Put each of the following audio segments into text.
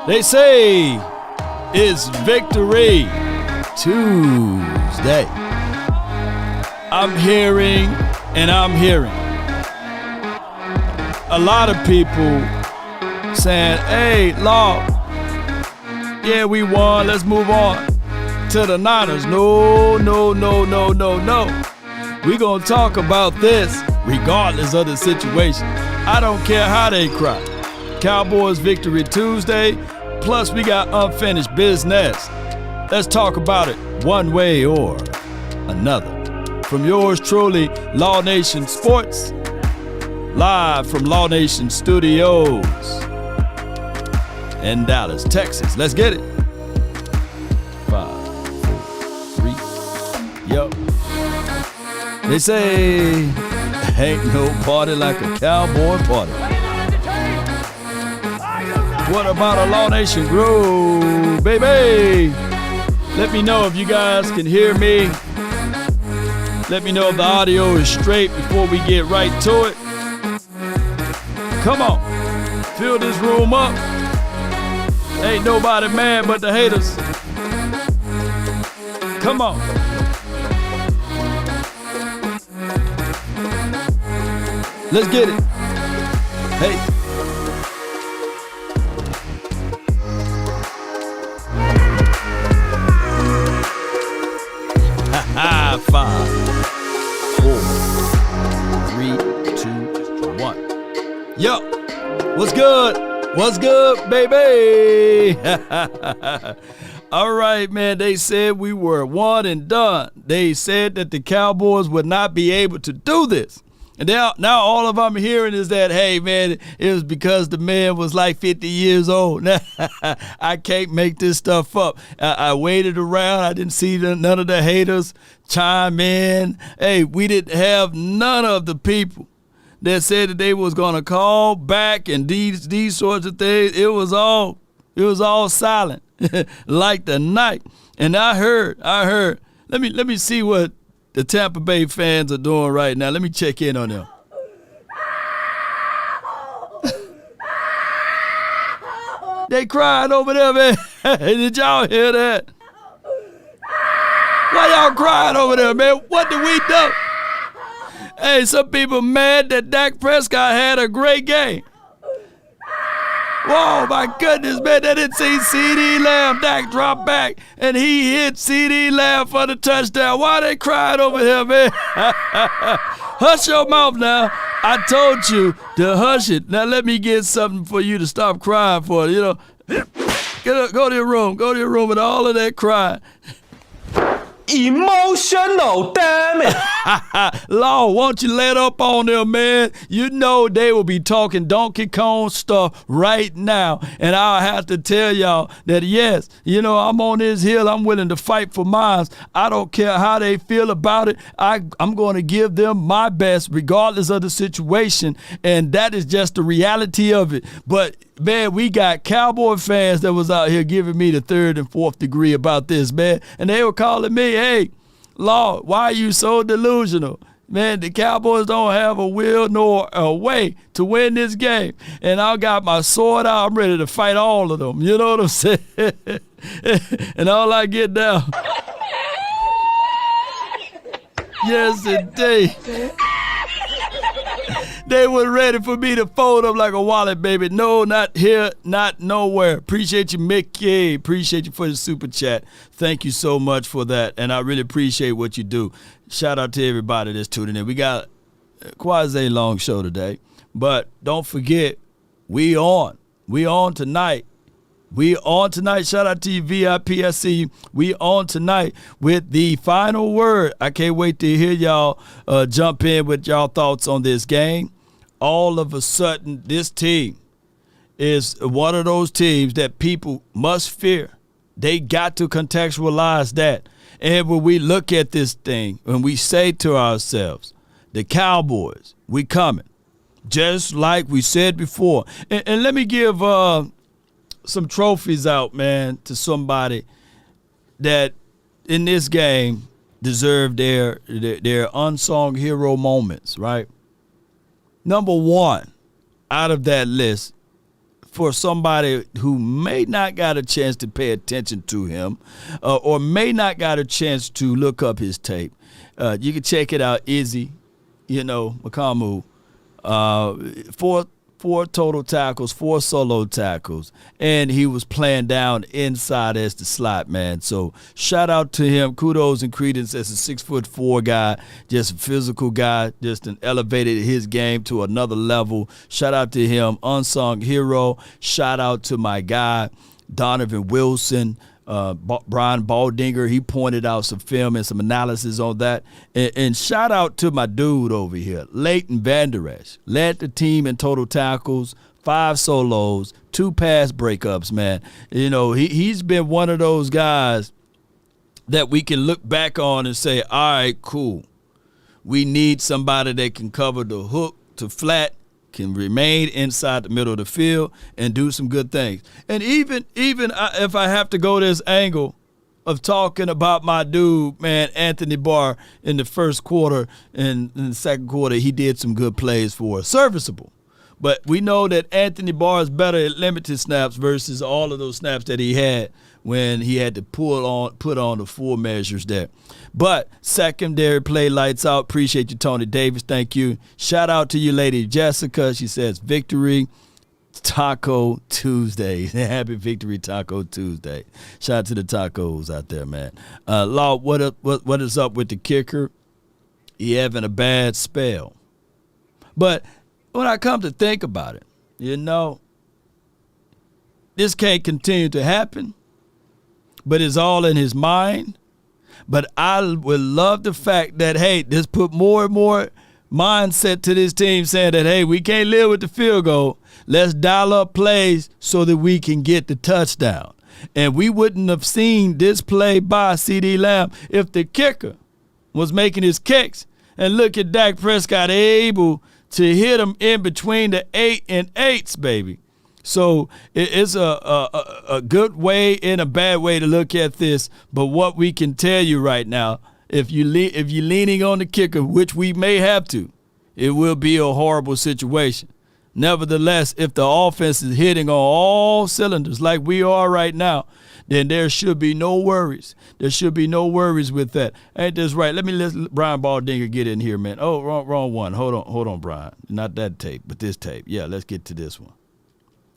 They say it's Victory Tuesday. I'm hearing a lot of people saying, hey, Law, yeah, we won. Let's move on to the Niners. No. We're going to talk about this regardless of the situation. I don't care how they cry. Cowboys Victory Tuesday, plus we got unfinished business. Let's talk about it one way or another. From yours truly, Law Nation Sports, live from Law Nation Studios in Dallas, Texas. Let's get it. 5, 4, 3, yo. They say, ain't no party like a cowboy party. What about a Law Nation groove, baby? Let me know if you guys can hear me. Let me know if the audio is straight before we get right to it. Come on, fill this room up. Ain't nobody mad but the haters. Come on. Let's get it. Hey. Ha 5, 4, 3, 2, 1. Yo, what's good? What's good, baby? All right, man. They said we were one and done. They said that the Cowboys would not be able to do this. And now all of I'm hearing is that, hey, man, it was because the man was like 50 years old. I can't make this stuff up. I waited around. I didn't see none of the haters chime in. Hey, we didn't have none of the people that said that they was going to call back and these sorts of things. It was all silent like the night. And I heard. Let me see what the Tampa Bay fans are doing right now. Let me check in on them. They crying over there, man. Did y'all hear that? Why y'all crying over there, man? What did we do? Hey, some people mad that Dak Prescott had a great game. Whoa, my goodness, man. They didn't see C.D. Lamb. Dak dropped back, and he hit C.D. Lamb for the touchdown. Why they crying over here, man? Hush your mouth now. I told you to hush it. Now let me get something for you to stop crying for. You know, go to your room. Go to your room with all of that crying. Emotional, damn it. Lord, won't you let up on them, man? You know they will be talking Donkey Kong stuff right now. And I'll have to tell y'all that, yes, you know, I'm on this hill. I'm willing to fight for mine. I don't care how they feel about it. I'm going to give them my best regardless of the situation. And that is just the reality of it. But man, we got Cowboy fans that was out here giving me the third and fourth degree about this, man. And they were calling me, hey, Lord, why are you so delusional? Man, the Cowboys don't have a will nor a way to win this game. And I got my sword out. I'm ready to fight all of them. You know what I'm saying? And all I get now. Yes, indeed. They were ready for me to fold up like a wallet, baby. No, not here, not nowhere. Appreciate you, Mickey. Appreciate you for the super chat. Thank you so much for that, and I really appreciate what you do. Shout out to everybody that's tuning in. We got a quasi-long show today, but don't forget, we on. We on tonight. We on tonight. Shout out to you, VIP. I see you. We on tonight with the final word. I can't wait to hear y'all jump in with y'all thoughts on this game. All of a sudden, this team is one of those teams that people must fear. They got to contextualize that. And when we look at this thing, when we say to ourselves, the Cowboys, we coming. Just like we said before. And let me give some trophies out, man, to somebody that in this game deserve their unsung hero moments, right? Number one out of that list, for somebody who may not got a chance to pay attention to him or may not got a chance to look up his tape, you can check it out. Izzy, Makamu, four total tackles, 4 solo tackles, and he was playing down inside as the slot man. So shout out to him. Kudos and credence as a 6'4" guy, just a physical guy, just elevated his game to another level. Shout out to him, unsung hero. Shout out to my guy, Donovan Wilson. Brian Baldinger, he pointed out some film and some analysis on that. And shout out to my dude over here, Leighton Vander Esch. Led the team in total tackles, 5 solos, 2 pass breakups, man. He's been one of those guys that we can look back on and say, all right, cool. We need somebody that can cover the hook to flat, can remain inside the middle of the field and do some good things. And even if I have to go this angle of talking about my dude, man, Anthony Barr, in the first quarter and in the second quarter, he did some good plays for us. Serviceable. But we know that Anthony Barr is better at limited snaps versus all of those snaps that he had when he had to put on the full measures there. But secondary play lights out. Appreciate you, Tony Davis. Thank you. Shout out to you, Lady Jessica. She says, Victory Taco Tuesday. Happy Victory Taco Tuesday. Shout out to the tacos out there, man. Law, what is up with the kicker? He having a bad spell. But when I come to think about it, this can't continue to happen, but it's all in his mind. But I would love the fact that, hey, this put more and more mindset to this team saying that, hey, we can't live with the field goal. Let's dial up plays so that we can get the touchdown. And we wouldn't have seen this play by CeeDee Lamb if the kicker was making his kicks. And look at Dak Prescott able to hit him in between the 8 and 8s, baby. So it's a good way and a bad way to look at this. But what we can tell you right now, if you're leaning on the kicker, which we may have to, it will be a horrible situation. Nevertheless, if the offense is hitting on all cylinders like we are right now, then there should be no worries. There should be no worries with that. Ain't this right? Let Brian Baldinger get in here, man. Oh, wrong one. Hold on, Brian. Not that tape, but this tape. Yeah, let's get to this one.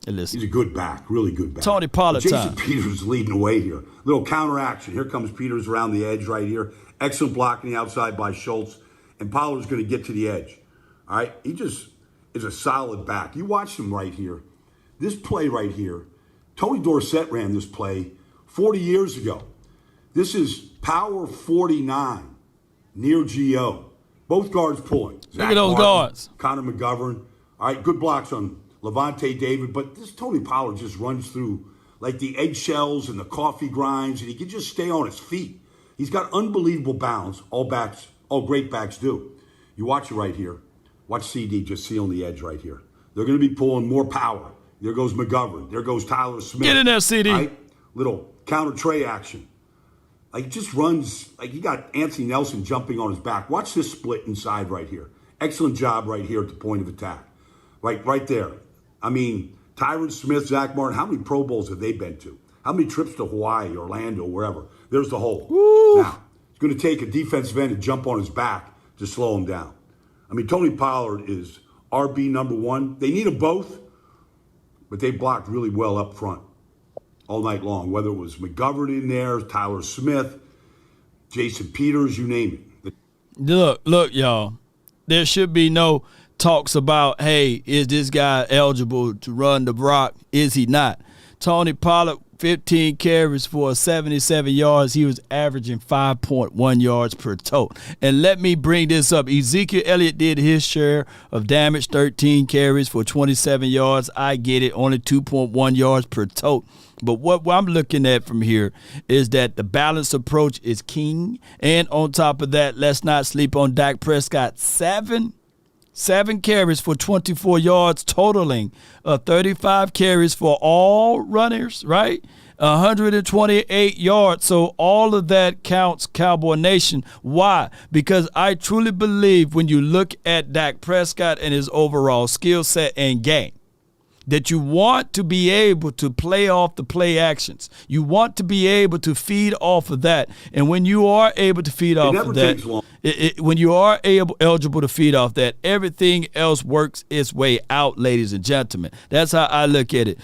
He's a good back, really good back. Tony Pollard Jason time. Peters leading the way here. Little counter action. Here comes Peters around the edge right here. Excellent blocking the outside by Schultz. And Pollard's going to get to the edge. All right? He just is a solid back. You watch him right here. This play right here, Tony Dorsett ran this play 40 years ago. This is power 49, near GO. Both guards pulling. Look at those guards. Connor McGovern. All right, good blocks on Levante David, but this Tony Pollard just runs through like the eggshells and the coffee grinds, and he can just stay on his feet. He's got unbelievable balance. All great backs do. You watch it right here. Watch CD just sealing the edge right here. They're going to be pulling more power. There goes McGovern. There goes Tyler Smith. Get in there, CD. Right? Little counter tray action. Like, just runs, like you got Anthony Nelson jumping on his back. Watch this split inside right here. Excellent job right here at the point of attack. Right there. I mean, Tyron Smith, Zach Martin, how many Pro Bowls have they been to? How many trips to Hawaii, Orlando, wherever? There's the hole. Woo. Now, it's going to take a defensive end to jump on his back to slow him down. I mean, Tony Pollard is RB number 1. They need them both, but they blocked really well up front all night long, whether it was McGovern in there, Tyler Smith, Jason Peters, you name it. Look, y'all, there should be no talks about, hey, is this guy eligible to run the rock? Is he not? Tony Pollard, 15 carries for 77 yards. He was averaging 5.1 yards per tote. And let me bring this up. Ezekiel Elliott did his share of damage, 13 carries for 27 yards. I get it, only 2.1 yards per tote. But what I'm looking at from here is that the balanced approach is king. And on top of that, let's not sleep on Dak Prescott. 7 carries for 24 yards, totaling 35 carries for all runners, right? 128 yards. So all of that counts, Cowboy Nation. Why? Because I truly believe when you look at Dak Prescott and his overall skill set and game, that you want to be able to play off the play actions. You want to be able to feed off of that. And when you are able to feed off of that, when you are eligible to feed off that, everything else works its way out, ladies and gentlemen. That's how I look at it.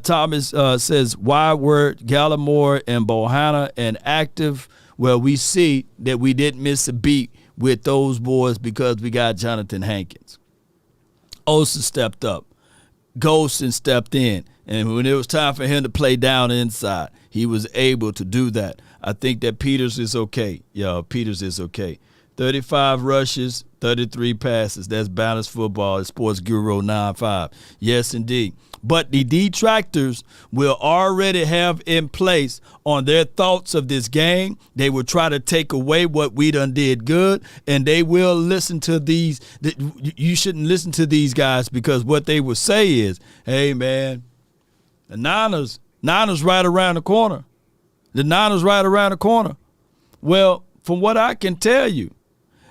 Thomas says, why were Gallimore and Bohanna and active? Well, we see that we didn't miss a beat with those boys because we got Jonathan Hankins. Olsen stepped up. Golston stepped in. And when it was time for him to play down inside, he was able to do that. I think that Peters is okay. Peters is okay. 35 rushes, 33 passes. That's balanced football. It's Sports Guru 9-5. Yes, indeed. But the detractors will already have in place on their thoughts of this game. They will try to take away what we done did good, and they will listen to these. You shouldn't listen to these guys because what they will say is, hey, man, the Niners right around the corner. The Niners right around the corner. Well, from what I can tell you,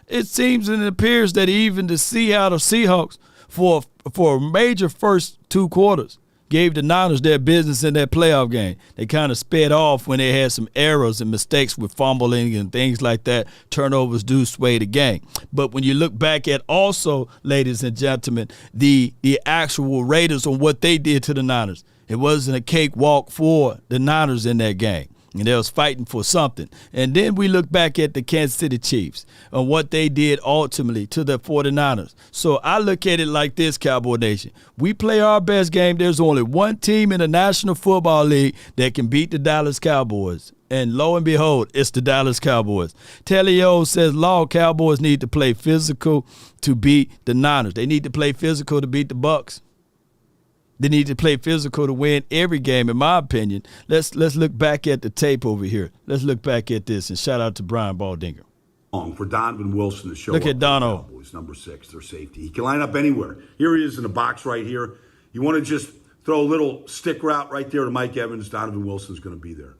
it seems and it appears that even the Seattle Seahawks, for a major first 2 quarters, gave the Niners their business in that playoff game. They kind of sped off when they had some errors and mistakes with fumbling and things like that. Turnovers do sway the game. But when you look back at also, ladies and gentlemen, the actual Raiders on what they did to the Niners, it wasn't a cakewalk for the Niners in that game. And they was fighting for something. And then we look back at the Kansas City Chiefs and what they did ultimately to the 49ers. So I look at it like this, Cowboy Nation. We play our best game. There's only one team in the National Football League that can beat the Dallas Cowboys. And lo and behold, it's the Dallas Cowboys. Telio says, Cowboys need to play physical to beat the Niners. They need to play physical to beat the Bucs. They need to play physical to win every game, in my opinion. Let's look back at the tape over here. Let's look back at this, and shout out to Brian Baldinger. For Donovan Wilson to show look up. At Dono. Cowboys, number 6, their safety. He can line up anywhere. Here he is in the box right here. You want to just throw a little stick route right there to Mike Evans. Donovan Wilson's going to be there.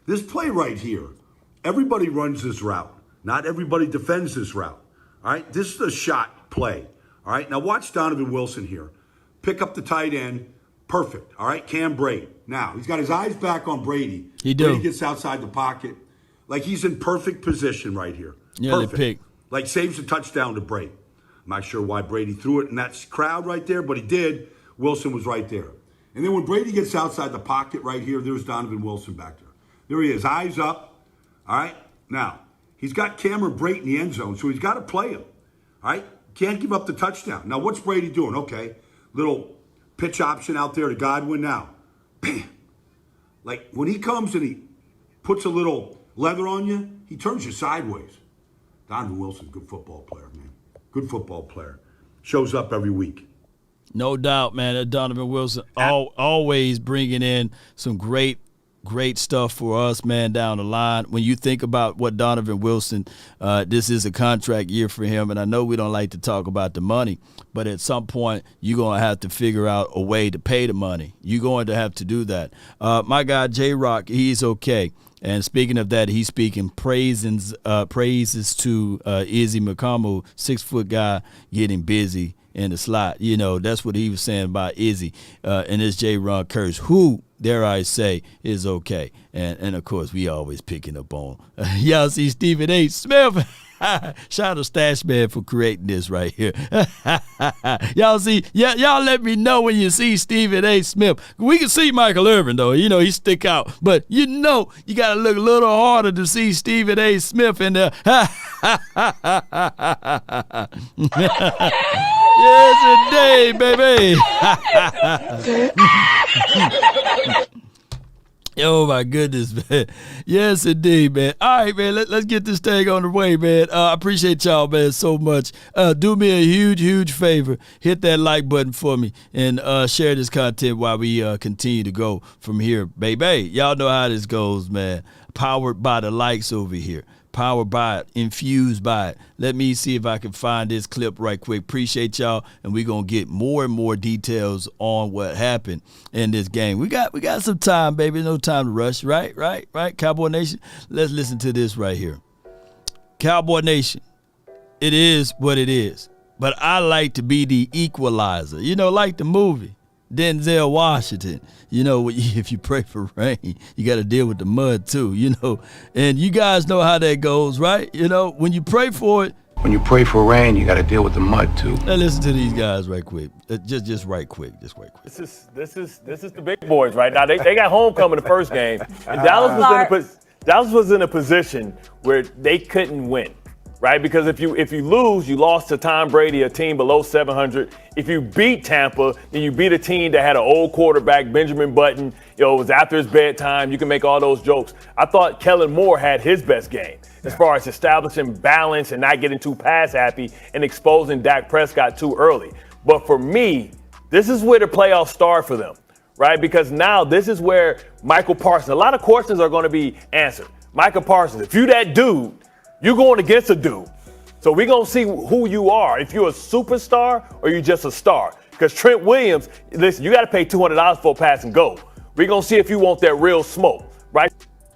This play right here, everybody runs this route. Not everybody defends this route. All right, this is a shot play. All right, now watch Donovan Wilson here. Pick up the tight end. Perfect. All right, Cam Brate. Now, he's got his eyes back on Brady. Brady gets outside the pocket. Like he's in perfect position right here. Yeah, perfect. Pick. Like saves a touchdown to Brady. I'm not sure why Brady threw it in that crowd right there, but he did. Wilson was right there. And then when Brady gets outside the pocket right here, there's Donovan Wilson back there. There he is, eyes up. All right, now, he's got Cameron Brate in the end zone, so he's got to play him. All right, can't give up the touchdown. Now, what's Brady doing? Okay, little pitch option out there to Godwin now. Bam. Like when he comes and he puts a little leather on you, he turns you sideways. Donovan Wilson, good football player, man. Good football player. Shows up every week. No doubt, man. That Donovan Wilson always bringing in some great stuff for us, man, down the line. When you think about what Donovan Wilson, this is a contract year for him, and I know we don't like to talk about the money, but at some point you're going to have to figure out a way to pay the money. You're going to have to do that. My guy, J-Rock, he's okay. And speaking of that, he's speaking praises to Izzy McCommell, 6-foot guy getting busy in the slot. You know, that's what he was saying about Izzy. And this J-Ron Curse, who, dare I say, is okay. And of course, we always picking up on. Y'all see Stephen A. Smith. Shout out Stash Man for creating this right here. Y'all see, y'all let me know when you see Stephen A. Smith. We can see Michael Irvin, though. You know, he stick out. But you know, you got to look a little harder to see Stephen A. Smith in there. Yes, indeed, baby. Oh, my goodness, man. Yes, indeed, man. All right, man, let's get this thing on the way, man. I appreciate y'all, man, so much. Do me a huge, huge favor. Hit that like button for me and share this content while we continue to go from here, baby. Y'all know how this goes, man. Powered by the likes over here. Powered by it, infused by it. Let me see if I can find this clip right quick. Appreciate y'all, and we're gonna get more and more details on what happened in this game. We got some time, baby. No time to rush. Right, Cowboy Nation. Let's listen to this right here. Cowboy Nation, it is what it is. But I like to be the equalizer. You know, like the movie. Denzel Washington. If you pray for rain, you got to deal with the mud too, And you guys know how that goes, right? When you pray for it. When you pray for rain, you got to deal with the mud too. Now listen to these guys right quick. Just right quick. This is the big boys right now. They got homecoming the first game, and Dallas was in a position where they couldn't win. Right, because if you lose, you lost to Tom Brady, a team below 700. If you beat Tampa, then you beat a team that had an old quarterback, Benjamin Button. It was after his bedtime. You can make all those jokes. I thought Kellen Moore had his best game as far as establishing balance and not getting too pass happy and exposing Dak Prescott too early. But for me, this is where the playoffs start for them, right? Because now this is where Michael Parsons. A lot of questions are going to be answered. Michael Parsons, if you that dude. You're going against a dude. So we're going to see who you are, if you're a superstar or you're just a star. Because Trent Williams, listen, you got to pay $200 for a pass and go. We're going to see if you want that real smoke, right?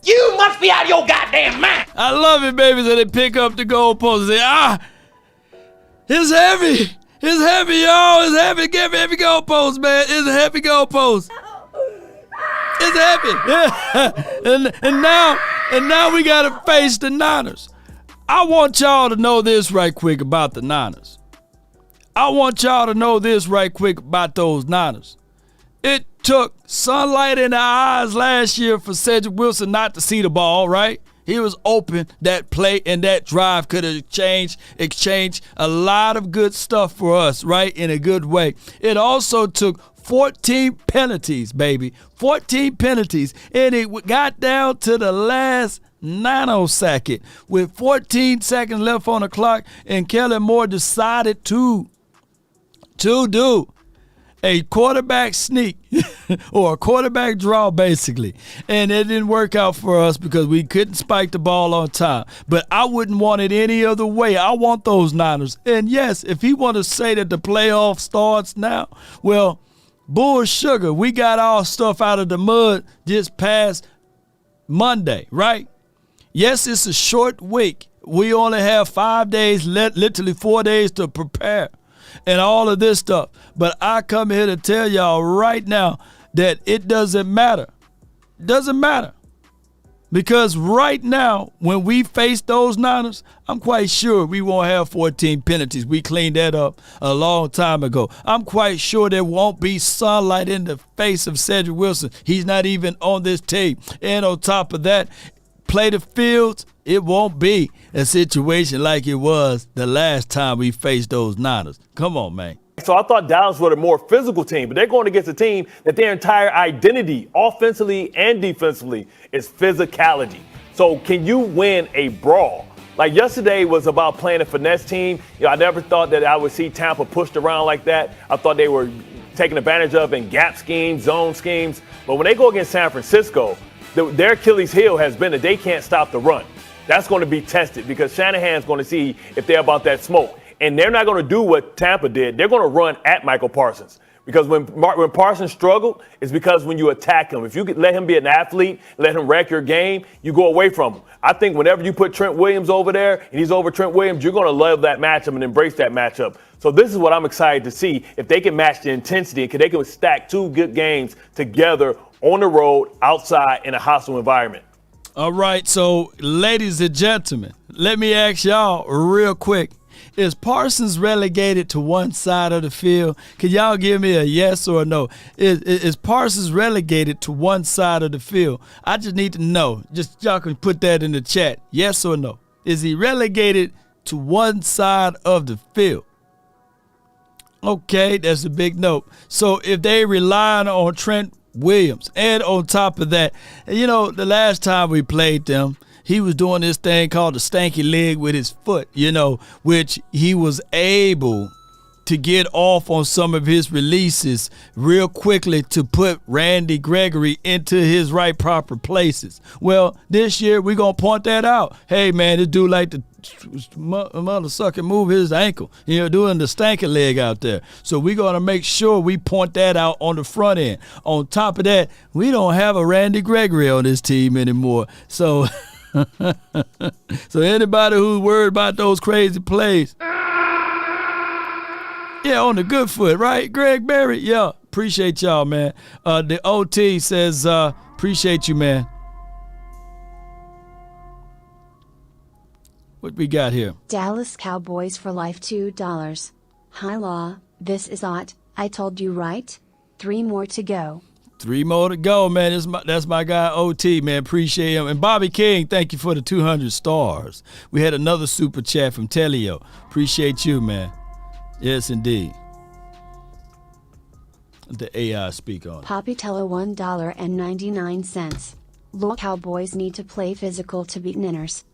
You must be out of your goddamn mind. I love it, baby, so they pick up the goalpost and say, it's heavy. It's heavy, y'all. It's heavy. Give me every goalpost, man. It's a heavy goalpost. It's heavy. and now we got to face the Niners. I want y'all to know this right quick about the Niners. I want y'all to know this right quick about those Niners. It took sunlight in the eyes last year for Cedric Wilson not to see the ball, right? He was open. That play and that drive could have exchanged a lot of good stuff for us, right, in a good way. It also took 14 penalties, baby. 14 penalties. And it got down to the last nanosecond with 14 seconds left on the clock, and Kellen Moore decided to do a quarterback sneak or a quarterback draw, basically. And it didn't work out for us because we couldn't spike the ball on time. But I wouldn't want it any other way. I want those Niners. And yes, if he want to say that the playoff starts now, well, bull sugar. We got our stuff out of the mud just past Monday, right? Yes, it's a short week. We only have 5 days, literally 4 days to prepare and all of this stuff. But I come here to tell y'all right now that it doesn't matter. It doesn't matter. Because right now, when we face those Niners, I'm quite sure we won't have 14 penalties. We cleaned that up a long time ago. I'm quite sure there won't be sunlight in the face of Cedric Wilson. He's not even on this team. And on top of that, play the fields, it won't be a situation like it was the last time we faced those Niners. Come on, man. So I thought Dallas was a more physical team, but they're going against a team that their entire identity, offensively and defensively, is physicality. So can you win a brawl? Like yesterday was about playing a finesse team. I never thought that I would see Tampa pushed around like that. I thought they were taken advantage of in gap schemes, zone schemes. But when they go against San Francisco, their Achilles heel has been that they can't stop the run. That's going to be tested because Shanahan's going to see if they're about that smoke. And they're not going to do what Tampa did. They're going to run at Michael Parsons. Because when Parsons struggled, it's because when you attack him. If you let him be an athlete, let him wreck your game, you go away from him. I think whenever you put Trent Williams over there and he's over Trent Williams, you're going to love that matchup and embrace that matchup. So this is what I'm excited to see, if they can match the intensity and they can stack two good games together on the road, outside, in a hostile environment. All right, so ladies and gentlemen, let me ask y'all real quick. Is Parsons relegated to one side of the field? Can y'all give me a yes or a no? Is Parsons relegated to one side of the field? I just need to know. Just y'all can put that in the chat. Yes or no? Is he relegated to one side of the field? Okay, that's a big note. So if they relying on Trent Williams, and on top of that, the last time we played them, he was doing this thing called the stanky leg with his foot, which he was able to get off on some of his releases real quickly to put Randy Gregory into his right proper places. Well, this year we're going to point that out. Hey, man, this dude like to mother sucker move his ankle, doing the stanky leg out there. So we're going to make sure we point that out on the front end. On top of that, we don't have a Randy Gregory on this team anymore. So so anybody who's worried about those crazy plays, on the good foot, right? Greg Berry, Appreciate y'all, man. The OT says, appreciate you, man. What we got here? Dallas Cowboys for life $2. Hi Law, this is Ott. I told you right. 3 more to go. 3 more to go, man. That's my guy OT, man. Appreciate him. And Bobby King, thank you for the 200 stars. We had another super chat from Telio. Appreciate you, man. Yes, indeed. The AI speak on it. Poppy Tello $1.99. Law Cowboys need to play physical to beat Ninners.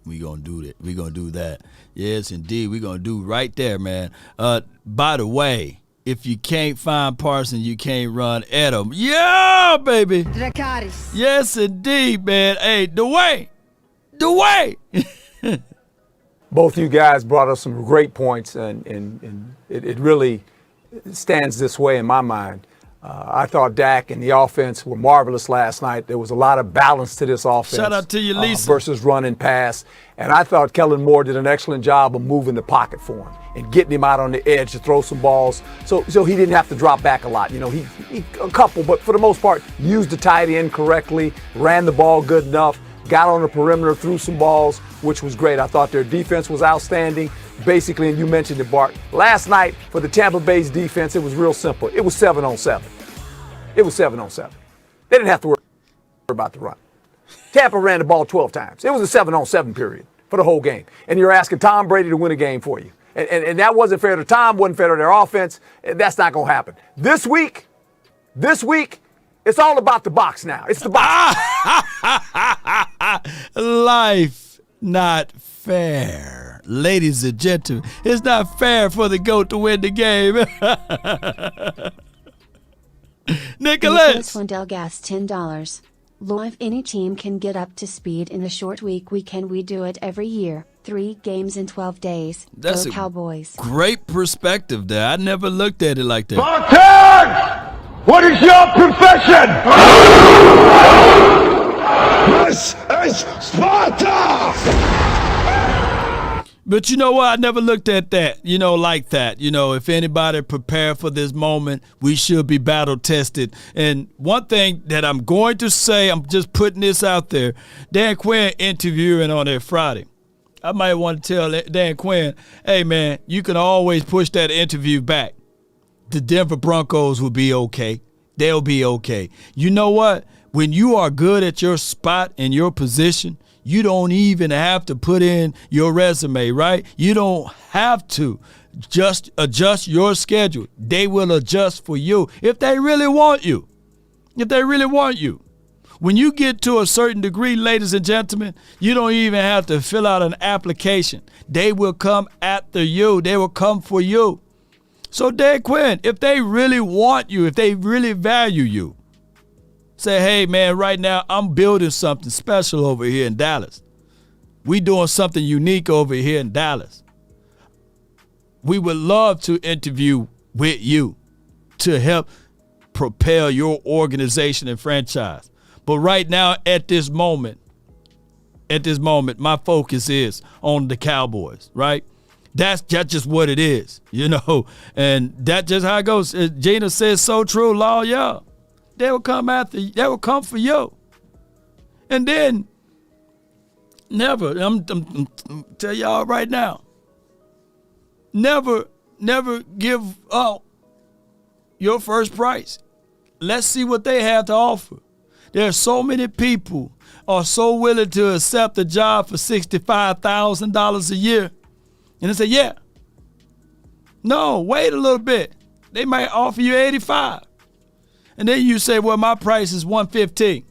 We gonna do that. We gonna do that. Yes, indeed. We gonna do right there, man. By the way, if you can't find Parsons, you can't run at him. Yeah, baby. Dracarys. Yes, indeed, man. Hey, the way. Both you guys brought us some great points, and it really stands this way in my mind. I thought Dak and the offense were marvelous last night. There was a lot of balance to this offense. Shout out to you, Lisa. Versus run and pass. And I thought Kellen Moore did an excellent job of moving the pocket for him and getting him out on the edge to throw some balls so he didn't have to drop back a lot. You know, he a couple, but for the most part, used the tight end correctly, ran the ball good enough, got on the perimeter, threw some balls, which was great. I thought their defense was outstanding. Basically, and you mentioned it, Bart, last night for the Tampa Bay's defense, it was real simple. It was 7-on-7. It was 7-on-7. They didn't have to worry about the run. Tampa ran the ball 12 times. It was a 7-on-7 period for the whole game. And you're asking Tom Brady to win a game for you. And that wasn't fair to Tom, wasn't fair to their offense. That's not going to happen. This week, it's all about the box now. It's the box. Life not fair. Ladies and gentlemen, it's not fair for the GOAT to win the game. Nicholas Wendell Gas $10. Law, if any team can get up to speed in a short week, we do it every year. 3 games in 12 days. That's Go a Cowboys. great perspective there. I never looked at it like that. Spartan! What is your profession? This is Sparta! But you know what? I never looked at that, like that. If anybody prepared for this moment, we should be battle tested. And one thing that I'm going to say, I'm just putting this out there. Dan Quinn interviewing on that Friday. I might want to tell Dan Quinn, hey, man, you can always push that interview back. The Denver Broncos will be okay. They'll be okay. You know what? When you are good at your spot and your position, you don't even have to put in your resume, right? You don't have to just adjust your schedule. They will adjust for you if they really want you. When you get to a certain degree, ladies and gentlemen, you don't even have to fill out an application. They will come after you. They will come for you. So, Dan Quinn, if they really want you, if they really value you, say, hey, man, right now I'm building something special over here in Dallas. We doing something unique over here in Dallas. We would love to interview with you to help propel your organization and franchise. But right now, at this moment, my focus is on the Cowboys, right? That's just what it is, and that's just how it goes. Gina says so true, Law, yeah. They will come after you. They will come for you. And then, never, I'm tell y'all right now, never give up your first price. Let's see what they have to offer. There are so many people are so willing to accept a job for $65,000 a year. And they say, yeah. No, wait a little bit. They might offer you $85,000. And then you say, well, my price is $115,000.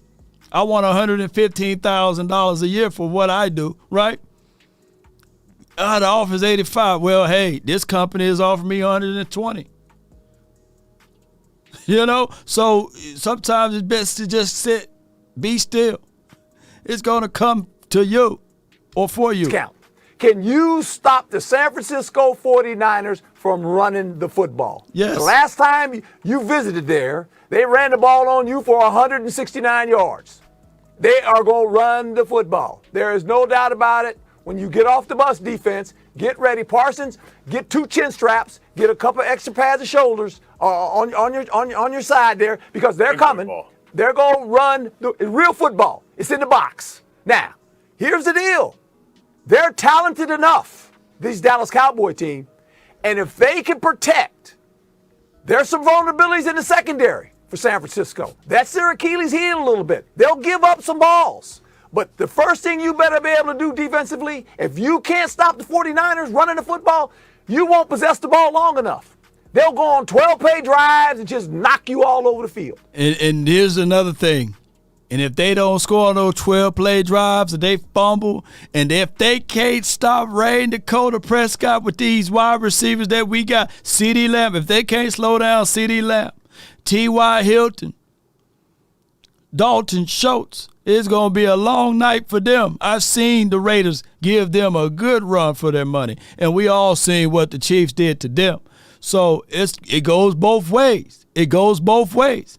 I want $115,000 a year for what I do, right? The offer is $85,000. Well, hey, this company is offering me $120,000. So sometimes it's best to just sit, be still. It's going to come to you or for you. Count. Can you stop the San Francisco 49ers from running the football? Yes. The last time you visited there, they ran the ball on you for 169 yards. They are going to run the football. There is no doubt about it. When you get off the bus, defense, get ready. Parsons, get 2 chin straps. get a couple extra pads of shoulders on your side there because they're coming. Football. They're going to run real football. It's in the box. Now, here's the deal. They're talented enough, this Dallas Cowboy team, and if they can protect, there's some vulnerabilities in the secondary for San Francisco. That's their Achilles heel a little bit. They'll give up some balls. But the first thing you better be able to do defensively, if you can't stop the 49ers running the football, you won't possess the ball long enough. They'll go on 12-play drives and just knock you all over the field. And here's another thing. And if they don't score on those 12-play drives, if they fumble, and if they can't stop Ray Dakota Prescott with these wide receivers that we got, CeeDee Lamb, if they can't slow down CeeDee Lamb, T.Y. Hilton, Dalton Schultz, it's going to be a long night for them. I've seen the Raiders give them a good run for their money, and we all seen what the Chiefs did to them. So it goes both ways. It goes both ways.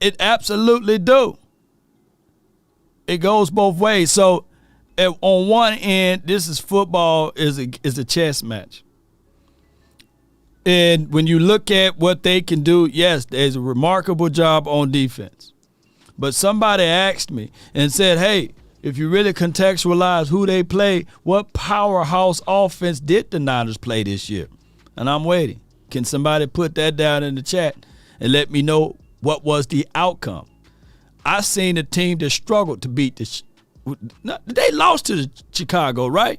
It absolutely do. It goes both ways. So on one end, this is football is a chess match. And when you look at what they can do, yes, there's a remarkable job on defense. But somebody asked me and said, hey, if you really contextualize who they play, what powerhouse offense did the Niners play this year? And I'm waiting. Can somebody put that down in the chat and let me know what was the outcome? I seen a team that struggled to beat they lost to Chicago, right?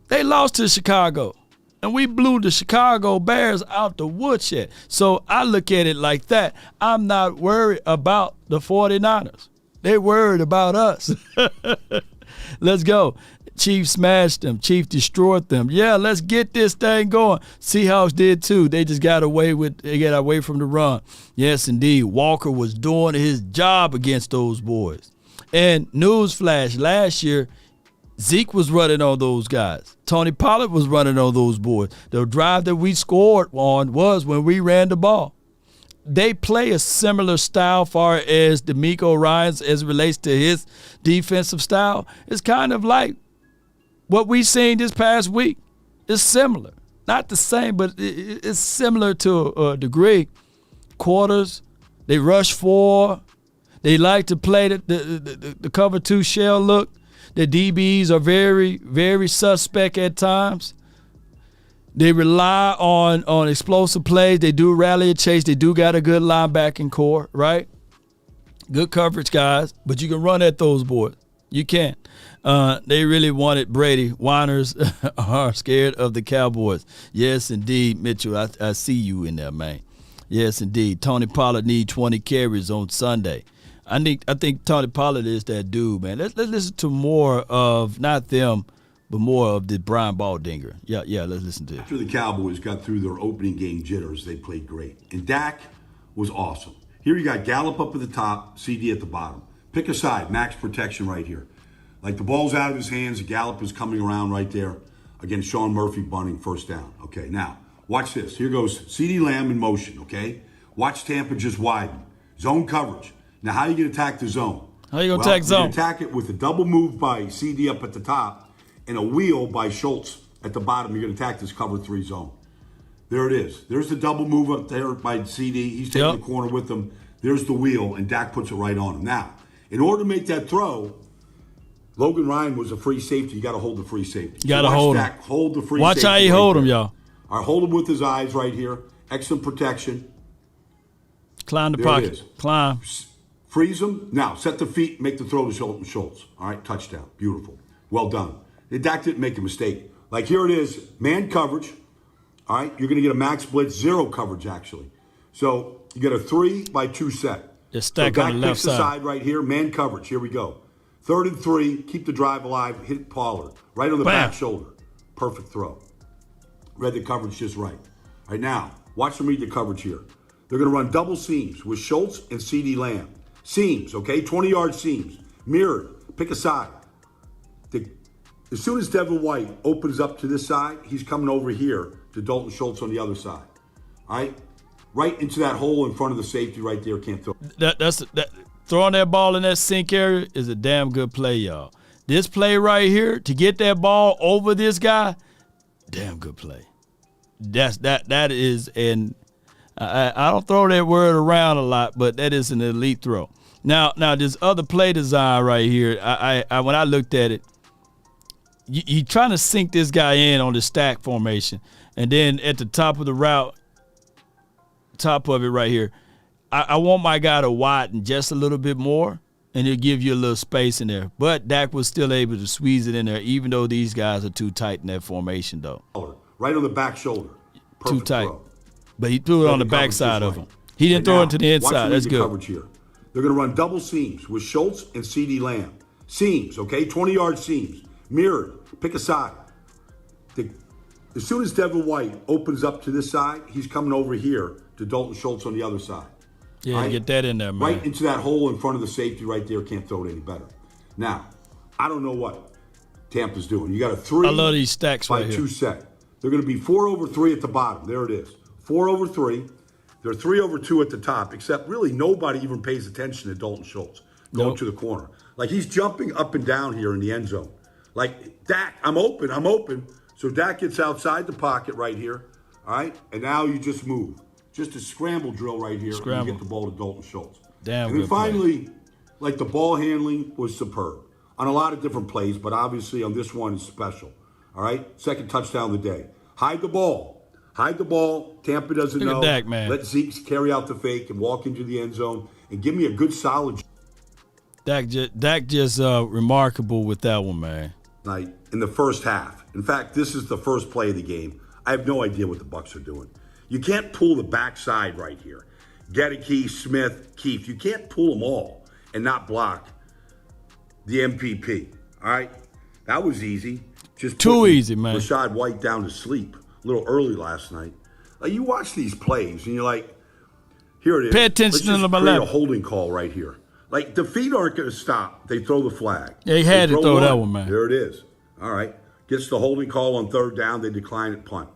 They lost to Chicago. And we blew the Chicago Bears out the woodshed. So I look at it like that. I'm not worried about the 49ers. They worried about us. Let's go. Chiefs smashed them. Chiefs destroyed them. Yeah, let's get this thing going. Seahawks did too. They just got away from the run. Yes, indeed. Walker was doing his job against those boys. And newsflash, last year, Zeke was running on those guys. Tony Pollard was running on those boys. The drive that we scored on was when we ran the ball. They play a similar style far as DeMeco Ryans as it relates to his defensive style. It's kind of like what we seen this past week. It's similar. Not the same, but it's similar to a degree. Quarters, they rush 4. They like to play the cover 2 shell look. The DBs are very, very suspect at times. They rely on explosive plays. They do rally and chase. They do got a good linebacking core, right? Good coverage, guys. But you can run at those boys. You can. They really wanted Brady. Whiners are scared of the Cowboys. Yes, indeed, Mitchell. I see you in there, man. Yes, indeed. Tony Pollard need 20 carries on Sunday. I think Tony Pollard is that dude, man. Let's listen to more of, not them, but more of the Brian Baldinger. Yeah, let's listen to it. After the Cowboys got through their opening game jitters, they played great. And Dak was awesome. Here you got Gallup up at the top, CD at the bottom. Pick a side, max protection right here. Like the ball's out of his hands, Gallup is coming around right there against Sean Murphy bunting first down. Okay, now, watch this. Here goes CeeDee Lamb in motion, okay? Watch Tampa just widen. Zone coverage. Now, how are you going to attack the zone? How you going to attack zone? You attack it with a double move by CD up at the top and a wheel by Schultz at the bottom. You're going to attack this cover 3 zone. There it is. There's the double move up there by CD. He's taking the corner with him. There's the wheel, and Dak puts it right on him. Now, in order to make that throw, Logan Ryan was a free safety. You got to hold the free safety. You got to hold him. Dak hold the free safety. Watch how he hold him, y'all. All right, hold him with his eyes right here. Excellent protection. Climb the pocket. Climb. Freeze him. Now, set the feet, make the throw to Schultz. All right, touchdown. Beautiful. Well done. Dak didn't make a mistake. Like here it is, man coverage. All right, you're going to get a max blitz, 0 coverage actually. So you get a 3-by-2 set. Just stack on the left side. Dak picks the side right here, man coverage. Here we go. 3rd and 3, keep the drive alive, hit Pollard. Right on the back shoulder. Perfect throw. Read the coverage just right. All right, now, watch them read the coverage here. They're going to run double seams with Schultz and CeeDee Lamb. Seams, okay? 20-yard seams. Mirrored. Pick a side. As soon as Devin White opens up to this side, he's coming over here to Dalton Schultz on the other side. All right? Right into that hole in front of the safety right there. Can't throw. Throwing that ball in that sink area is a damn good play, y'all. This play right here, to get that ball over this guy, damn good play. that is an I don't throw that word around a lot, but that is an elite throw. Now this other play design right here, I when I looked at it, you trying to sink this guy in on the stack formation, and then at the top of the route, top of it right here, I want my guy to widen just a little bit more, and it'll give you a little space in there. But Dak was still able to squeeze it in there, even though these guys are too tight in that formation, though. Right on the back shoulder. Perfect too tight. throw. But he threw it on the backside of him. He didn't throw it to the inside. That's good. Coverage here. They're going to run double seams with Schultz and CeeDee Lamb. Seams, okay? 20-yard seams. Mirrored. Pick a side. As soon as Devin White opens up to this side, he's coming over here to Dalton Schultz on the other side. Yeah, right? Get that in there, man. Right into that hole in front of the safety right there. Can't throw it any better. Now, I don't know what Tampa's doing. You got a 3 I love these stacks by right 2 here. set. They're going to be 4 over 3 at the bottom. There it is. 4 over 3. They're 3 over 2 at the top, except really nobody even pays attention to Dalton Schultz going to the corner. Like, he's jumping up and down here in the end zone. Like, Dak, I'm open. So Dak gets outside the pocket right here, all right? And now you just move. Just a scramble drill right here. And you get the ball to Dalton Schultz. Damn. And then finally, like, the ball handling was superb on a lot of different plays, but obviously on this one is special, all right? Second touchdown of the day. Hide the ball. Tampa doesn't know. Look at Dak, man. Let Zeke carry out the fake and walk into the end zone and give me a good solid Dak just remarkable with that one, man. night in the first half. In fact, this is the first play of the game. I have no idea what the Bucs are doing. You can't pull the backside right here. Gedeke, Smith, Keith. You can't pull them all and not block the MPP. All right? That was easy. Just too easy, man. Rashad White down to sleep a little early last night. Like, you watch these plays and you're like, here it is. Pay attention to number 11. A holding call right here. Like, the feet aren't going to stop. They throw the flag. They had to throw that one, man. There it is. All right. Gets the holding call on third down. They decline at punt.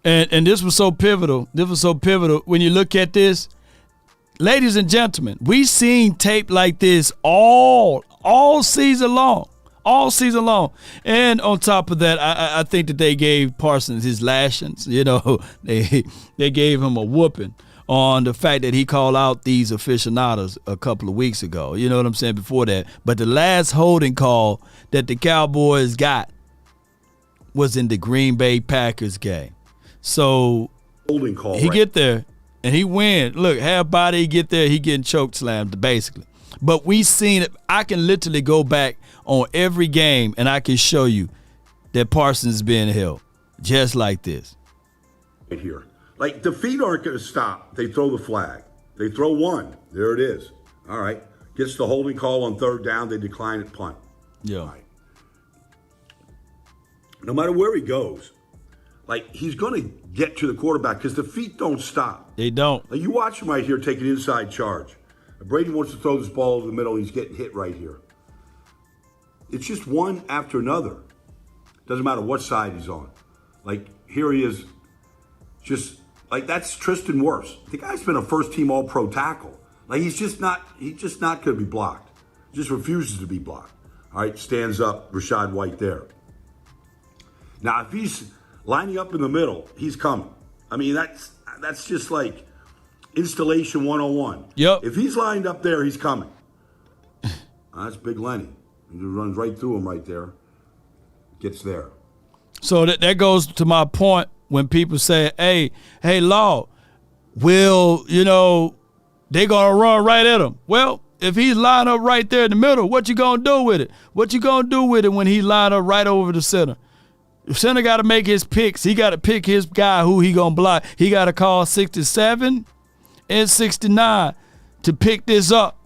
And this was so pivotal. When you look at this, ladies and gentlemen, we've seen tape like this all season long. All season long. And on top of that, I think that they gave Parsons his lashings. You know, they gave him a whooping on the fact that he called out these aficionados a couple of weeks ago. You know what I'm saying? Before that. But the last holding call that the Cowboys got was in the Green Bay Packers game. So holding call. He get there and he win. Look, half body he get there, he getting choke slammed basically. But we seen it. I can literally go back on every game and I can show you that Parsons is being held just like this. Right here. Like, the feet aren't going to stop. They throw the flag. They throw one. There it is. All right. Gets the holding call on third down. They decline at punt. Yeah. All right. No matter where he goes, like, he's going to get to the quarterback because the feet don't stop. They don't. Like, you watch him right here take an inside charge. Brady wants to throw this ball over the middle. He's getting hit right here. It's just one after another. Doesn't matter what side he's on. Like, here he is. Just, like, that's Tristan Wirfs. The guy's been a first-team All-Pro tackle. Like, he's just not going to be blocked. Just refuses to be blocked. All right, stands up, Rashad White there. Now, if he's lining up in the middle, he's coming. I mean, that's just like installation 101. Yep. If he's lined up there, he's coming. That's Big Lenny. He just runs right through him right there. Gets there. So that goes to my point when people say, hey, Law, will, they're going to run right at him. Well, if he's lined up right there in the middle, what you going to do with it? What you going to do with it when he lined up right over the center? The center got to make his picks. He got to pick his guy who he going to block. He got to call 67 and 69 to pick this up.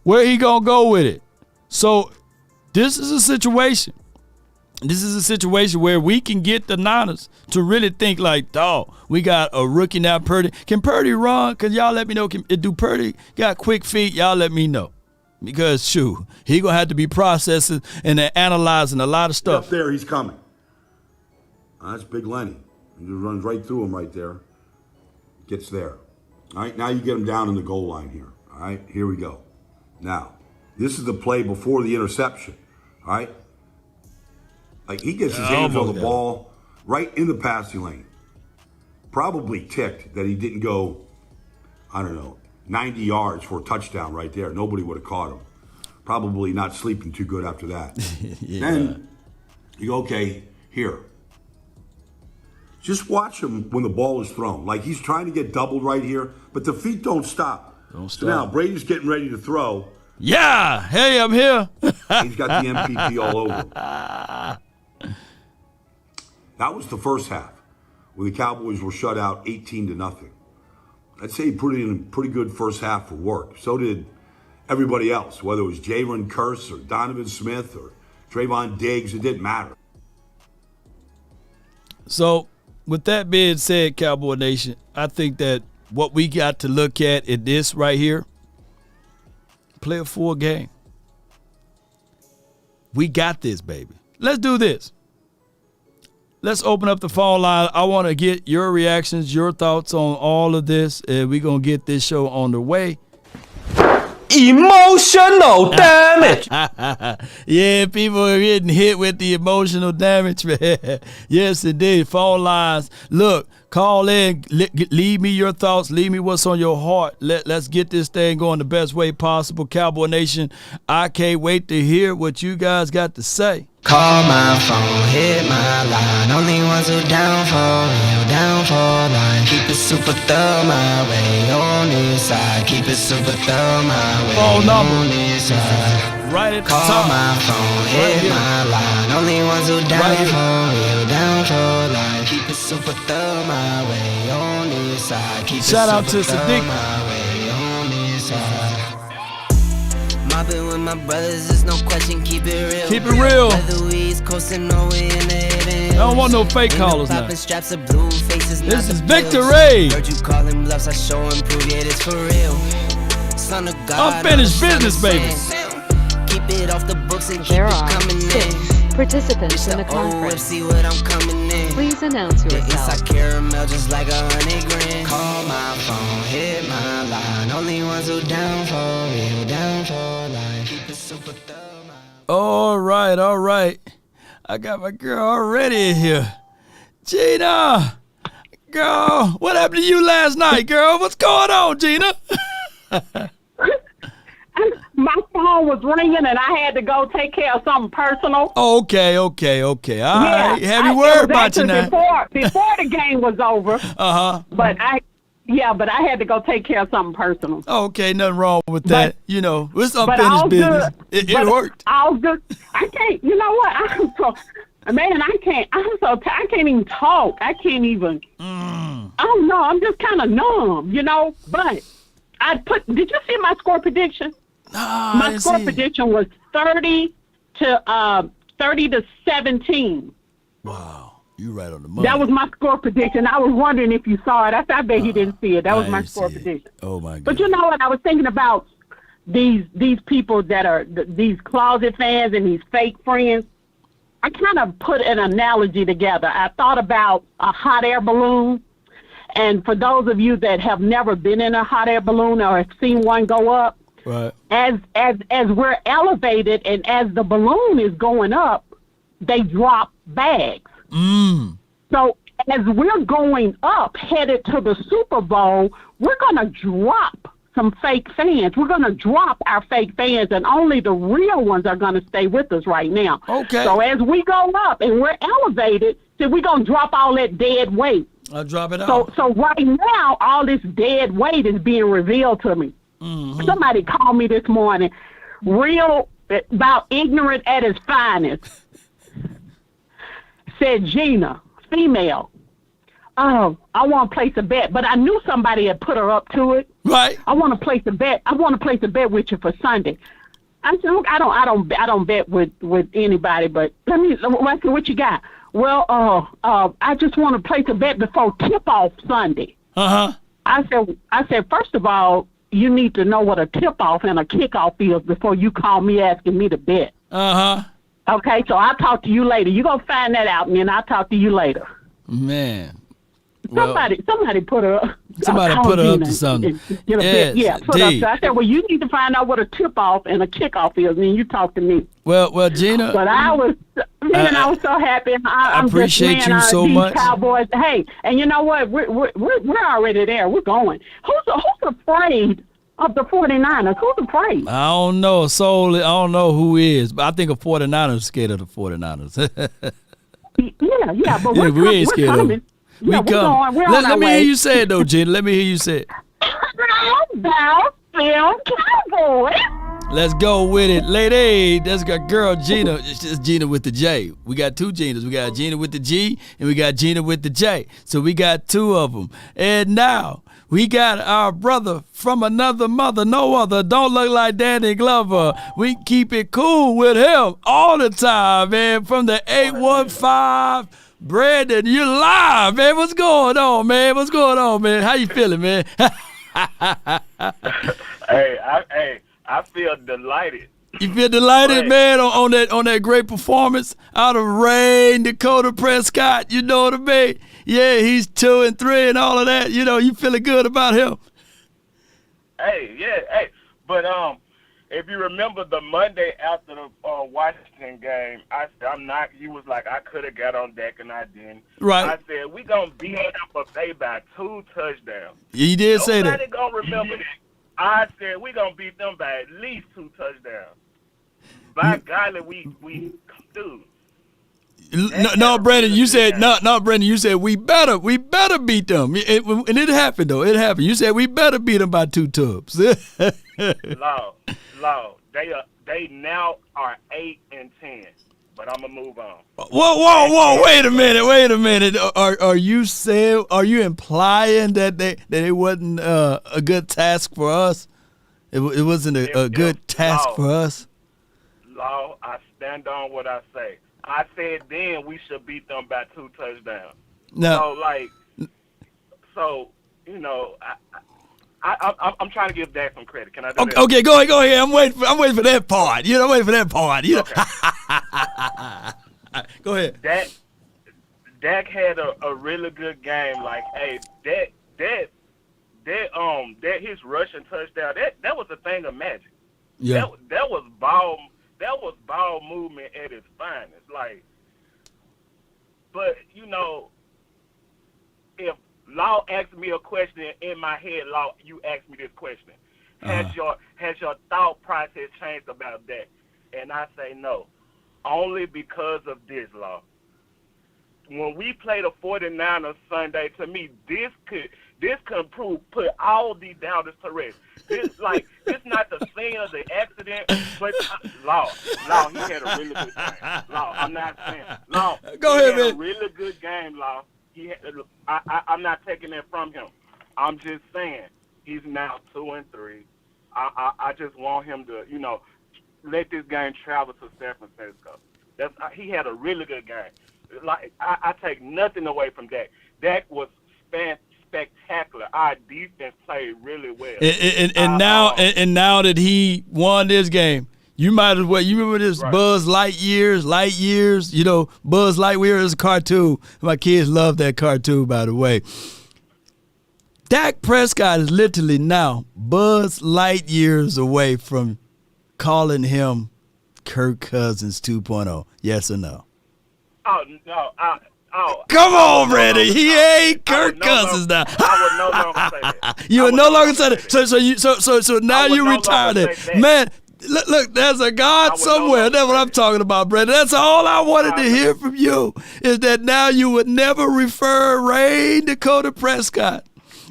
Where he going to go with it? So this is a situation. This is a situation where we can get the Niners to really think like, dog, we got a rookie now, Purdy. Can Purdy run? Can y'all let me know? Do Purdy got quick feet? Y'all let me know. Because, shoot, he going to have to be processing and analyzing a lot of stuff. Up there, he's coming. That's Big Lenny. He just runs right through him right there. Gets there. All right, now you get him down in the goal line here. All right, here we go. Now, this is the play before the interception. All right? Like, he gets his hands on the ball right in the passing lane. probably ticked that he didn't go, I don't know, 90 yards for a touchdown right there. Nobody would have caught him. Probably not sleeping too good after that. Yeah. Then you go, okay, here. Just watch him when the ball is thrown. Like he's trying to get doubled right here, but the feet don't stop. Don't stop. So now Brady's getting ready to throw. Yeah. Hey, I'm here. He's got the MPP all over him. That was the first half, when the Cowboys were shut out 18-0. I'd say he put in a pretty good first half for work. So did everybody else, whether it was Jalen Kearse or Donovan Smith or Trayvon Diggs. It didn't matter. So, with that being said, Cowboy Nation, I think that what we got to look at is this right here. Play a full game. We got this, baby. Let's do this. Let's open up the phone line. I want to get your reactions, your thoughts on all of this, and we're going to get this show on the way. Emotional damage. Yeah, people are getting hit with the emotional damage, man. Yes, indeed. Phone lines. Look, call in. Leave me your thoughts. Leave me what's on your heart. Let's get this thing going the best way possible. Cowboy Nation, I can't wait to hear what you guys got to say. Call my phone, hit my line. Only ones who down for real, down for line. Keep it super thug my way on this side. Keep it super thug my way Phone number. on this side. Right at the Call top. my phone, hit my line. Only ones who down Right here. for real, down for line. Keep it super thug my way on this side. Keep Shout it out super to thug Sadiq. my way on this side. Mobbing with my brothers, there's no question, keep it real. Keep it real. Whether we East Coastin' or we in the heavens. I don't want no fake callers now. Straps of blue faces, not This the is pills. Victory. Heard you calling bluffs, I show and prove it is for real. Son of God, Unfinished I'm the business, son of baby. Sam. Keep it off the books and keep There it are coming 6 in. participants in the Old conference. see what I'm coming in. Please announce The yourself. inside caramel just like 100 grand. Call my phone, hit my line. Only ones who down for real, down for life. Keep it super thug. All right. I got my girl already in here. Gina, girl, what happened to you last night, girl? What's going on, Gina? My phone was ringing and I had to go take care of something personal. Okay. All right. Have you worried about you now? Before the game was over. Uh-huh. But I had to go take care of something personal. Okay, nothing wrong with that. You know, it's But unfinished all business. good. It worked. All good. I can't. You know what? I can't even talk. I can't even. I don't know. I'm just kind of numb. You know. But did you see my score prediction? My score prediction was 30 to 17. Wow, you right on the money. That was my score prediction. I was wondering if you saw it. I bet you didn't see it. That was my score prediction. Oh my God. But you know what? I was thinking about these people that are these closet fans and these fake friends. I kind of put an analogy together. I thought about a hot air balloon. And for those of you that have never been in a hot air balloon or have seen one go up, right. as we're elevated and as the balloon is going up, they drop bags. So as we're going up, headed to the Super Bowl, we're going to drop some fake fans. We're going to drop our fake fans, and only the real ones are going to stay with us right now. Okay. So as we go up and we're elevated, so we're going to drop all that dead weight. I'll drop it out. So right now, all this dead weight is being revealed to me. Somebody called me this morning, real about ignorant at its finest. Said, Gina, female, I want to place a bet, but I knew somebody had put her up to it. Right. I want to place a bet. I want to place a bet with you for Sunday. I said, look, I don't bet with anybody, but what you got? Well, I just want to place a bet before tip-off Sunday. Uh-huh. I said, first of all, you need to know what a tip-off and a kickoff is before you call me asking me to bet. Uh-huh. Okay, so I'll talk to you later. You're going to find that out, and then I'll talk to you later. Man. Somebody put her up. Somebody put her up to something. Yes, put her up to. I said, well, you need to find out what a tip-off and a kickoff is, and then you talk to me. Well, Gina. But I was, Man, I was so happy. I appreciate just, you so these much. Cowboys. Hey, and you know what? We're already there. We're going. Who's afraid of the 49ers? Who's afraid? I don't know. Solely, I don't know who is, but I think a 49ers scared of the 49ers. Yeah, but Yeah, we ain't scared of coming. them. Yeah, We come. We're on our Let me way. hear you say it, though, Gina. Let me hear you say it. How about them Cowboys? Let's go with it. Lady, that's got girl Gina. It's just Gina with the J. We got two Ginas. We got Gina with the G, and we got Gina with the J. So we got two of them. And now we got our brother from another mother, no other. Don't look like Danny Glover. We keep it cool with him all the time, man. From the 815, Brandon, you're live, man. What's going on, man? What's going on, man? How you feeling, man? I feel delighted. You feel delighted, man, on that great performance out of Ray, Dakota Prescott. You know what I mean? Yeah, he's 2 and 3 and all of that. You know, you feeling good about him? But if you remember the Monday after the Washington game, I said I'm not. You was like I could have got on deck and I didn't. Right. I said we gonna beat Tampa Bay by 2 touchdowns. You did say that. Nobody gonna remember that. I said we gonna beat them by at least 2 touchdowns. By golly, we do. No, Brandon, you said no, Brandon, you said we better beat them, and it happened though. It happened. You said we better beat them by 2 tubs. Law. They now are 8 and 10. But I'm gonna move on. Whoa! Wait a minute. Are you implying that it wasn't a good task for us? It wasn't a good task for us. Law, I stand on what I say. I said then we should beat them by 2 touchdowns. No. So you know, I'm trying to give Dak some credit. Can I do that? Okay, go ahead. I'm waiting for that part. You know, waiting for that part. You know? Okay. Go ahead. Dak had a really good game. Like, hey, that his rushing touchdown. That was a thing of magic. Yeah. That was ball movement at its finest. Like, but you know, if Law asked me a question in my head, Law, you asked me this question. Has your thought process changed about that? And I say no. Only because of this, Law. When we play the 49ers Sunday, to me, this could put all these doubters to rest. This not the scene of the accident, but Law, he had a really good game. Law, I'm not saying. Law, go ahead, man. A really good game, Law. I'm not taking that from him. I'm just saying he's now 2 and 3. I just want him to, you know, let this game travel to San Francisco. He had a really good game. Like I take nothing away from Dak. Dak was spectacular. Our defense played really well. And now that he won this game, you might as well. You remember this Right. Buzz Lightyears. You know, Buzz Lightyear is a cartoon. My kids love that cartoon, by the way. Dak Prescott is literally now Buzz Lightyears away from calling him Kirk Cousins 2.0. Yes or no? Oh no! Come on, Brandon. He ain't Kirk Cousins now. I would no longer say that. You would no longer say that. So now you retired it, man. Look, there's a God somewhere. That's what I'm talking about, Brandon. That's all I wanted to hear from you, is that now you would never refer Ray Dakota Prescott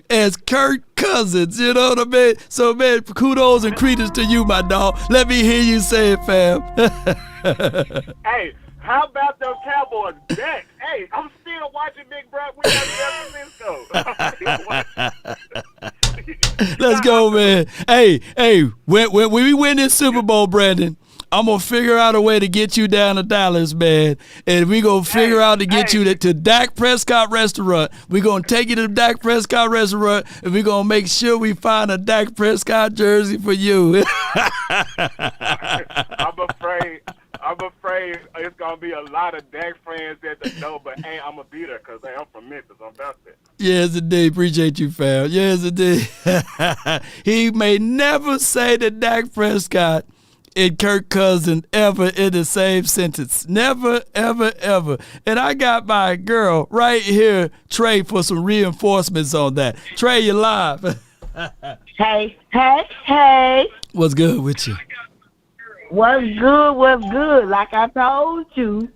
as Kirk Cousins. You know what I mean? So, man, kudos and credence to you, my dog. Let me hear you say it, fam. Hey, how about those Cowboys? Dak, hey, I'm still watching Big Brother. We got San Francisco. Let's go, man. Hey, when we win this Super Bowl, Brandon, I'm going to figure out a way to get you down to Dallas, man. And we going to figure out to get you to Dak Prescott restaurant. We're going to take you to the Dak Prescott restaurant, and we're going to make sure we find a Dak Prescott jersey for you. I'm afraid it's going to be a lot of Dak fans at the door, but hey, I'm going to be there because I'm from Memphis. I'm about that. Yes, indeed. Appreciate you, fam. Yes, indeed. He may never say that Dak Prescott and Kirk Cousins ever in the same sentence. Never, ever, ever. And I got my girl right here, Trey, for some reinforcements on that. Trey, you live. Hey, hey, hey. What's good with you? What's good? Like I told you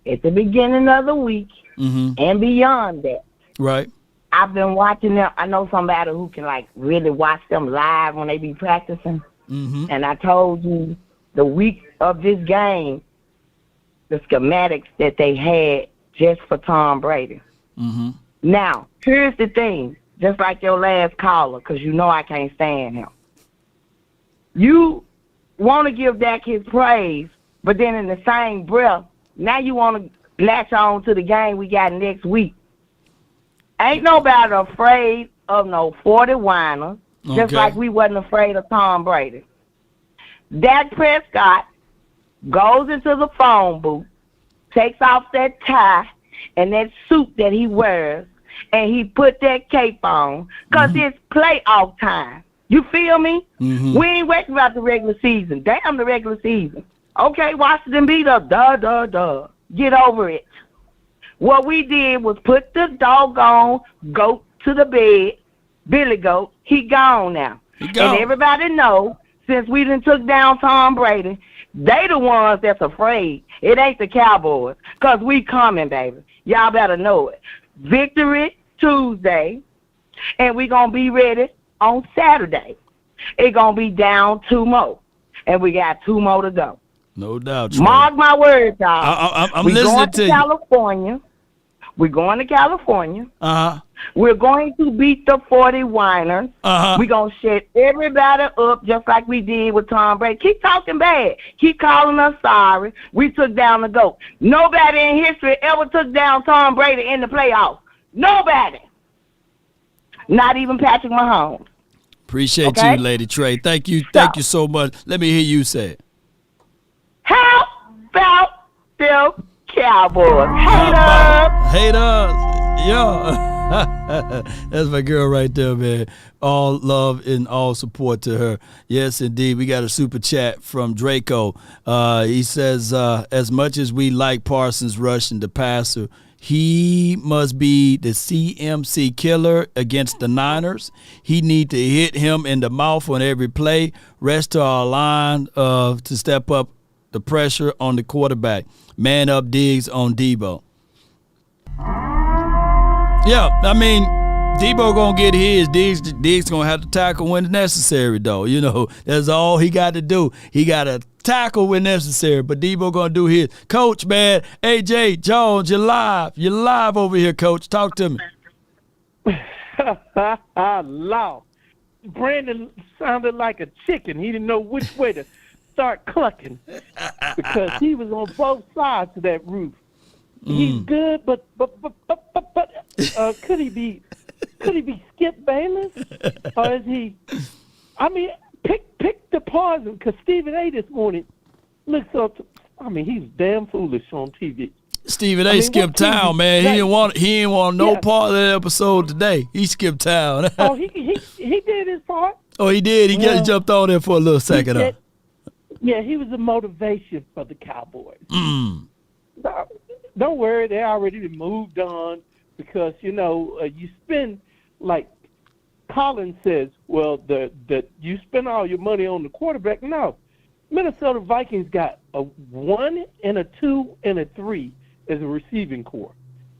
at the beginning of the week and beyond that. Right. I've been watching them. I know somebody who can like really watch them live when they be practicing. And I told you the week of this game, the schematics that they had just for Tom Brady. Now, here's the thing, just like your last caller, because you know I can't stand him. You want to give Dak his praise, but then in the same breath, now you want to latch on to the game we got next week. Ain't nobody afraid of no 40 whiner, just like we wasn't afraid of Tom Brady. Dak Prescott goes into the phone booth, takes off that tie and that suit that he wears, and he put that cape on, because it's playoff time. You feel me? We ain't waiting about the regular season. Damn the regular season. Okay, Washington beat us. Duh. Get over it. What we did was put the doggone goat to the bed. Billy Goat, he gone now. And everybody know, since we done took down Tom Brady, they the ones that's afraid. It ain't the Cowboys, because we coming, baby. Y'all better know it. Victory Tuesday, and we going to be ready on Saturday. It going to be down 2 more, and we got 2 more to go. No doubt. Mark my words, y'all. I'm listening to you. California. We're going to California. Uh-huh. We're going to beat the 40 whiners. Uh-huh. We're going to shut everybody up just like we did with Tom Brady. Keep talking bad. Keep calling us sorry. We took down the GOAT. Nobody in history ever took down Tom Brady in the playoffs. Nobody. Not even Patrick Mahomes. Appreciate you, Lady Trey. Thank you so much. Let me hear you say it. How about them Cowboys? Haters. Yeah. That's my girl right there, man. All love and all support to her. Yes, indeed. We got a super chat from Draco. He says, as much as we like Parsons rushing the passer, he must be the CMC killer against the Niners. He need to hit him in the mouth on every play. Rest to our line to step up the pressure on the quarterback. Man up Diggs on Debo. Yeah, I mean, Debo gonna get his. Diggs gonna have to tackle when necessary, though. You know, that's all he got to do. He got to tackle when necessary, but Debo gonna do his. Coach, man, AJ Jones, you're live. You're live over here, Coach. Talk to me. Law. Brandon sounded like a chicken. He didn't know which way to start clucking because he was on both sides of that roof. He's good, but could he be Skip Bayless, or is he? I mean, pick the poison, because Stephen A. this morning looks up. He's damn foolish on TV. Stephen A. skipped town, man. He didn't want no part of that episode today. He skipped town. Oh, he did his part. Oh, he did. He jumped on there for a little second. Yeah, he was a motivation for the Cowboys. Don't worry, they already moved on, because you spend, like Colin says, well, you spend all your money on the quarterback. No, Minnesota Vikings got a 1 and a 2 and a 3 as a receiving core.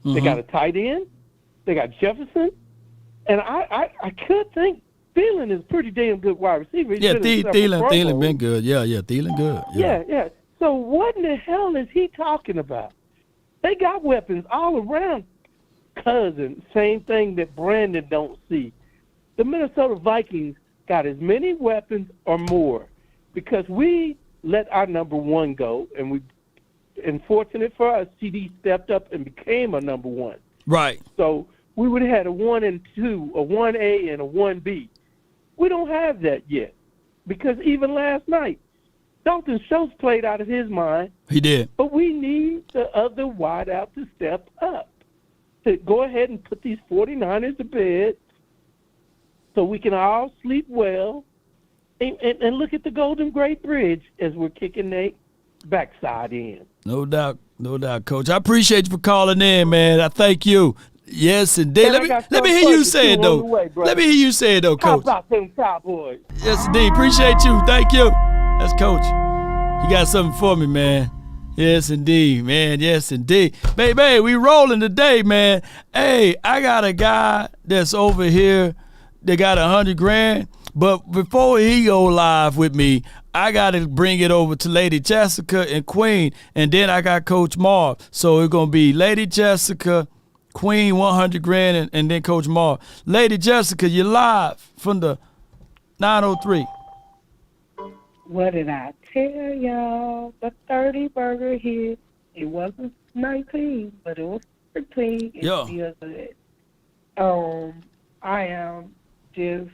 They got a tight end, they got Jefferson, and I could think Thielen is pretty damn good wide receiver. Thielen been good. Yeah, Thielen good. Yeah. So what in the hell is he talking about? They got weapons all around. Cousin, same thing that Brandon don't see. The Minnesota Vikings got as many weapons or more, because we let our number one go, and fortunate for us, CD stepped up and became a number one. Right. So we would have had a 1 and 2, a 1A and a 1B. We don't have that yet, because even last night, Dalton Schultz played out of his mind. He did. But we need the other wideout to step up, to go ahead and put these 49ers to bed so we can all sleep well And look at the Golden Gate Bridge as we're kicking their backside in. No doubt, Coach. I appreciate you for calling in, man. I thank you. Yes, indeed. Let me hear you say it, though. Let me hear you say it, though, Coach. How about them Cowboys? Yes, indeed. Appreciate you. Thank you. That's Coach. He got something for me, man. Yes, indeed, man. Yes, indeed. Baby, we rolling today, man. Hey, I got a guy that's over here that got $100,000. But before he go live with me, I got to bring it over to Lady Jessica and Queen, and then I got Coach Marv. So it's going to be Lady Jessica, Queen, $100,000, and then Coach Marv. Lady Jessica, you're live from the 903. What did I tell y'all? The 30 burger hit. It wasn't 19, but it was 13. It's still good. I am just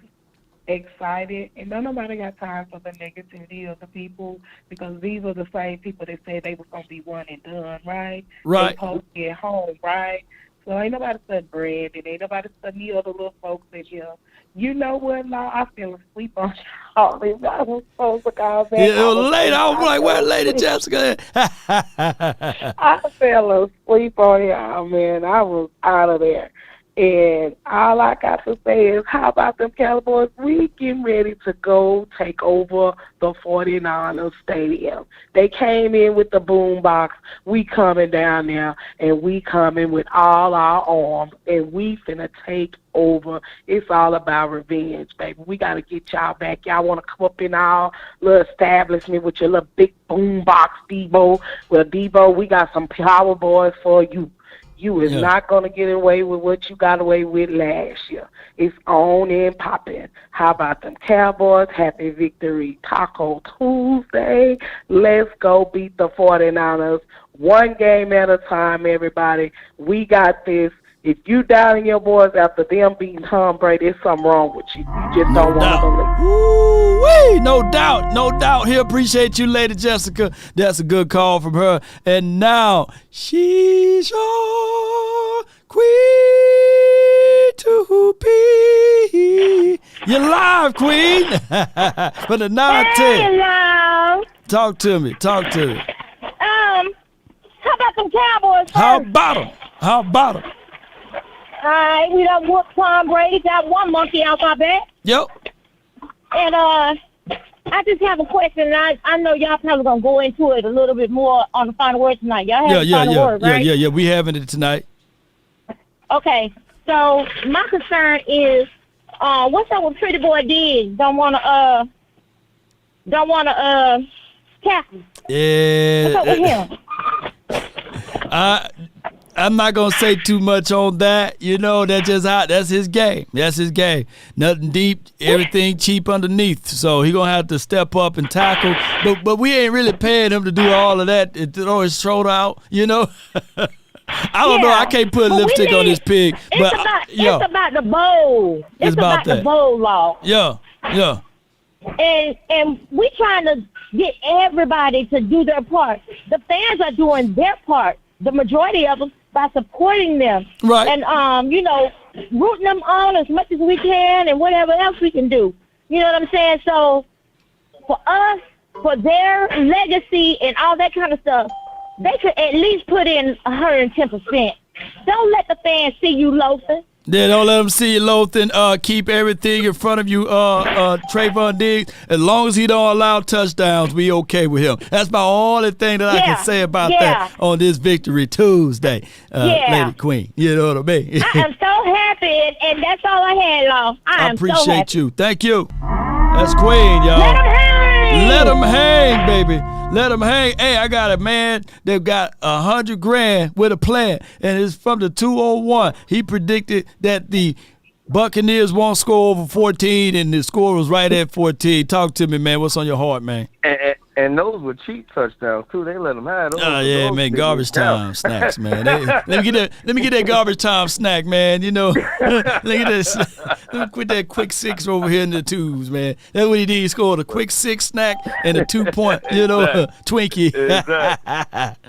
excited, and nobody got time for the negativity of the people, because these are the same people that said they was gonna be one and done, right? Right. They supposed to get home, right? So ain't nobody studying Brandon, ain't nobody studying the other little folks in here. You know what, Law? I fell asleep on y'all. I was supposed to call back. Yeah, it was late. I was like, where's Lady Jessica? I fell asleep on y'all, man. I was out of there. And all I got to say is, how about them Cowboys? We getting ready to go take over the 49ers stadium. They came in with the boom box. We coming down there, and we coming with all our arms, and we finna take over. It's all about revenge, baby. We got to get y'all back. Y'all want to come up in our little establishment with your little big boom box, Debo. Well, Debo, we got some power boys for you. You is not going to get away with what you got away with last year. It's on and popping. How about them Cowboys? Happy Victory Taco Tuesday. Let's go beat the 49ers. One game at a time, everybody. We got this. If you doubting your boys after them beating Tom Brady, there's something wrong with you. You just don't want to believe. Ooh-wee, no doubt. Here, appreciate you, Lady Jessica. That's a good call from her. And now, she's your queen to be. You're live, Queen. For the 910. Hello. Talk to me. How about them Cowboys first? How about them? All right, we done whooped Tom Brady, got one monkey out my back. Yep. And I just have a question. I know y'all probably gonna go into it a little bit more on the final word tonight. Y'all have the final word, right? Yeah. We having it tonight. Okay. So my concern is, what's up with Pretty Boy Diggs? Don't wanna tackle. Yeah. What's up with him? I'm not gonna say too much on that. You know, that's his game. That's his game. Nothing deep, everything cheap underneath. So he gonna have to step up and tackle. But we ain't really paying him to do all of that, to throw his shoulder out. You know. I don't know. I can't put lipstick on this pig. But it's about the bowl. It's about the bowl, Law. Yeah. And we trying to get everybody to do their part. The fans are doing their part. The majority of them, by supporting them. Right. And, rooting them on as much as we can and whatever else we can do. You know what I'm saying? So, for us, for their legacy and all that kind of stuff, they could at least put in 110%. Don't let the fans see you loafing. Yeah, don't let them see you loafing. Keep everything in front of you, Trayvon Diggs. As long as he don't allow touchdowns, we okay with him. That's my only thing that I can say about that on this Victory Tuesday, Lady Queen. You know what I mean? I am so happy, and that's all I had, Law. I appreciate you. Thank you. That's Queen, y'all. Let him hang. Let him hang, baby. Let him hang. Hey, I got a man that got $100,000 with a plan, and it's from the 201. He predicted that the Buccaneers won't score over 14, and the score was right at 14. Talk to me, man. What's on your heart, man? And those were cheap touchdowns too. They let them have those. Oh yeah, man, garbage time snacks, man. Let me get that garbage time snack, man. You know, let me quit that quick six over here in the twos, man. That's what he did. He scored a quick six snack and a 2-point, Twinkie.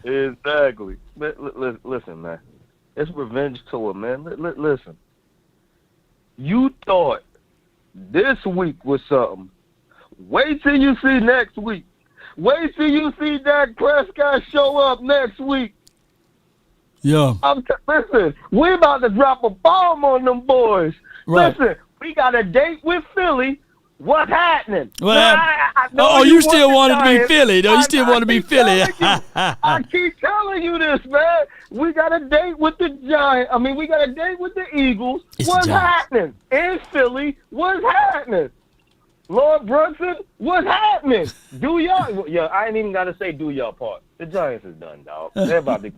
Exactly. Listen, man. It's revenge tour, man. Listen. You thought this week was something. Wait till you see next week. Wait till you see Dak Prescott show up next week. Yeah. Listen, we about to drop a bomb on them boys. Right. Listen, we got a date with Philly. What's happening? What happened? You still wanted to be Philly, though. You still want to be Philly. I keep telling you this, man. We got a date with the Giants. I mean, we got a date with the Eagles. What's happening? In Philly, what's happening? Lord Brunson, what's happening? Do y'all? Yeah, I ain't even got to say do y'all part. The Giants is done, dog. They're about to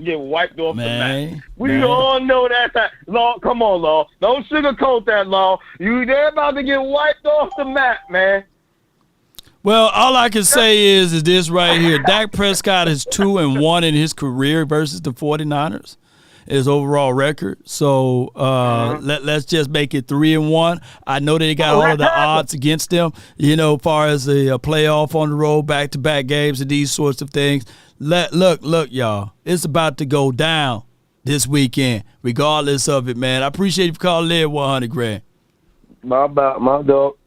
get wiped off the map. We all know that. Law, come on, Law. Don't sugarcoat that, Law. They're about to get wiped off the map, man. Well, all I can say is this right here. Dak Prescott is 2-1 in his career versus the 49ers. His overall record. So let's just make it 3-1. I know they got all of the odds against them, as far as the playoff on the road, back-to-back games and these sorts of things. Look, y'all. It's about to go down this weekend, regardless of it, man. I appreciate you for calling in, 100 grand. My dog.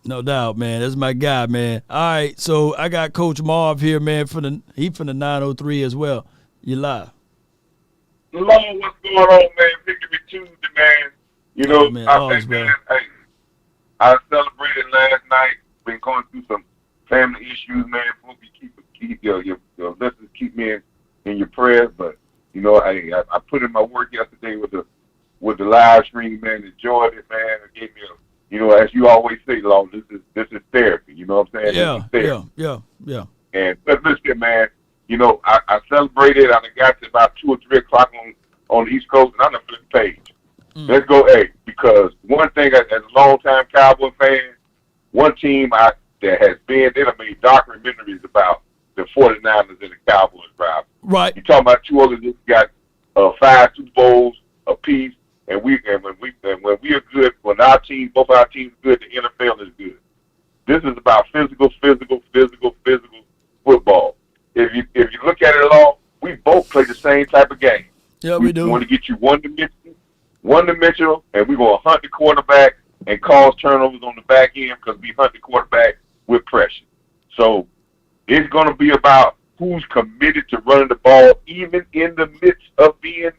No doubt, man. That's my guy, man. All right, so I got Coach Marv here, man. He from the 903 as well. You live. Hello, what's going on, man? Victory Tuesday, man. I celebrated last night. Been going through some family issues, man. Hope you keep your listeners keep me in your prayers. But I put in my work yesterday with the live stream, man. Enjoyed it, man. It gave me as you always say, Law, this is therapy. You know what I'm saying? Yeah. And but listen, man. I celebrated. I got to about 2 or 3 o'clock on the East Coast, and I'm not flipping the page. Let's go, because one thing as a long-time Cowboy fan, one team that has been, they done made documentaries about the 49ers and the Cowboys rival. Right. You're talking about 2 organizations got 5 Super Bowls apiece, and when we are good, when both our teams are good, the NFL is good. This is about physical football. If you look at it all, we both play the same type of game. Yeah, we do. We want to get you one-dimensional, and we're going to hunt the quarterback and cause turnovers on the back end because we hunt the quarterback with pressure. So it's going to be about who's committed to running the ball, even in the midst of being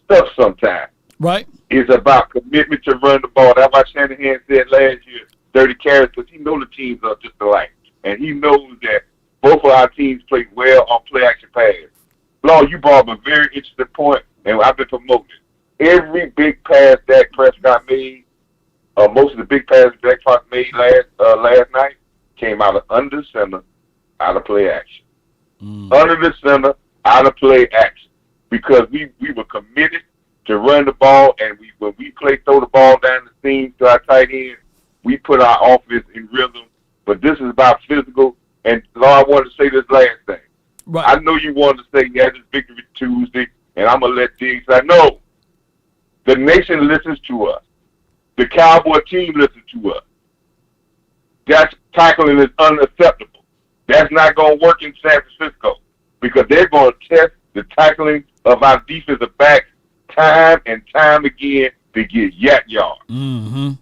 stuffed sometimes. Right. It's about commitment to run the ball. That's why Shanahan said last year, 30 carries, because he knows the teams are just alike. And he knows that both of our teams play well on play-action pass. Law, you brought up a very interesting point, and I've been promoting it. Every big pass Dak Prescott made, most of the big passes Dak Prescott made last night came out of under center, out of play action. Under the center, out of play action. Because we were committed to run the ball, and when we throw the ball down the seam to our tight end, we put our offense in rhythm. But this is about physical. And, Law, I wanted to say this last thing. Right. I know you wanted to say you had this Victory Tuesday, and I'm going to let Diggs say, no, the nation listens to us. The Cowboy team listens to us. That tackling is unacceptable. That's not going to work in San Francisco because they're going to test the tackling of our defensive backs time and time again to get yak yards. Mm-hmm.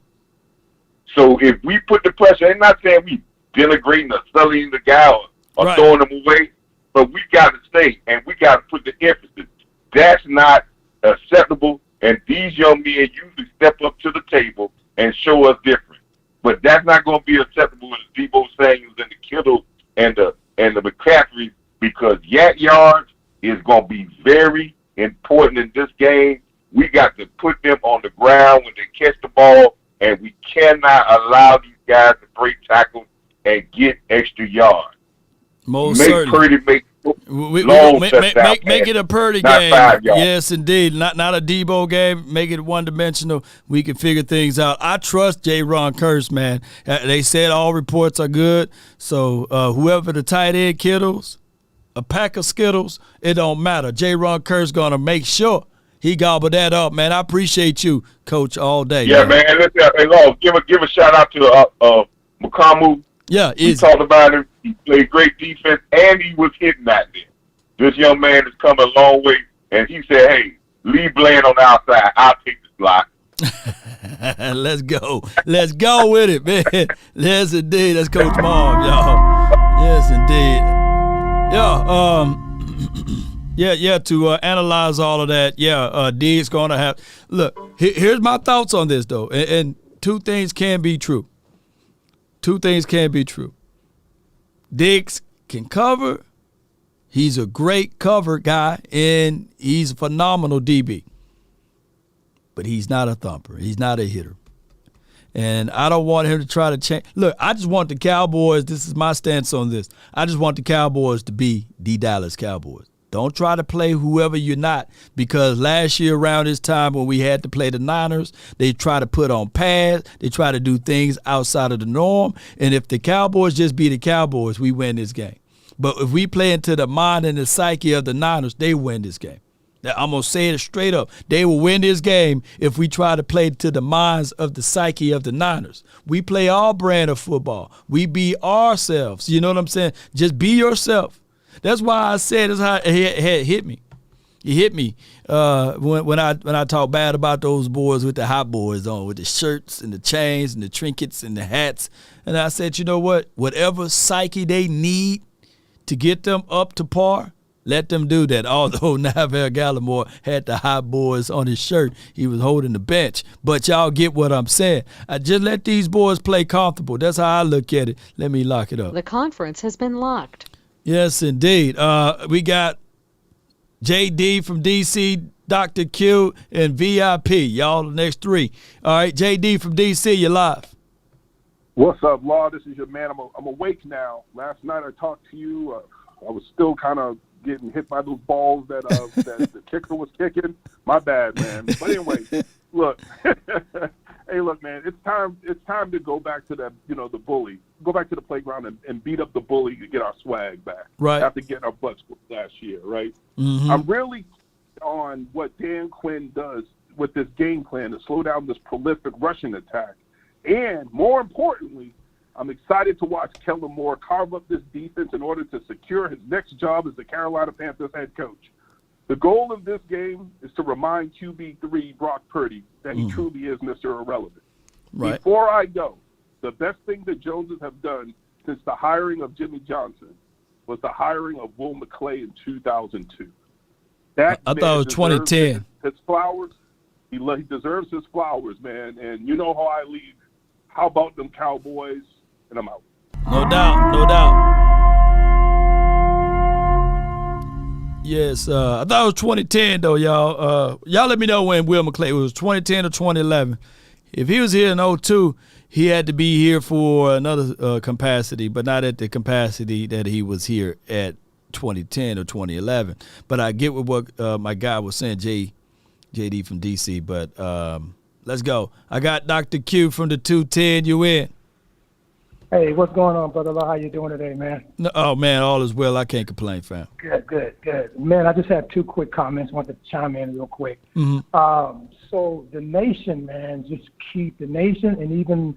So if we put the pressure, I'm not saying we denigrating or sullying the guy or throwing him away, but we got to stay and we got to put the emphasis. That's not acceptable, and these young men usually step up to the table and show us different. But that's not going to be acceptable with the Debo Samuels and the Kittle and the McCaffrey, because yak yards is going to be very important in this game. We got to put them on the ground when they catch the ball, and we cannot allow these guys to break tackles and get extra yards. Most certainly. Make it a Purdy game. Yes, indeed. Not a Debo game. Make it one-dimensional. We can figure things out. I trust J-Ron Kearse, man. They said all reports are good. So whoever the tight end Kittles, a pack of Skittles, it don't matter. J-Ron Kearse going to make sure he gobbled that up, man. I appreciate you, Coach, all day. Yeah, man. Give a shout-out to McComu. Yeah, we talked about him. He played great defense, and he was hitting that there. This young man has come a long way, and he said, hey, leave Bland on the outside. I'll take the slot. Let's go. Let's go with it, man. Yes, indeed. That's Coach Marv, y'all. Yes, indeed. Yeah, to analyze all of that, Diggs going to have – look, here's my thoughts on this, though, and two things can be true. Diggs can cover. He's a great cover guy, and he's a phenomenal DB. But he's not a thumper. He's not a hitter. And I don't want him to try to change. Look, I just want the Cowboys, this is my stance on this, I just want the Cowboys to be the Dallas Cowboys. Don't try to play whoever you're not, because last year around this time when we had to play the Niners, they try to put on pads, they try to do things outside of the norm, and if the Cowboys just be the Cowboys, we win this game. But if we play into the mind and the psyche of the Niners, they win this game. I'm going to say it straight up. They will win this game if we try to play to the minds of the psyche of the Niners. We play our brand of football. We be ourselves. You know what I'm saying? Just be yourself. That's why I said that's how it hit me. It hit me when I talk bad about those boys with the hot boys on, with the shirts and the chains and the trinkets and the hats. And I said, you know what? Whatever psyche they need to get them up to par, let them do that. Although Neville Gallimore had the hot boys on his shirt, he was holding the bench. But y'all get what I'm saying. I just let these boys play comfortable. That's how I look at it. Let me lock it up. The conference has been locked. Yes, indeed. We got JD from DC, Dr. Q, and VIP. Y'all the next three. All right, JD from DC, you're live. What's up, Law? This is your man. I'm awake now. Last night I talked to you. I was still kind of getting hit by those balls that that the kicker was kicking. My bad, man. But anyway, look. Hey, look, man. It's time to go back to that. The bully. Go back to the playground and beat up the bully to get our swag back. Right. After getting our butts whooped last year, right? Mm-hmm. I'm really on what Dan Quinn does with this game plan to slow down this prolific rushing attack. And more importantly, I'm excited to watch Kellen Moore carve up this defense in order to secure his next job as the Carolina Panthers head coach. The goal of this game is to remind QB3 Brock Purdy that he truly is Mr. Irrelevant. Right. Before I go, the best thing the Joneses have done since the hiring of Jimmy Johnson was the hiring of Will McClay in 2002. I thought it was 2010. His flowers. He deserves his flowers, man. And you know how I leave. How about them Cowboys? And I'm out. No doubt, no doubt. Yes, I thought it was 2010 though, y'all. Y'all let me know when Will McClay was 2010 or 2011. If he was here in 2002, he had to be here for another capacity, but not at the capacity that he was here at 2010 or 2011. But I get what my guy was saying, JD from DC. But let's go. I got Dr. Q from the 210. You in? Hey, what's going on, brother? How you doing today, man? No, oh, man, all is well. I can't complain, fam. Good. Man, I just have two quick comments. I want to chime in real quick. Mm-hmm. So the nation, man, just keep the nation and even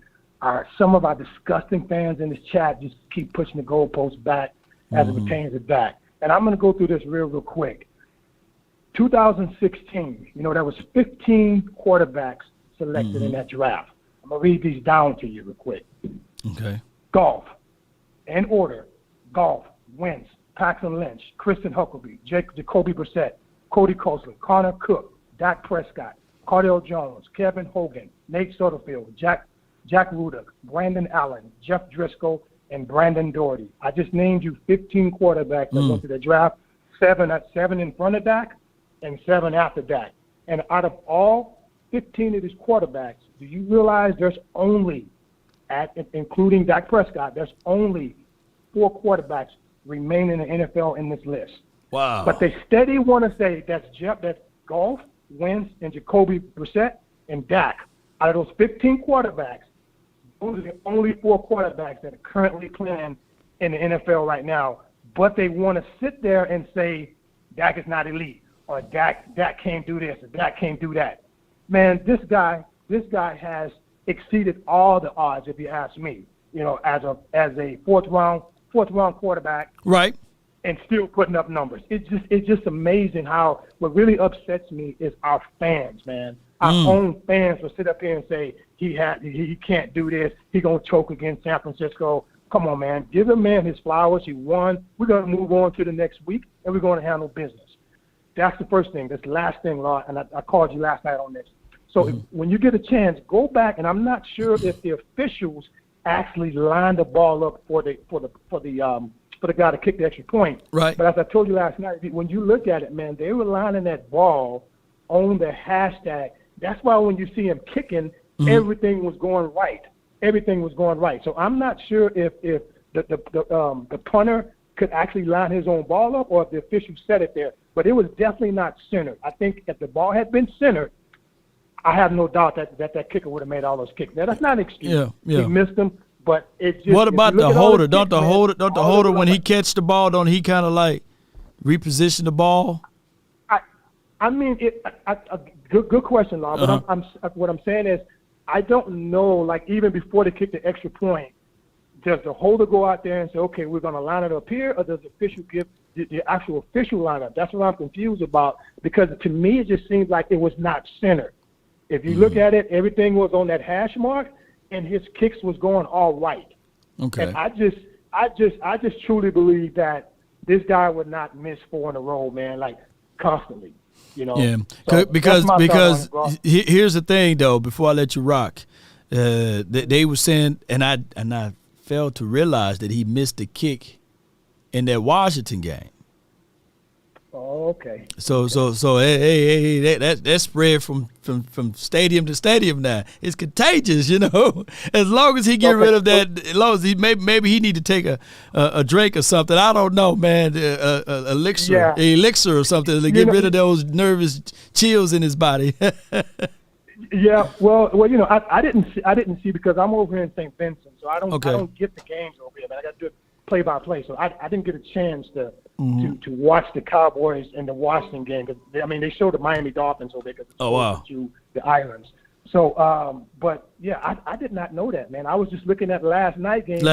some of our disgusting fans in this chat just keep pushing the goalposts back as it pertains to Dak. And I'm going to go through this real quick. 2016, there was 15 quarterbacks selected in that draft. I'm going to read these down to you real quick. Okay. Golf. In order. Golf. Wentz. Paxton Lynch. Kristen Huckabee. Jacoby Brissett. Cody Copeland. Connor Cook. Dak Prescott. Cardell Jones. Kevin Hogan. Nate Sutterfield. Jack Rudick. Brandon Allen. Jeff Driscoll. And Brandon Doherty. I just named you 15 quarterbacks that went to the draft. Seven in front of Dak and 7 after Dak. And out of all 15 of these quarterbacks, do you realize there's only including Dak Prescott, there's only 4 quarterbacks remaining in the NFL in this list. Wow. But they steady want to say that's Goff, Wentz, and Jacoby Brissett, and Dak. Out of those 15 quarterbacks, those are the only 4 quarterbacks that are currently playing in the NFL right now. But they want to sit there and say Dak is not elite, or Dak can't do this, or Dak can't do that. Man, this guy has exceeded all the odds, if you ask me. As a fourth round quarterback, right, and still putting up numbers. It's just amazing how what really upsets me is our fans, man. Our own fans will sit up here and say he can't do this. He gonna choke against San Francisco. Come on, man. Give the man his flowers. He won. We're gonna move on to the next week, and we're gonna handle business. That's the first thing. That's the last thing, Law. And I called you last night on this. So when you get a chance, go back. And I'm not sure if the officials actually lined the ball up for the guy to kick the extra point. Right. But as I told you last night, when you look at it, man, they were lining that ball on the hashtag. That's why when you see him kicking, everything was going right. Everything was going right. So I'm not sure if the punter could actually line his own ball up or if the official set it there. But it was definitely not centered. I think if the ball had been centered, I have no doubt that kicker would have made all those kicks. Now that's not an excuse. Yeah. He missed them, but it's just. What about the holder? Don't the holder when he like, catch the ball? Don't he kind of like reposition the ball? I mean, good question, Law. But what I'm saying is, I don't know. Like even before they kick the extra point, does the holder go out there and say, okay, we're going to line it up here, or does the official give the actual official lineup? That's what I'm confused about, because to me it just seems like it was not centered. If you look at it, everything was on that hash mark, and his kicks was going all right. Okay. And I just truly believe that this guy would not miss 4 in a row, man, like constantly. You know. Yeah. So because it, here's the thing though. Before I let you rock, they were saying, and I failed to realize that he missed the kick in that Washington game. Oh, okay. So hey, that spread from stadium to stadium now. It's contagious, you know. As long as he get rid of that, as long as he maybe he need to take a drink or something. I don't know, man. Elixir or something to get rid of those nervous chills in his body. Yeah, well, you know, I didn't see because I'm over here in St. Vincent, so I don't get the games over here, man. I got to do it play by play, so I didn't get a chance to watch the Cowboys and the Washington game because they showed the Miami Dolphins over there because the Islands. So, but yeah, I did not know that, man. I was just looking at last night game.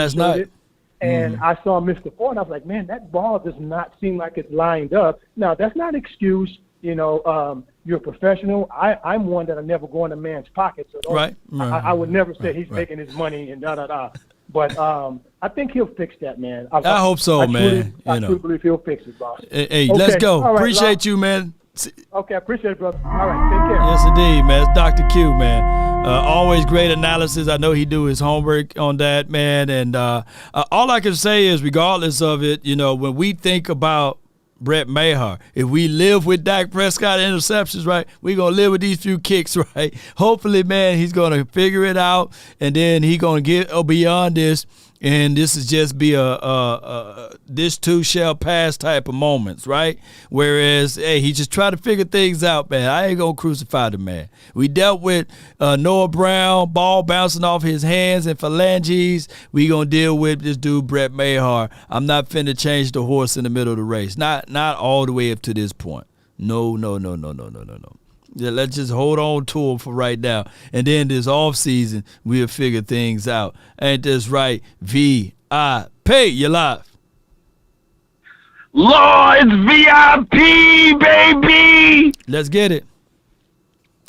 And I saw Mr. Ford, and I was like, man, that ball does not seem like it's lined up. Now, that's not an excuse. You know, you're a professional. I'm one that'll never go in a man's pocket. So I would never say he's making his money and da-da-da. But I think he'll fix that, man. I hope so, man. I truly believe he'll fix it, boss. Hey, let's go. Right, appreciate you, man. Okay, I appreciate it, brother. All right, take care. Yes, indeed, man. It's Dr. Q, man. Always great analysis. I know he do his homework on that, man. And all I can say is, regardless of it, you know, when we think about Brett Maher, if we live with Dak Prescott interceptions, right, we're going to live with these few kicks, right? Hopefully, man, he's going to figure it out, and then he's going to get beyond this, and this is just be a this too shall pass type of moments, right? Whereas, hey, he just try to figure things out, man. I ain't going to crucify the man. We dealt with Noah Brown, ball bouncing off his hands and phalanges. We going to deal with this dude, Brett Maher. I'm not finna change the horse in the middle of the race. Not all the way up to this point. No. Yeah, let's just hold on to him for right now. And then this offseason, we'll figure things out. Ain't this right? VIP, you live. Lord, it's VIP, baby. Let's get it.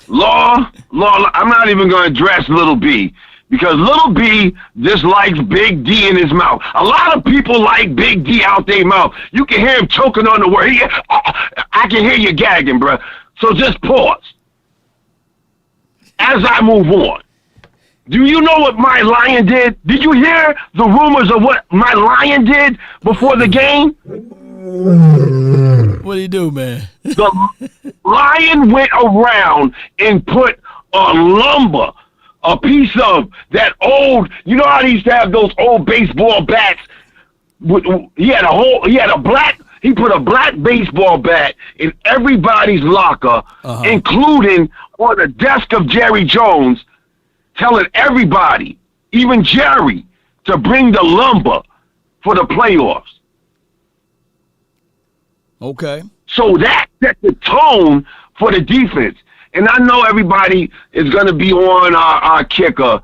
Lord, I'm not even going to address Little B because Little B just likes Big D in his mouth. A lot of people like Big D out their mouth. You can hear him choking on the word. I can hear you gagging, bro. So just pause as I move on. Do you know what my lion did? Did you hear the rumors of what my lion did before the game? What did he do, man? The lion went around and put a piece of that old, you know how they used to have those old baseball bats? He put a black baseball bat in everybody's locker, including on the desk of Jerry Jones, telling everybody, even Jerry, to bring the lumber for the playoffs. Okay. So that set the tone for the defense. And I know everybody is going to be on our kicker.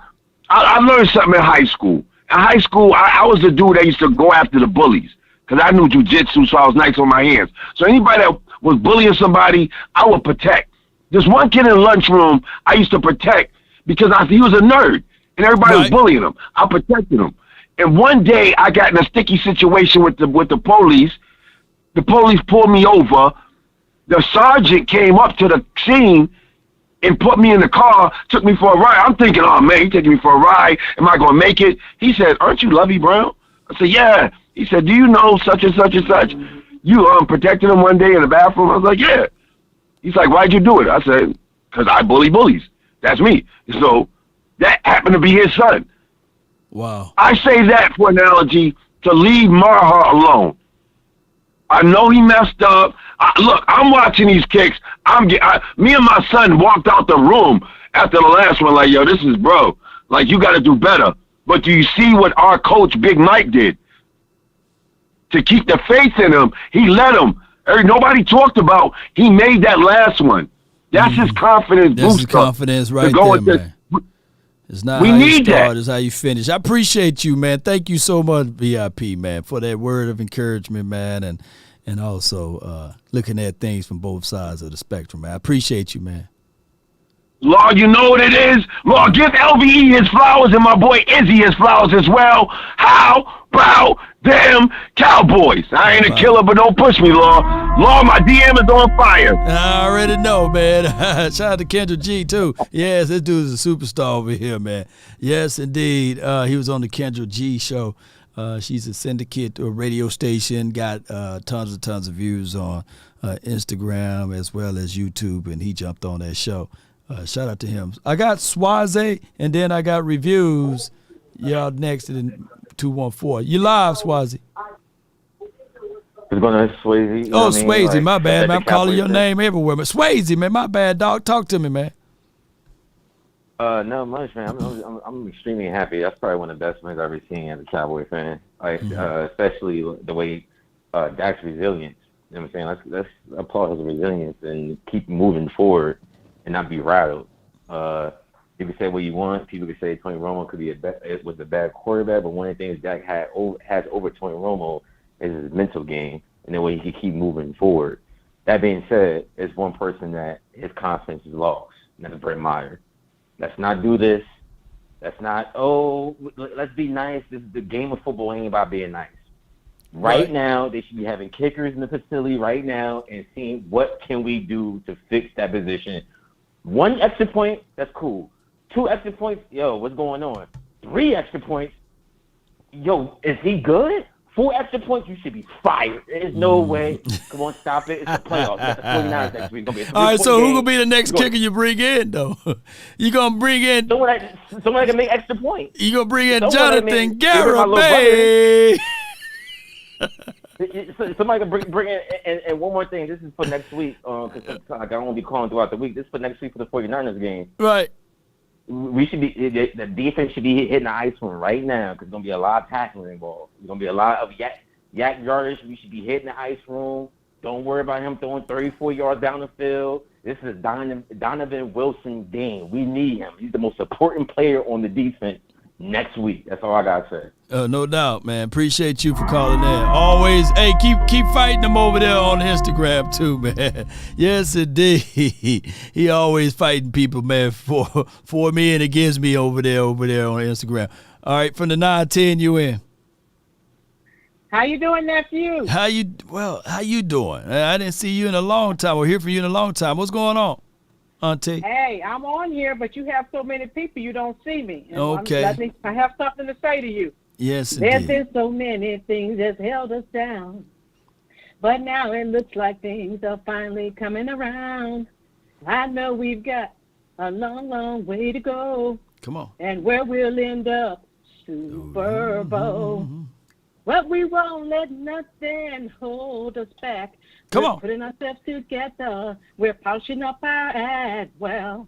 I learned something in high school. In high school, I was the dude that used to go after the bullies because I knew jiu-jitsu, so I was nice on my hands. So anybody that was bullying somebody, I would protect. This one kid in the lunchroom I used to protect because he was a nerd and everybody was bullying him. I protected him. And one day I got in a sticky situation with the police. The police pulled me over. The sergeant came up to the scene and put me in the car, took me for a ride. I'm thinking, oh, man, he's taking me for a ride. Am I going to make it? He said, aren't you Lovey Brown? I said, yeah. He said, do you know such and such and such? You protected him one day in the bathroom? I was like, yeah. He's like, why'd you do it? I said, because I bully bullies. That's me. So that happened to be his son. Wow. I say that for analogy to leave Marha alone. I know he messed up. Look, I'm watching these kicks. Me and my son walked out the room after the last one like, yo, this is bro. Like, you got to do better. But do you see what our coach, Big Mike, did? To keep the faith in him, he let him. Nobody talked about he made that last one. That's his confidence booster. That's his confidence right there, man. It's not how you start, it's how you finish. I appreciate you, man. Thank you so much, VIP, man, for that word of encouragement, man, and also looking at things from both sides of the spectrum, man. I appreciate you, man. Lord, you know what it is? Lord, give LVE his flowers and my boy Izzy his flowers as well. How about them Cowboys? I ain't a killer, but don't push me, Lord. Lord, my DM is on fire. I already know, man. Shout out to Kendra G, too. Yes, this dude is a superstar over here, man. Yes, indeed. He was on the Kendra G show. She's a syndicate radio station, got tons of views on Instagram as well as YouTube, and he jumped on that show. Shout out to him. I got Swazi, and then I got reviews. Y'all next in 214. You live, Swazi. What's going on, Swayze? Oh, Swayze, like, my bad, man. I'm calling your name everywhere. But Swayze, man, my bad, dog. Talk to me, man. No much, man. I'm extremely happy. That's probably one of the best wins I've ever seen as a Cowboy fan. Like, especially the way Dak's resilience. You know what I'm saying? Let's applaud his resilience and keep moving forward and not be rattled. You can say what you want. People can say Tony Romo was a bad quarterback, but one of the things Dak has over Tony Romo is his mental game and the way he can keep moving forward. That being said, it's one person that his confidence is lost, and that's Brett Meyer. Let's not do this. Let's not, let's be nice. The game of football ain't about being nice. Right now, they should be having kickers in the facility right now and seeing what can we do to fix that position. 1 extra point, that's cool. 2 extra points, yo, what's going on? 3 extra points, yo, is he good? 4 extra points, you should be fired. There's no way. Come on, stop it. It's the playoffs. That's the 49ers next week. All right, so who gonna be the next kicker you bring in, though? You gonna bring in someone that can make extra points. You gonna bring in Jonathan Garibay. Somebody can bring in, and one more thing. This is for next week, because I don't want to be calling throughout the week. This is for next week for the 49ers game. Right. We should be the defense should be hitting the ice room right now because there's gonna be a lot of tackling involved. There's gonna be a lot of yak yardage. We should be hitting the ice room. Don't worry about him throwing 34 yards down the field. This is Donovan Wilson game. We need him. He's the most important player on the defense next week. That's all I gotta say. No doubt, man. Appreciate you for calling in. Always, hey, keep fighting them over there on Instagram too, man. Yes, indeed. He always fighting people, man, for me and against me over there on Instagram. All right, from the 910, you in. How you doing, nephew? How you doing? I didn't see you in a long time or hear from you in a long time. What's going on, Auntie? Hey, I'm on here, but you have so many people you don't see me. And okay. I have something to say to you. Yes, There's indeed. been so many things that's held us down, but now it looks like things are finally coming around. I know we've got a long, long way to go. Come on. And where we'll end up, Super Bowl. But we won't let nothing hold us back. Come We're on. putting ourselves together. We're polishing up our act well.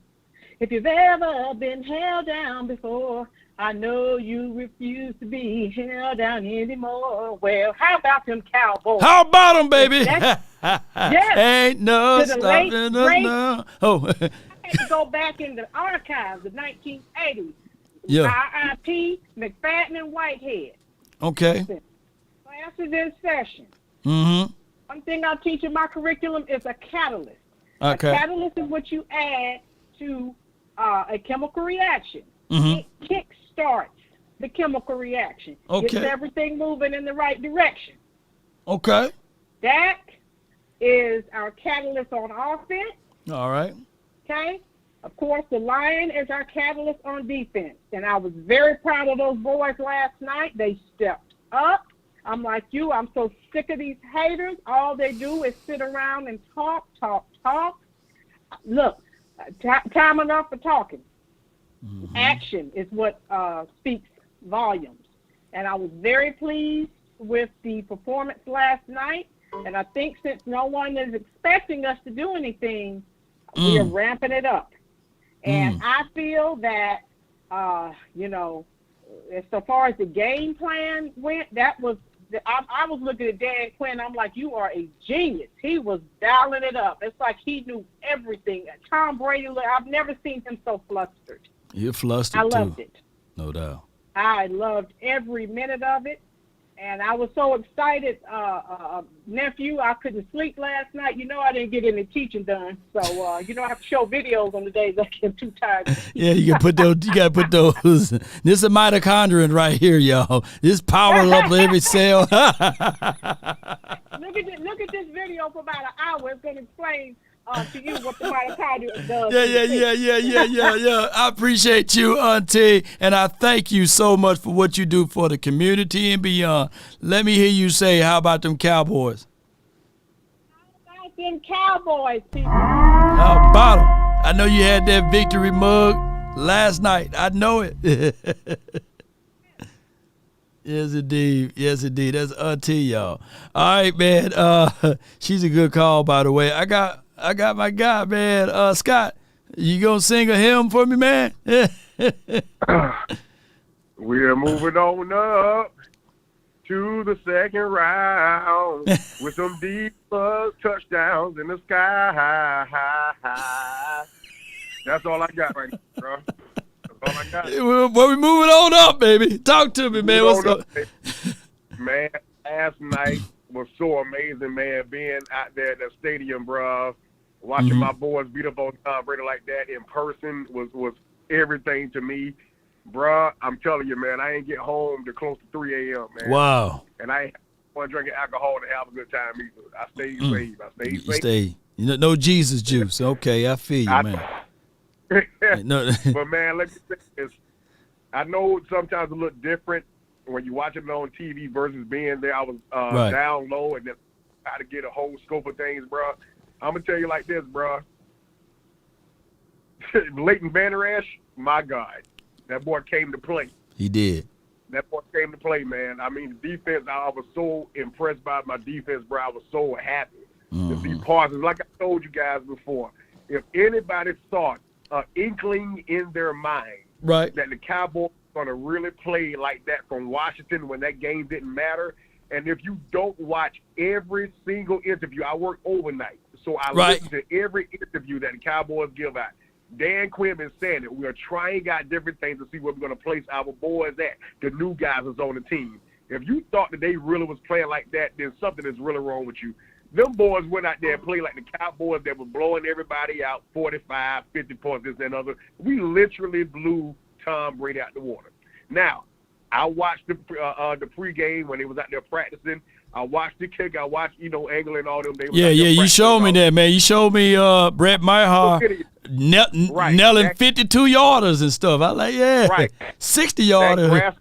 If you've ever been held down before, I know you refuse to be held down anymore. Well, how about them Cowboys? How about them, baby? Yes. Ain't no To the stopping late, us great- now. Oh. I had to go back in the archives of 1980s. Yeah. R.I.P. McFadden and Whitehead. Okay. Classes in session. Mm-hmm. One thing I teach in my curriculum is a catalyst. Okay. A catalyst is what you add to a chemical reaction. Mhm. It kickstarts the chemical reaction. Okay. Gets everything moving in the right direction. Okay. That is our catalyst on offense. All right. Okay? Of course, the Lion is our catalyst on defense. And I was very proud of those boys last night. They stepped up. I'm like you. I'm so sick of these haters. All they do is sit around and talk. Look, time enough for talking. Mm-hmm. Action is what speaks volumes. And I was very pleased with the performance last night. And I think since no one is expecting us to do anything, we are ramping it up. And I feel that, as so far as the game plan went, that was, I was looking at Dan Quinn. I'm like, you are a genius. He was dialing it up. It's like he knew everything. Tom Brady, I've never seen him so flustered. You're flustered, I loved too. it. No doubt. I loved every minute of it. And I was so excited, nephew, I couldn't sleep last night. You know I didn't get any teaching done. So, I have to show videos on the days I get too tired. Yeah, you gotta put those. This is a mitochondrion right here, y'all. This powers up every cell. Look at this video for about an hour. It's going to explain to you what the mitochondria does. Yeah. I appreciate you, Auntie, and I thank you so much for what you do for the community and beyond. Let me hear you say, how about them Cowboys? How about them Cowboys, people? How about them? I know you had that victory mug last night. I know it. Yes, indeed. That's Auntie, y'all. All right, man. She's a good call, by the way. I got my guy, man. Scott, you gonna sing a hymn for me, man? We are moving on up to the second round with some deep touchdowns in the sky. That's all I got right now, bro. That's all I got. Well, we moving on up, baby. Talk to me, man. What's up? Man, last night was so amazing, man. Being out there at the stadium, bro. Watching my boys beat up on Tom Brady like that in person was everything to me. Bruh, I'm telling you, man, I ain't get home till close to 3 a.m., man. Wow. And I ain't want drinking alcohol to have a good time either. I stayed safe. You stay. No Jesus juice. Okay, I feel you, man. No. But, man, let me say this. I know sometimes it look different when you're watching it on TV versus being there. I was down low and then try to get a whole scope of things, bruh. I'm going to tell you like this, bruh. Leighton Vander Esch, my God. That boy came to play. He did. That boy came to play, man. I mean, the defense, I was so impressed by my defense, bro. I was so happy to see Parsons. Like I told you guys before, if anybody thought an inkling in their mind that the Cowboys were going to really play like that from Washington when that game didn't matter, and if you don't watch every single interview, I work overnight, so I listen to every interview that the Cowboys give out. Dan Quinn been saying it. We're trying out different things to see where we're going to place our boys at, the new guys that's on the team. If you thought that they really was playing like that, then something is really wrong with you. Them boys went out there and played like the Cowboys that were blowing everybody out, 45, 50 points, this and other. We literally blew Tom Brady out the water. Now, I watched the pregame when they was out there practicing. I watched the kick. I watched, Angle and all them. They was You showed me that, man. You showed me Brett Meyer nailing 52-yarders and stuff. I like, 60-yarders.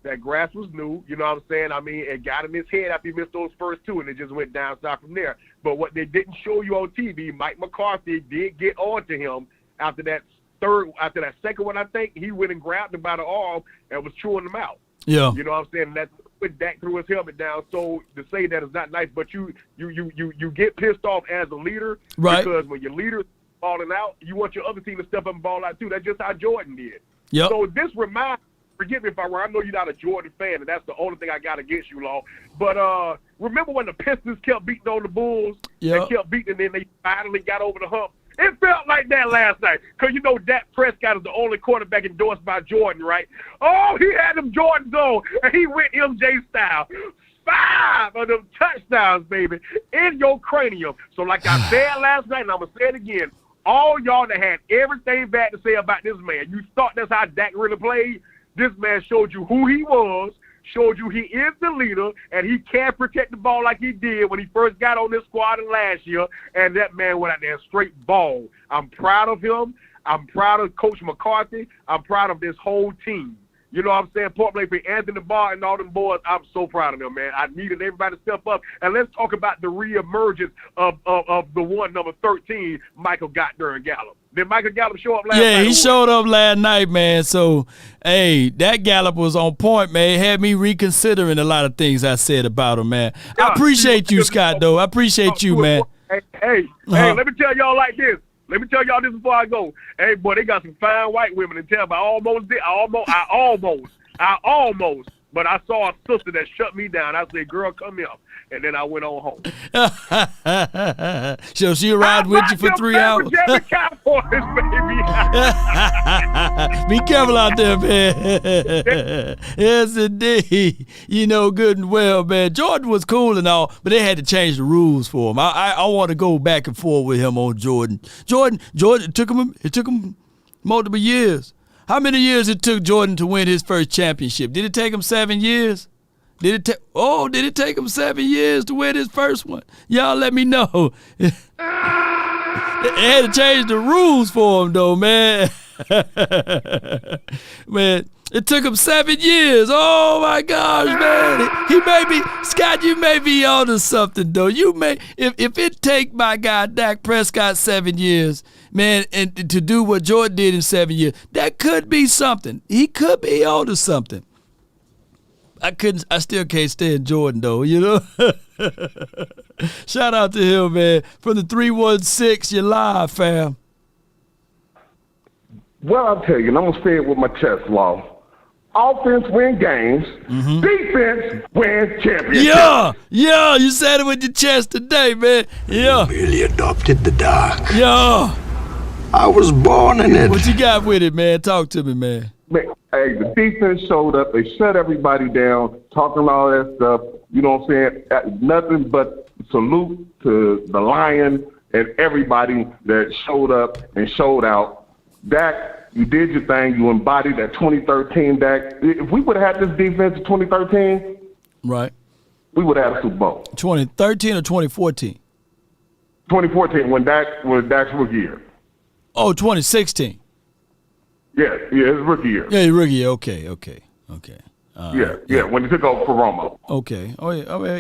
That grass was new, you know what I'm saying? I mean, it got in his head after he missed those first two, and it just went down south from there. But what they didn't show you on TV, Mike McCarthy did get on to him after that second one, I think. He went and grabbed him by the arm and was chewing him out. Yeah. You know what I'm saying? And that's when Dak threw his helmet down. So to say that is not nice, but you get pissed off as a leader, because when your leader's balling out, you want your other team to step up and ball out too. That's just how Jordan did. Yep. So this reminds, forgive me if I'm wrong, I know you're not a Jordan fan, and that's the only thing I got against you, Law. But remember when the Pistons kept beating on the Bulls? Yep. They kept beating, and then they finally got over the hump. It felt like that last night, because Dak Prescott is the only quarterback endorsed by Jordan, right? Oh, he had them Jordans on, and he went MJ style. 5 of them touchdowns, baby, in your cranium. So like I said last night, and I'm going to say it again, all y'all that had everything bad to say about this man, you thought that's how Dak really played? This man showed you who he was, showed you he is the leader, and he can protect the ball like he did when he first got on this squad last year, and that man went out there straight ball. I'm proud of him. I'm proud of Coach McCarthy. I'm proud of this whole team. You know what I'm saying? Point blank for Anthony Barr and all them boys, I'm so proud of them, man. I needed everybody to step up. And let's talk about the reemergence of the one, number 13, Michael Gallup. Did Michael Gallup show up last night? Yeah, he showed up last night, man. So, hey, that Gallup was on point, man. It had me reconsidering a lot of things I said about him, man. I appreciate you, Scott, though. I appreciate you, man. Hey, let me tell y'all like this. Let me tell y'all this before I go. Hey, boy, they got some fine white women in Tampa. I almost, but I saw a sister that shut me down. I said, girl, come here. And then I went on home. So she arrived with you for 3 hours? Cowboys, baby. Be careful out there, man. Yes, indeed. You know good and well, man. Jordan was cool and all, but they had to change the rules for him. I want to go back and forth with him on Jordan. Jordan, it took him multiple years. How many years it took Jordan to win his first championship? Did it take him 7 years? Did it take him 7 years to win his first one? Y'all let me know. They had to change the rules for him, though, man. Man, it took him 7 years. Oh, my gosh, man. Scott, you may be onto something, though. If it take my guy Dak Prescott 7 years, man, and to do what Jordan did in 7 years, that could be something. He could be onto something. I still can't stand Jordan, though, you know? Shout out to him, man. From the 316, you're live, fam. Well, I'll tell you, and I'm going to say it with my chest, Law. Offense wins games. Defense wins championships. Yeah, you said it with your chest today, man. Yeah. You really adopted the dark. Yeah. I was born in it. What you got with it, man? Talk to me, man. Hey, the defense showed up. They shut everybody down, talking all that stuff. You know what I'm saying? Nothing but salute to the Lion and everybody that showed up and showed out. Dak, you did your thing. You embodied that 2013 Dak. If we would have had this defense in 2013, right, we would have had a Super Bowl. 2013 or 2014? 2014, when Dak's rookie year. Oh, 2016. Yeah, his rookie year. Yeah, rookie year. Okay. Yeah, when he took over for Romo. Okay.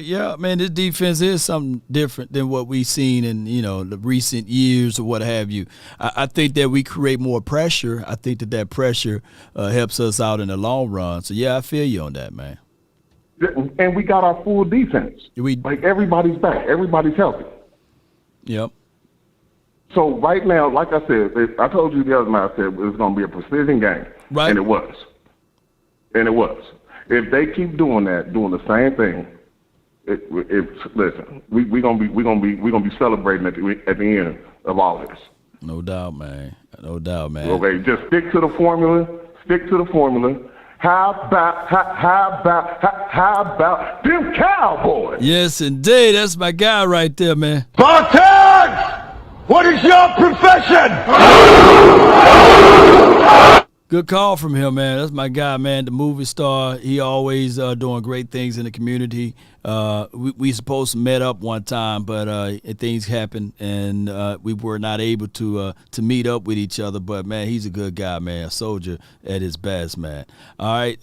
Yeah, man, this defense is something different than what we've seen in, the recent years or what have you. I think that we create more pressure. I think that pressure helps us out in the long run. So, yeah, I feel you on that, man. And we got our full defense. Like, everybody's back. Everybody's healthy. Yep. So right now, like I said, I told you the other night, I said it was going to be a precision game, right? And it was. If they keep doing that, doing the same thing, listen, we're gonna be celebrating at the end of all this. No doubt, man. Okay, just stick to the formula. How about them Cowboys? Yes, indeed. That's my guy right there, man. Spartans! What is your profession? Good call from him, man. That's my guy, man. The movie star. He always doing great things in the community. We supposed to met up one time, but things happened, and we were not able to meet up with each other. But, man, he's a good guy, man. A soldier at his best, man. All right.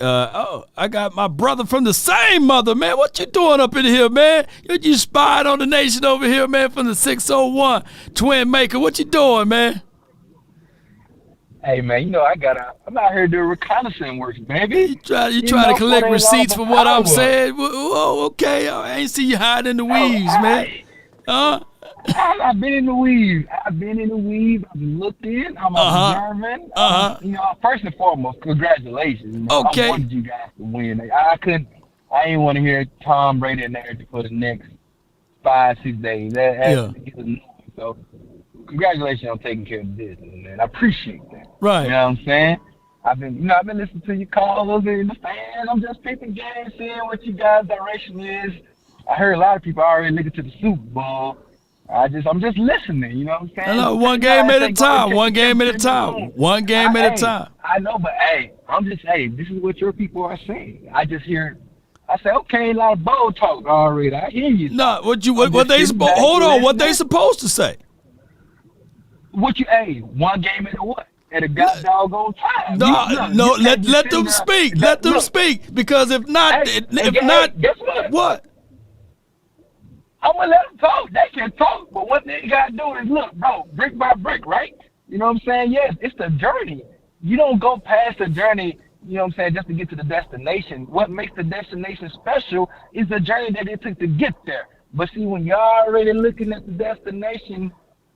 I got my brother from the same mother, man. What you doing up in here, man? You spied on the nation over here, man, from the 601 Twin Maker. What you doing, man? Hey, man, I'm out here doing reconnaissance work, baby. You try to collect receipts for what I'm saying? Whoa, okay. I ain't see you hiding in the weaves, man. I've been in the weave. I've looked in. I'm observing. First and foremost, congratulations, man. Okay. I wanted you guys to win. I didn't want to hear Tom Brady in there for the next 5-6 days. So, congratulations on taking care of business, man. I appreciate that. Right. You know what I'm saying? I've been listening to your calls and the fans. I'm just picking games, seeing what you guys' direction is. I heard a lot of people already looking to the Super Bowl. I'm just listening, you know what I'm saying? No, one game at a time. One game at a time. One game at a time. I know, but this is what your people are saying. I say, okay, a lot of bold talk already. I hear you. No, what they supposed to say? One game at a what? At a doggone time. No, let them speak. Let them speak. Because if not, guess what? I'm gonna let them talk. They can talk, but what they gotta do is look, bro, brick by brick, right? You know what I'm saying? Yes, it's the journey. You don't go past the journey, you know what I'm saying, just to get to the destination. What makes the destination special is the journey that it took to get there. But see, when you're already looking at the destination,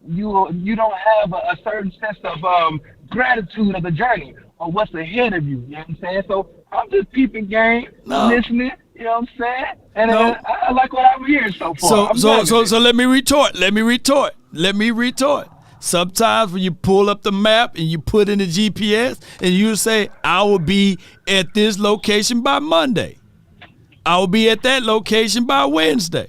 you don't have a certain sense of gratitude of the journey or what's ahead of you. You know what I'm saying? So I'm just peeping game, listening. You know what I'm saying? And I like what I'm hearing so far. So let me retort. Sometimes when you pull up the map and you put in the GPS and you say, I will be at this location by Monday. I will be at that location by Wednesday.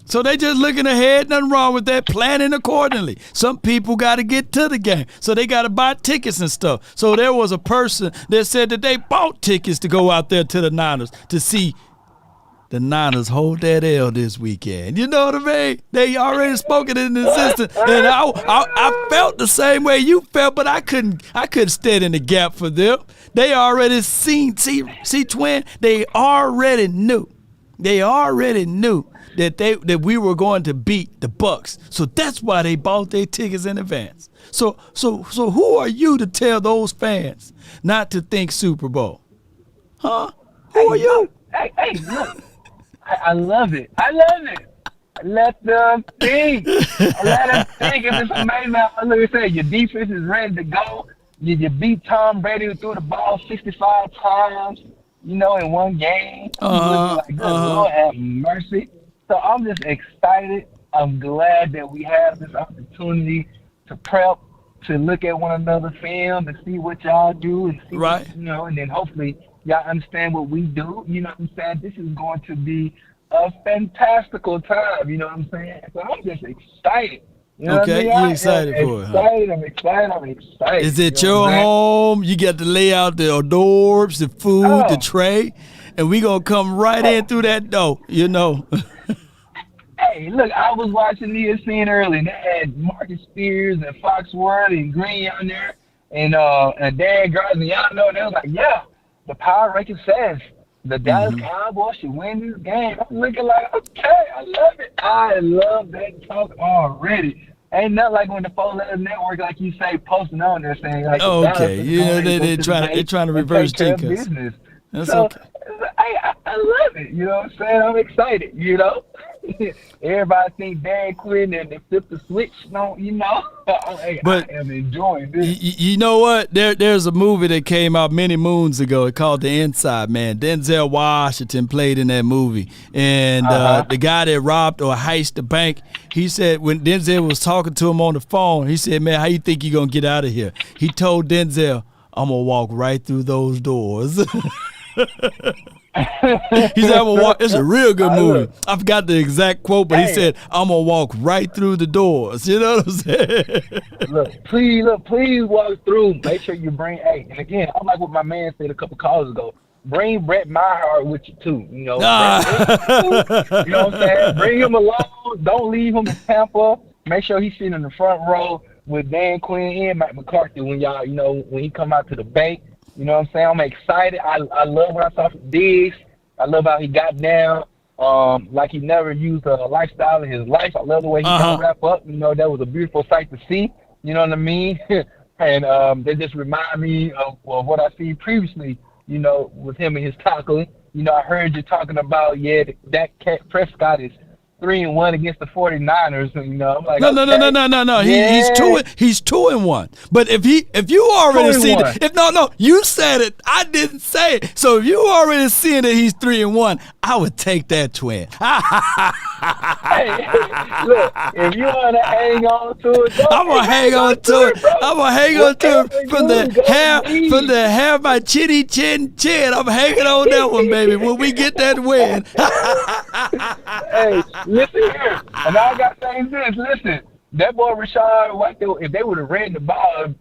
So they just looking ahead, nothing wrong with that, planning accordingly. Some people got to get to the game, so they got to buy tickets and stuff. So there was a person that said that they bought tickets to go out there to the Niners to see the Niners hold that L this weekend. You know what I mean? They already spoken in existence, and I felt the same way you felt, but I couldn't stand in the gap for them. They already see Twin. They already knew. That we were going to beat the Bucks. So that's why they bought their tickets in advance. So who are you to tell those fans not to think Super Bowl? Huh? Who are you? Hey, look. I love it. Let them think. If it's amazing. Look, say your defense is ready to go. You beat Tom Brady who threw the ball 65 times, in one game. Good Lord have mercy. So I'm just excited. I'm glad that we have this opportunity to prep, to look at one another's film, and see what y'all do, and see, and then hopefully y'all understand what we do. You know what I'm saying? This is going to be a fantastical time. You know what I'm saying? So I'm just excited. You know okay, what I mean? You excited for it? Huh? I'm excited. Is it your home? You got to lay out the hors d'oeuvres, the food, the tray, and we gonna come right in through that door. Hey, look, I was watching ESPN earlier, and they had Marcus Spears and Foxworth and Green on there, and Dan Graziano, and they was like, yeah, the power ranking says the Dallas Cowboys should win this game. I'm looking like, okay, I love it. I love that talk already. Ain't nothing like when the 4-letter network, like you say, posting on there saying, like, they're trying to reverse jinx. That's okay. I love it. You know what I'm saying? I'm excited, Everybody think Dan Quinn and they flip the switch. No, but I am enjoying this. You know what? There's a movie that came out many moons ago. It's called The Inside Man. Denzel Washington played in that movie. And the guy that robbed or heisted the bank, he said when Denzel was talking to him on the phone, he said, man, how you think you're going to get out of here? He told Denzel, I'm going to walk right through those doors. He said, I'm gonna walk. It's a real good movie. I forgot the exact quote, but he said, I'm gonna walk right through the doors. You know what I'm saying? Please walk through. Make sure you bring, and again, I like what my man said a couple calls ago. Bring Brett Maher with you too. You know what I'm saying? Bring him along. Don't leave him in Tampa. Make sure he's sitting in the front row with Dan Quinn and Mike McCarthy when y'all, when he come out to the bank. You know what I'm saying? I'm excited. I love what I saw from Diggs. I love how he got down. Like he never used a lifestyle in his life. I love the way he kind of wrap up. That was a beautiful sight to see. You know what I mean? And they just remind me of what I seen previously, with him and his tackling. I heard you talking about, that Dak Prescott is 3-1 against the 49ers, and I'm like, no. Yeah. He's 2-1. But if you already seen 2-1. it, you said it. I didn't say it. So if you already seen that he's 3-1, I would take that, Twin. Hey, look, if you want to hang on to it, I'm gonna hang on to it. I'm gonna hang on to it from the hair of my chinny chin. I'm hanging on that one, baby. When we get that win. Hey, listen here. And all I got to say is this. Listen, that boy Rashad White, if they would have ran the ball,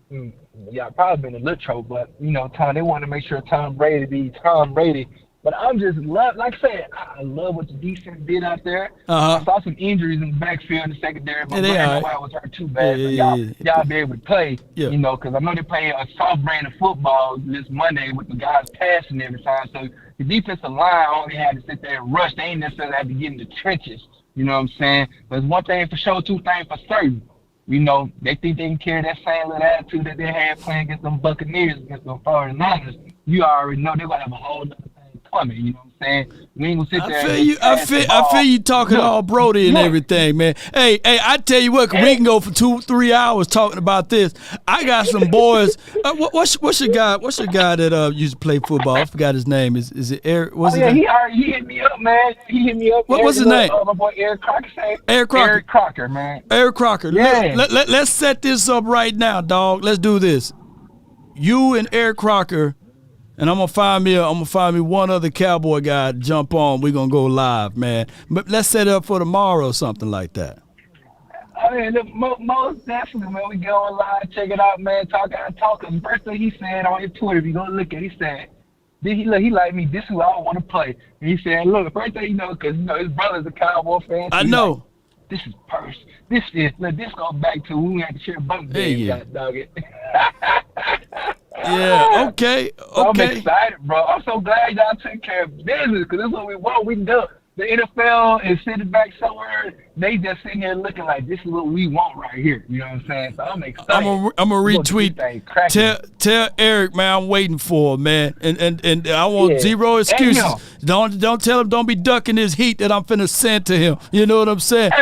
y'all probably been in a little trouble. But, Tom, they want to make sure Tom Brady be Tom Brady. But I'm just like I said, I love what the defense did out there. I saw some injuries in the backfield and the secondary, but Brandon White was hurt too bad. Y'all be able to play, because I know they play a soft brand of football this Monday with the guys passing every time. So the defensive line only had to sit there and rush. They ain't necessarily had to get in the trenches. You know what I'm saying? But it's one thing for sure, two things for certain. They think they can carry that same little attitude that they had playing against them Buccaneers, against them 49ers. You already know they're going to have a whole other thing coming. You know what I'm saying? We ain't going to sit there I feel you talking all Brody and everything, man. Hey, I tell you what, we can go for 2-3 hours talking about this. I got some boys. What's your guy that used to play football? I forgot his name. Is it Eric? What's his name? He hit me up, man. He hit me up. What's his name? My boy Eric Crocker. Eric Crocker. Eric Crocker, man. Eric Crocker. Yeah. Let's set this up right now, dog. Let's do this. You and Eric Crocker. And I'm gonna find me one other Cowboy guy to jump on. We're gonna go live, man. But let's set it up for tomorrow or something like that. I mean, most definitely, man. We go on live, check it out, man. Talk. First thing he said on his Twitter, if you go look at it, he said, he like me. This is who I want to play. And he said, look, the first thing because his brother's a Cowboy fan. So I know. Like, this is purse. This goes back to when we had to share bunk beds, dog it. Yeah, okay. So I'm excited, bro. I'm so glad y'all took care of business because this is what we want. We do. The NFL is sitting back somewhere. They just sitting there looking like this is what we want right here. You know what I'm saying? So I'm excited. I'm gonna retweet. Tell Eric, man, I'm waiting for him, man. And I want zero excuses. Don't tell him don't be ducking this heat that I'm finna send to him. You know what I'm saying?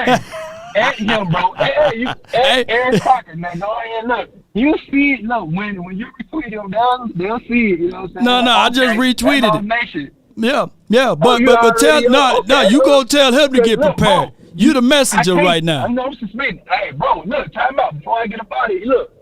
At him, bro. Eric Crocker, man. Go ahead, look. You see it. Look, when you retweet them, they'll see it. You know what I'm saying? No, I just retweeted it. Nation. Yeah, but tell you go tell him to get prepared. Bro, you the messenger right now. I'm no suspended. Hey, bro, look, time out before I get up out of here. Look,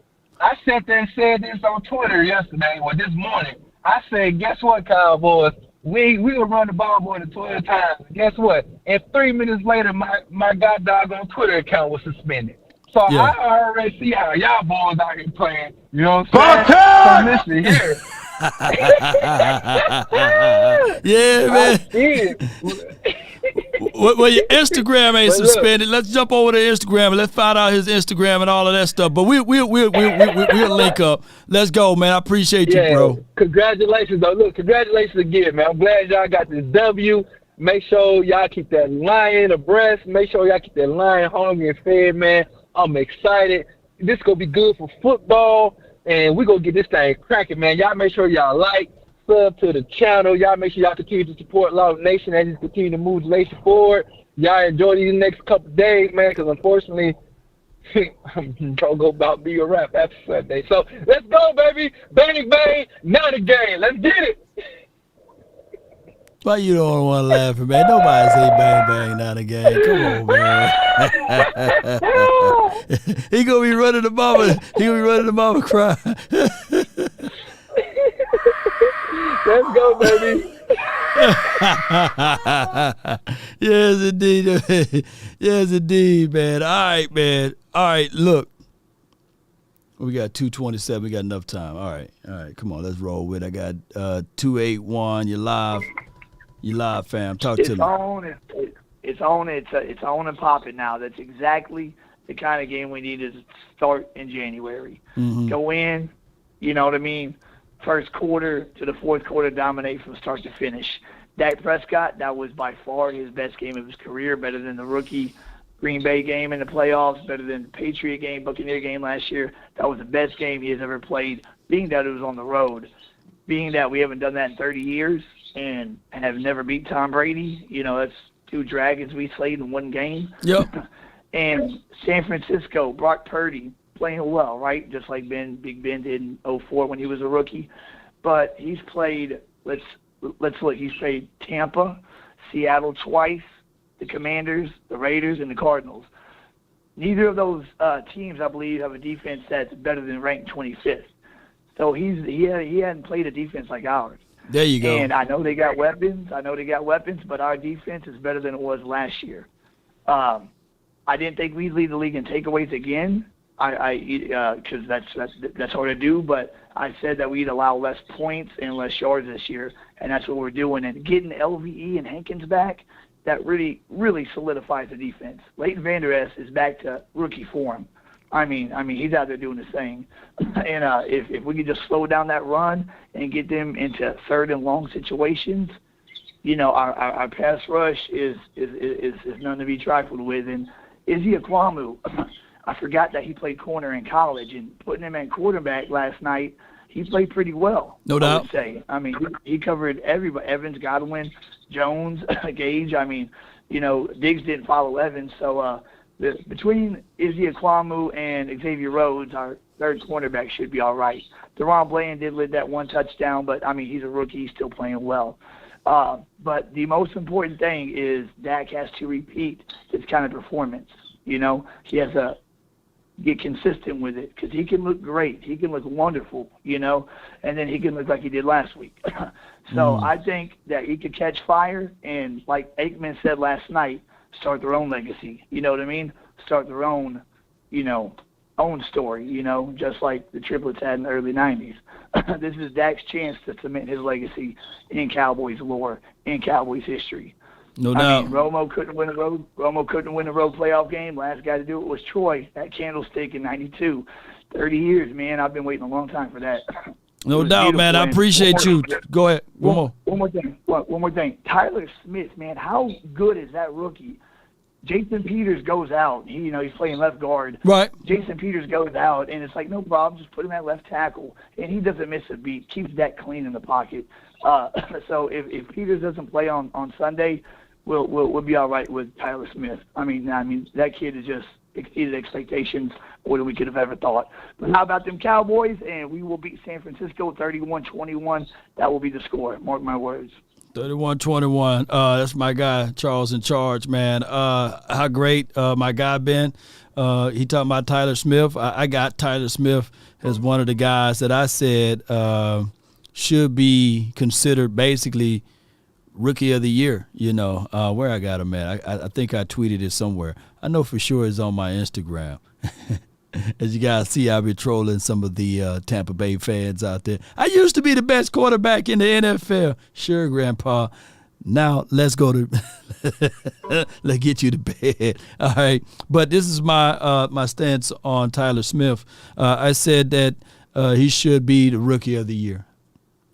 I sat there and said this on Twitter yesterday or this morning. I said, guess what, Cowboys? We will run the ball more than 12 times. Guess what? And 3 minutes later, my goddamn on Twitter account was suspended. So I already see how y'all boys out here playing. You know what I'm saying? So listen here. Yeah, man. Well, your Instagram ain't suspended. Let's jump over to Instagram and let's find out his Instagram and all of that stuff. But we'll link up. Let's go, man. I appreciate you, bro. Congratulations, though. Look, congratulations again, man. I'm glad y'all got this W. Make sure y'all keep that lion abreast. Make sure y'all keep that lion hungry and fed, man. I'm excited. This going to be good for football, and we're going to get this thing cracking, man. Y'all make sure y'all sub to the channel. Y'all make sure y'all continue to support Law Nation as you continue to move the nation forward. Y'all enjoy these next couple of days, man, because unfortunately, I'm going to go about be a rap after Sunday. So let's go, baby. Bang, bang. Now the game. Let's get it. Why you don't want to laugh, man? Nobody say bang, bang, not a game. Come on, man. He going to be running the mama. He going to be running the mama cry. Let's go, baby. Yes, indeed. Yes, indeed, man. All right, man. All right, look. We got 2:27. We got enough time. All right. Come on, let's roll with it. I got 281. You're live. Fam. Talk to me. It's on and popping now. That's exactly the kind of game we need to start in January. Mm-hmm. Go in, you know what I mean? First quarter to the fourth quarter, dominate from start to finish. Dak Prescott, that was by far his best game of his career, better than the rookie Green Bay game in the playoffs, better than the Patriot game, Buccaneer game last year. That was the best game he has ever played, being that it was on the road. Being that we haven't done that in 30 years and have never beat Tom Brady, you know, 2 Dragons we slayed in one game. Yep. And San Francisco, Brock Purdy playing well, right? Just like Big Ben did in 2004 when he was a rookie. But he's played, let's look, he's played Tampa, Seattle twice, the Commanders, the Raiders, and the Cardinals. Neither of those teams, I believe, have a defense that's better than ranked 25th. So he hadn't played a defense like ours. There you go. And I know they got weapons. But our defense is better than it was last year. I didn't think we'd lead the league in takeaways again. Because that's hard to do. But I said that we'd allow less points and less yards this year, and that's what we're doing. And getting LVE and Hankins back, that really, really solidifies the defense. Leighton Vander Esch is back to rookie form. I mean, he's out there doing his thing. And if we could just slow down that run and get them into third and long situations, our pass rush is none to be trifled with. And Izzy Akwamu, I forgot that he played corner in college, and putting him at quarterback last night, he played pretty well. No doubt. I would say. I mean, he covered everybody: Evans, Godwin, Jones, Gage. I mean, Diggs didn't follow Evans, so between Izzy Akwamu and Xavier Rhodes, our third cornerback should be all right. Deron Bland did lead that 1 touchdown, but I mean, he's a rookie; he's still playing well. But the most important thing is Dak has to repeat his kind of performance. He has to get consistent with it, because he can look great. He can look wonderful, and then he can look like he did last week. So I think that he could catch fire, and like Aikman said last night, start their own legacy. You know what I mean? Start their own, own story, just like the triplets had in the early 90s. This is Dak's chance to cement his legacy in Cowboys lore, in Cowboys history. No doubt. I mean, Romo couldn't win a road playoff game. Last guy to do it was Troy, that candlestick in '92. 30 years, man. I've been waiting a long time for that. No doubt, man. I appreciate you. Go ahead. One more thing. Tyler Smith, man, how good is that rookie? Jason Peters goes out. He's playing left guard. Right. Jason Peters goes out, and it's like, no problem. Just put him at left tackle, and he doesn't miss a beat. Keeps that clean in the pocket. So if Peters doesn't play on Sunday, we'll be all right with Tyler Smith. I mean that kid has just exceeded expectations more than we could have ever thought. But how about them Cowboys? And we will beat San Francisco 31-21. That will be the score. Mark my words. 31-21. That's my guy, Charles in charge, man. How great my guy been. He talking about Tyler Smith. I got Tyler Smith as one of the guys that I said should be considered basically Rookie of the Year, where I got him at. I think I tweeted it somewhere. I know for sure it's on my Instagram. As you guys see, I've been trolling some of the Tampa Bay fans out there. I used to be the best quarterback in the NFL. Sure, Grandpa. Now let's go to let's get you to bed. All right. But this is my stance on Tyler Smith. I said that he should be the Rookie of the Year.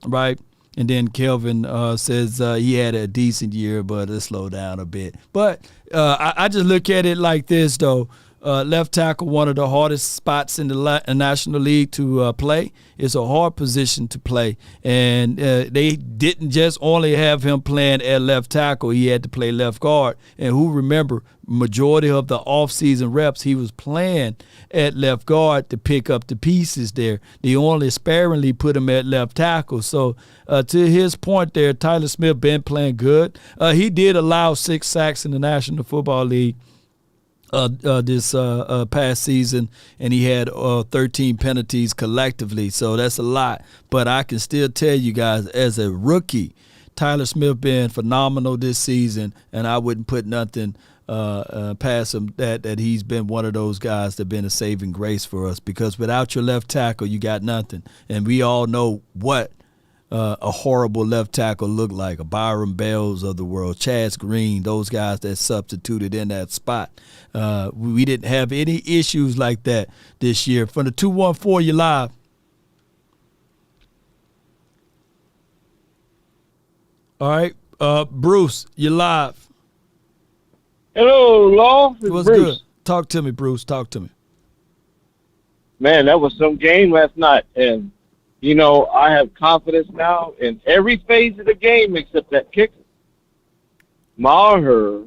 Right? And then Kelvin says he had a decent year, but it slowed down a bit. But I just look at it like this, though. Left tackle, one of the hardest spots in the National League to play. It's a hard position to play. And they didn't just only have him playing at left tackle. He had to play left guard. And who remember, majority of the offseason reps, he was playing at left guard to pick up the pieces there. They only sparingly put him at left tackle. So to his point there, Tyler Smith been playing good. He did allow 6 sacks in the National Football League this past season, and he had 13 penalties collectively, so that's a lot. But I can still tell you guys, as a rookie, Tyler Smith been phenomenal this season, and I wouldn't put nothing past him that he's been one of those guys that been a saving grace for us, because without your left tackle, you got nothing. And we all know what a horrible left tackle look like. A Byron Bells of the world, Chaz Green, those guys that substituted in that spot. We didn't have any issues like that this year. From the 214, you're live. All right. Bruce, you're live. Hello, Law. What's Bruce. good? Talk to me, Bruce. Talk to me. Man, that was some game last night. And, I have confidence now in every phase of the game except that kicker. Maher,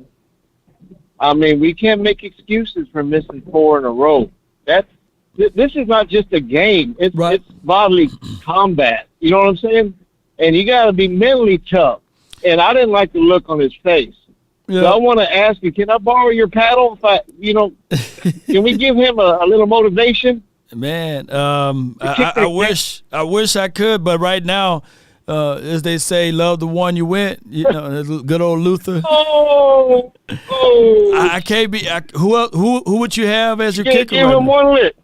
I mean, we can't make excuses for missing 4 in a row. This is not just a game. It's bodily combat. You know what I'm saying? And you got to be mentally tough. And I didn't like the look on his face. Yeah. So I want to ask you, can I borrow your paddle? Can we give him a little motivation? Man, I wish I could, but right now, as they say, love the one you went. You know, good old Luther. I can't be. Who would you have as your kicker? Give him one lick.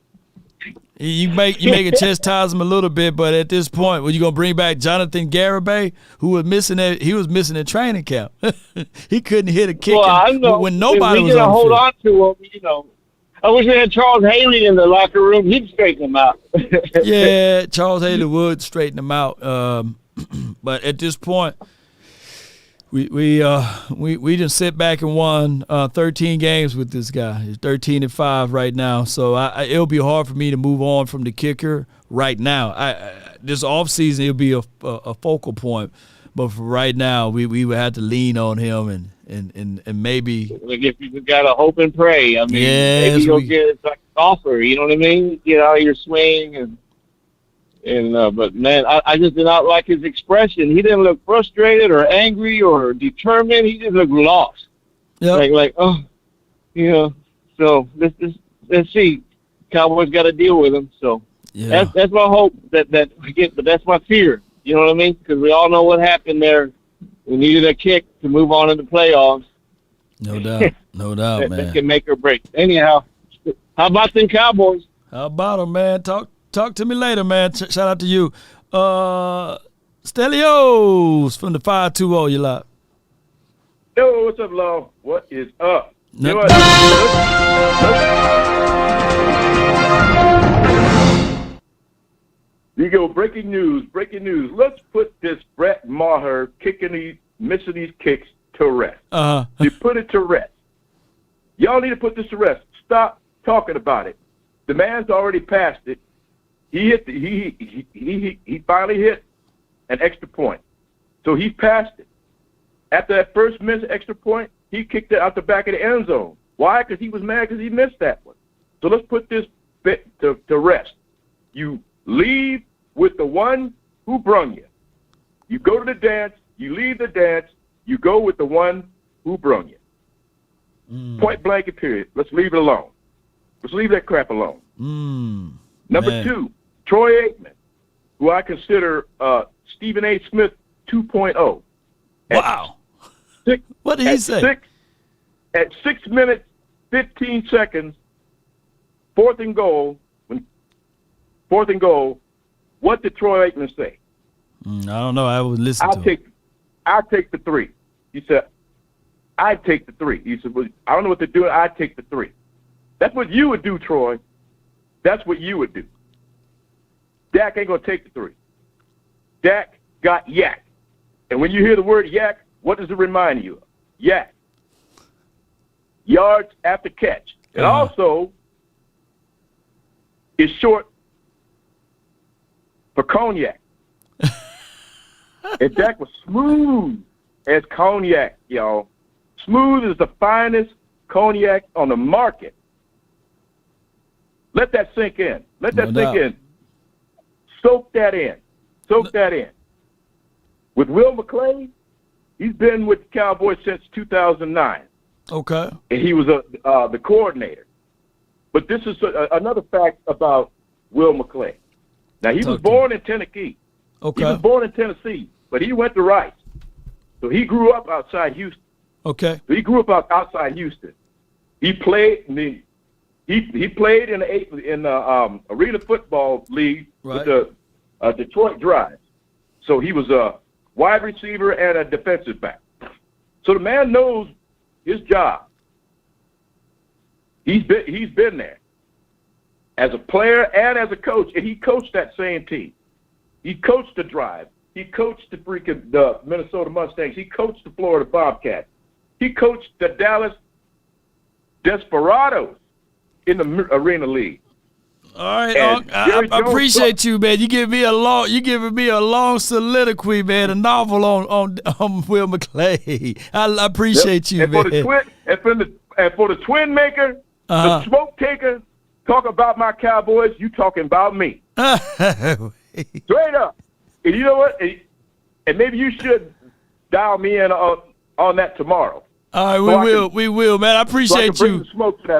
You make it chastise him a little bit, but at this point, were you gonna bring back Jonathan Garibay, who was missing at training camp? He couldn't hit a kick when nobody was on. Hold on to him, I wish we had Charles Haley in the locker room. He'd straighten him out. Yeah, Charles Haley would straighten him out. But at this point, we just sit back and won 13 games with this guy. He's 13-5 right now, so it'll be hard for me to move on from the kicker right now. This offseason it'll be a focal point, but for right now we would have to lean on him and maybe. If you got to hope and pray, I mean, maybe you'll get like a golfer. You know what I mean? Get out of your swing and. But man, I just did not like his expression. He didn't look frustrated or angry or determined. He just looked lost. Yep. So let's see. Cowboys got to deal with him. So that's my hope that we get. But that's my fear. You know what I mean? Because we all know what happened there. We needed a kick to move on in the playoffs. No doubt, man. That can make or break. Anyhow, how about them Cowboys? How about them, man? Talk to me later, man. Shout out to you. Stelios from the 520, you lot. Yo, what's up, Law? What is up? You go, breaking news. Let's put this Brett Maher missing these kicks to rest. You put it to rest. Y'all need to put this to rest. Stop talking about it. The man's already passed it. He finally hit an extra point. So he passed it. After that first missed extra point, he kicked it out the back of the end zone. Why? Because he was mad because he missed that one. So let's put this bit to rest. You leave with the one who brung you. You go to the dance, you leave the dance, you go with the one who brung you. Point blank and period. Let's leave it alone. Let's leave that crap alone. Number 2, Troy Aikman, who I consider Stephen A. Smith 2.0. Wow. What did he say? At 6 minutes, 15 seconds, fourth and goal, what did Troy Aikman say? I don't know. I would listen to him. I'll take the 3. He said, I'd take the 3. He said, well, I don't know what they're doing. I'd take the 3. That's what you would do, Troy. That's what you would do. Dak ain't going to take the 3. Dak got yak. And when you hear the word yak, what does it remind you of? Yak. Yards after catch. And also, it's short for cognac. And Dak was smooth as cognac, y'all. Smooth as the finest cognac on the market. Let that sink in. Let that sink in. Soak that in. With Will McClay, he's been with the Cowboys since 2009. Okay. And he was the coordinator. But this is another fact about Will McClay. Now, he was born in Tennessee. Okay. He was born in Tennessee, but he went to Rice. So he grew up outside Houston. Okay. So he grew up outside Houston. He played in the Arena Football League with the Detroit Drive. So he was a wide receiver and a defensive back. So the man knows his job. He's been there as a player and as a coach, and he coached that same team. He coached the Drive. He coached the Minnesota Mustangs. He coached the Florida Bobcats. He coached the Dallas Desperados in the Arena League. All right, I appreciate you, man. You giving me a long soliloquy, man. A novel on Will McClay. I appreciate you, and man. For the twin maker, the smoke taker, talk about my Cowboys. You talking about me? Straight up. And you know what? And maybe you should dial me in on that tomorrow. All right, we will, man. I appreciate you.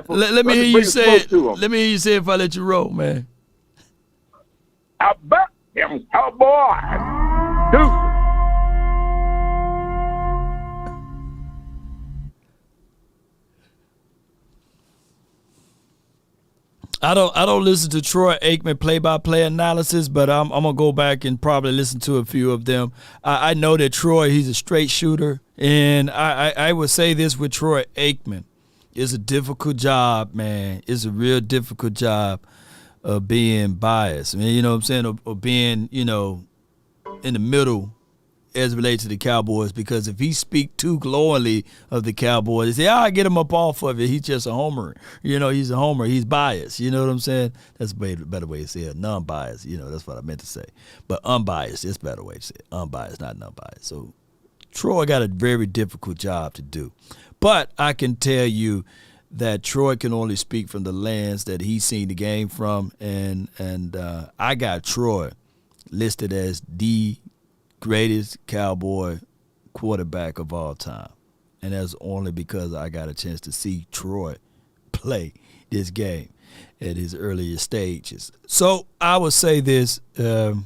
Let me hear you say it. Let me hear you say it if I let you roll, man. I bet him, Cowboy. Dude. I don't listen to Troy Aikman play-by-play analysis, but I'm gonna go back and probably listen to a few of them. I know that Troy, he's a straight shooter, and I would say this with Troy Aikman. It's a difficult job, man. It's a real difficult job of being biased. I mean, you know what I'm saying, or being, you know, in the middle as it relates to the Cowboys, because if he speak too glowingly of the Cowboys, they say, I get him up off of it. He's just a homer. You know, he's a homer. He's biased. You know what I'm saying? That's a better way to say it. Non-biased. You know, that's what I meant to say. But unbiased, it's a better way to say it. Unbiased, not non-biased. So Troy got a very difficult job to do. But I can tell you that Troy can only speak from the lens that he's seen the game from. And I got Troy listed as the greatest Cowboy quarterback of all time. And that's only because I got a chance to see Troy play this game at his earlier stages. So I would say this, and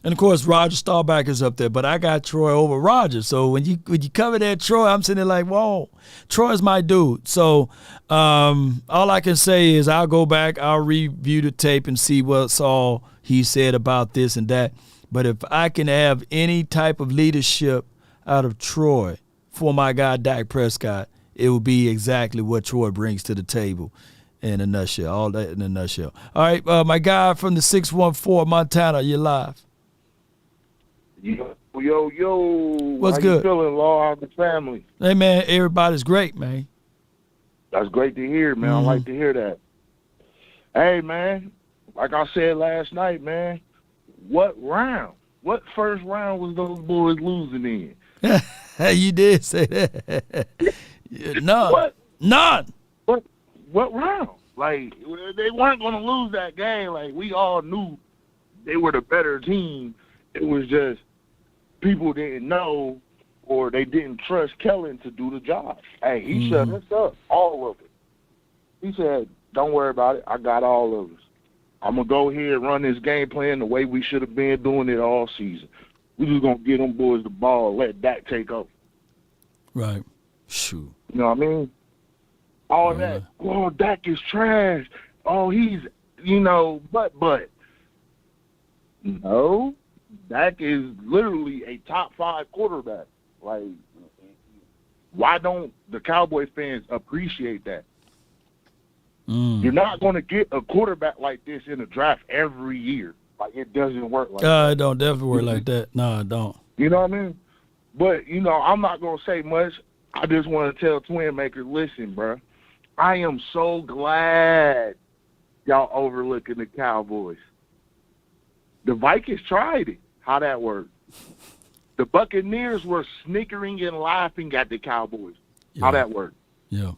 of course Roger Staubach is up there, but I got Troy over Roger. So when you cover that Troy, I'm sitting there like, whoa, Troy's my dude. So all I can say is I'll go back, I'll review the tape and see what's all he said about this and that. But if I can have any type of leadership out of Troy for my guy Dak Prescott, it will be exactly what Troy brings to the table in a nutshell. All that in a nutshell. All right, my guy from the 614 Montana, you're live. Yo. What's How good? You feeling, Law? How's the family? Hey, man, everybody's great, man. That's great to hear, man. I like to hear that. Hey, man, like I said last night, man, what first round was those boys losing in? You did say that. None. None. What round? Like, they weren't going to lose that game. Like, we all knew they were the better team. It was just people didn't know or they didn't trust Kellen to do the job. Hey, he shut us up, all of it. He said, don't worry about it. I got all of us. I'm going to go here and run this game plan the way we should have been doing it all season. We just going to get them boys the ball and let Dak take over. Right. Shoot. You know what I mean? All that, oh, Dak is trash. Oh, he's, but. No, Dak is literally a top 5 quarterback. Like, why don't the Cowboys fans appreciate that? You're not going to get a quarterback like this in a draft every year. Like, it doesn't work like that. It don't definitely work like that. No, it don't. You know what I mean? But, I'm not going to say much. I just want to tell Twin Maker, listen, bro, I am so glad y'all overlooking the Cowboys. The Vikings tried it. How that worked? The Buccaneers were snickering and laughing at the Cowboys. How that worked? Yeah.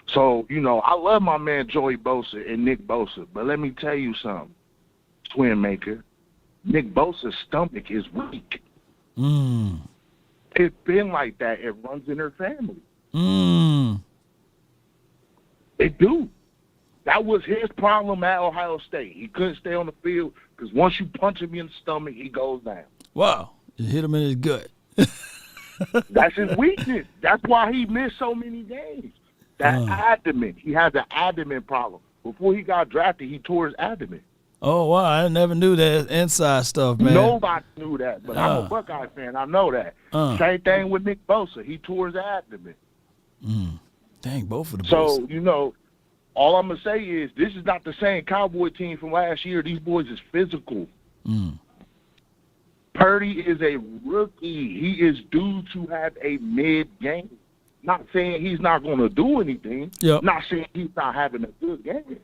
So, I love my man Joey Bosa and Nick Bosa, but let me tell you something, Twin Maker. Nick Bosa's stomach is weak. It's been like that. It runs in her family. It do. That was his problem at Ohio State. He couldn't stay on the field because once you punch him in the stomach, he goes down. Wow. You hit him in his gut. That's his weakness. That's why he missed so many games. That abdomen. He has an abdomen problem. Before he got drafted, he tore his abdomen. Oh, wow. I never knew that inside stuff, man. Nobody knew that, but I'm a Buckeye fan. I know that. Same thing with Nick Bosa. He tore his abdomen. Dang, both of the So, all I'm going to say is this is not the same Cowboy team from last year. These boys is physical. Purdy is a rookie. He is due to have a mid-game. Not saying he's not going to do anything. Not saying he's not having a good game.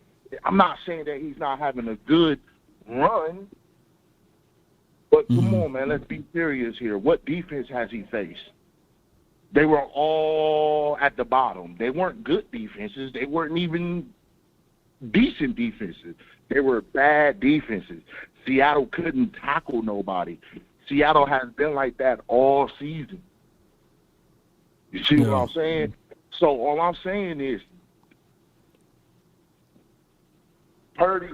I'm not saying that he's not having a good run, but come on, man, let's be serious here. What defense has he faced? They were all at the bottom. They weren't good defenses. They weren't even decent defenses. They were bad defenses. Seattle couldn't tackle nobody. Seattle has been like that all season. You see what I'm saying? So all I'm saying is Purdy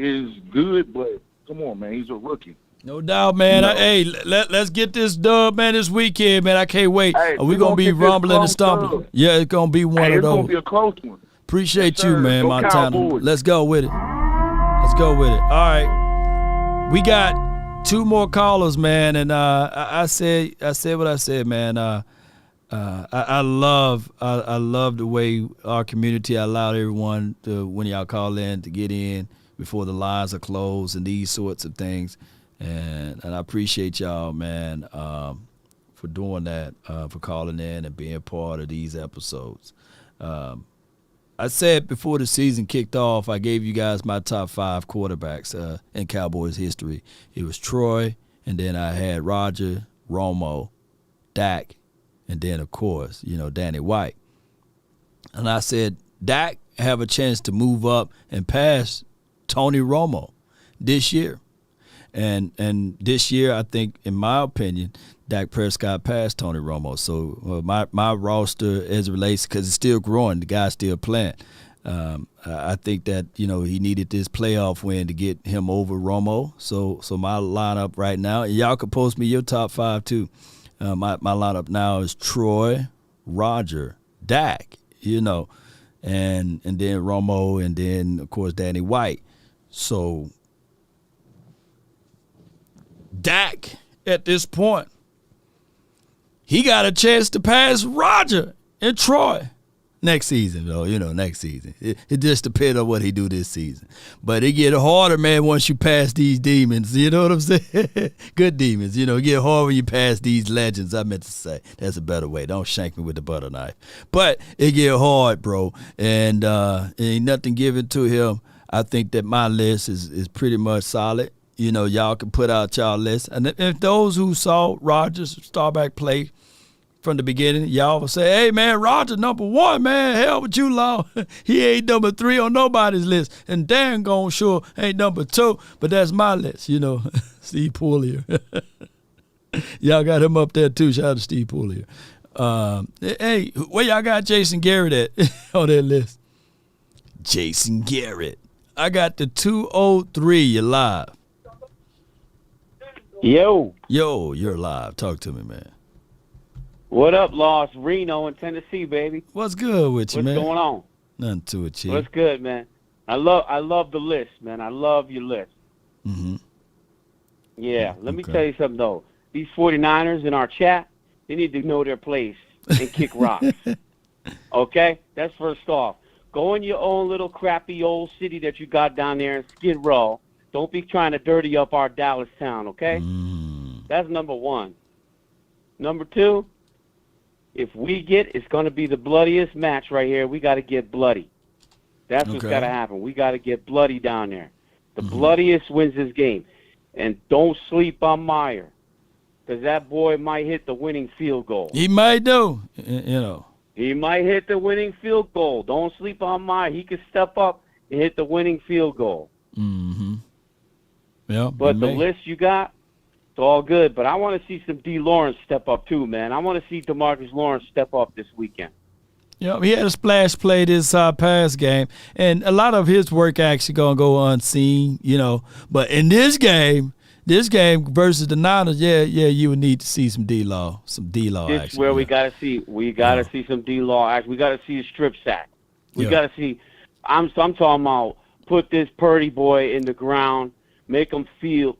is good, but come on, man, he's a rookie. No doubt, man. Hey, let's get this dub, man, this weekend, man. I can't wait. Hey, Are we going to be rumbling and stumbling? Yeah, it's going to be one of It's those. going to be a close one. Appreciate you, man, Go Montana. Cowboys. Let's go with it. Let's go with it. All right. We got 2 more callers, man, and I said what I said, man. I love the way our community allowed everyone to, when y'all call in, to get in before the lines are closed and these sorts of things. And I appreciate y'all, man, for doing that, for calling in and being part of these episodes. I said before the season kicked off, I gave you guys my top 5 quarterbacks in Cowboys history. It was Troy, and then I had Roger, Romo, Dak, and then, of course, Danny White. And I said Dak have a chance to move up and pass Tony Romo this year. And this year, I think, in my opinion, Dak Prescott passed Tony Romo. So my roster, as it relates, because it's still growing, the guy's still playing. I think that he needed this playoff win to get him over Romo. So my lineup right now, and y'all can post me your top 5 too. My lineup now is Troy, Roger, Dak, and then Romo, and then of course Danny White. So Dak, at this point, he got a chance to pass Roger and Troy next season, though. Next season. It just depends on what he do this season. But it get harder, man, once you pass these demons. You know what I'm saying? Good demons. It get harder when you pass these legends. I meant to say. That's a better way. Don't shank me with the butter knife. But it get hard, bro. And ain't nothing given to him. I think that my list is pretty much solid. Y'all can put out y'all list. And if those who saw Rodgers Starback play from the beginning, y'all will say, hey, man, Roger number 1, man. Hell with you, Law. He ain't number 3 on nobody's list. And Dan gone sure ain't number 2, but that's my list, Steve Poolier. Y'all got him up there, too. Shout out to Steve Poolier. Hey, where y'all got Jason Garrett at on that list? Jason Garrett. I got the 203. You're live. Yo, you're live. Talk to me, man. What up, Lost Reno in Tennessee, baby? What's good with you, man? What's going on? Nothing to it, Chief. What's good, man? I love the list, man. I love your list. Mm-hmm. Yeah, let me tell you something, though. These 49ers in our chat, they need to know their place and kick rocks. Okay? That's first off. Go in your own little crappy old city that you got down there in Skid Row. Don't be trying to dirty up our Dallas town, okay? That's number 1. Number 2, if we it's going to be the bloodiest match right here. We got to get bloody. That's what's got to happen. We got to get bloody down there. The bloodiest wins this game. And don't sleep on Meyer, because that boy might hit the winning field goal. He might do, He might hit the winning field goal. Don't sleep on Meyer. He could step up and hit the winning field goal. Mm-hmm. Yeah, but the list you got, it's all good. But I want to see some D. Lawrence step up too, man. I want to see DeMarcus Lawrence step up this weekend. He had a splash play this past game, and a lot of his work actually going to go unseen, But in this game versus the Niners, you would need to see some D-Law action. This is where we got to see. We got to see some D-Law action. We got to see a strip sack. We got to see. I'm talking about put this Purdy boy in the ground. Make him feel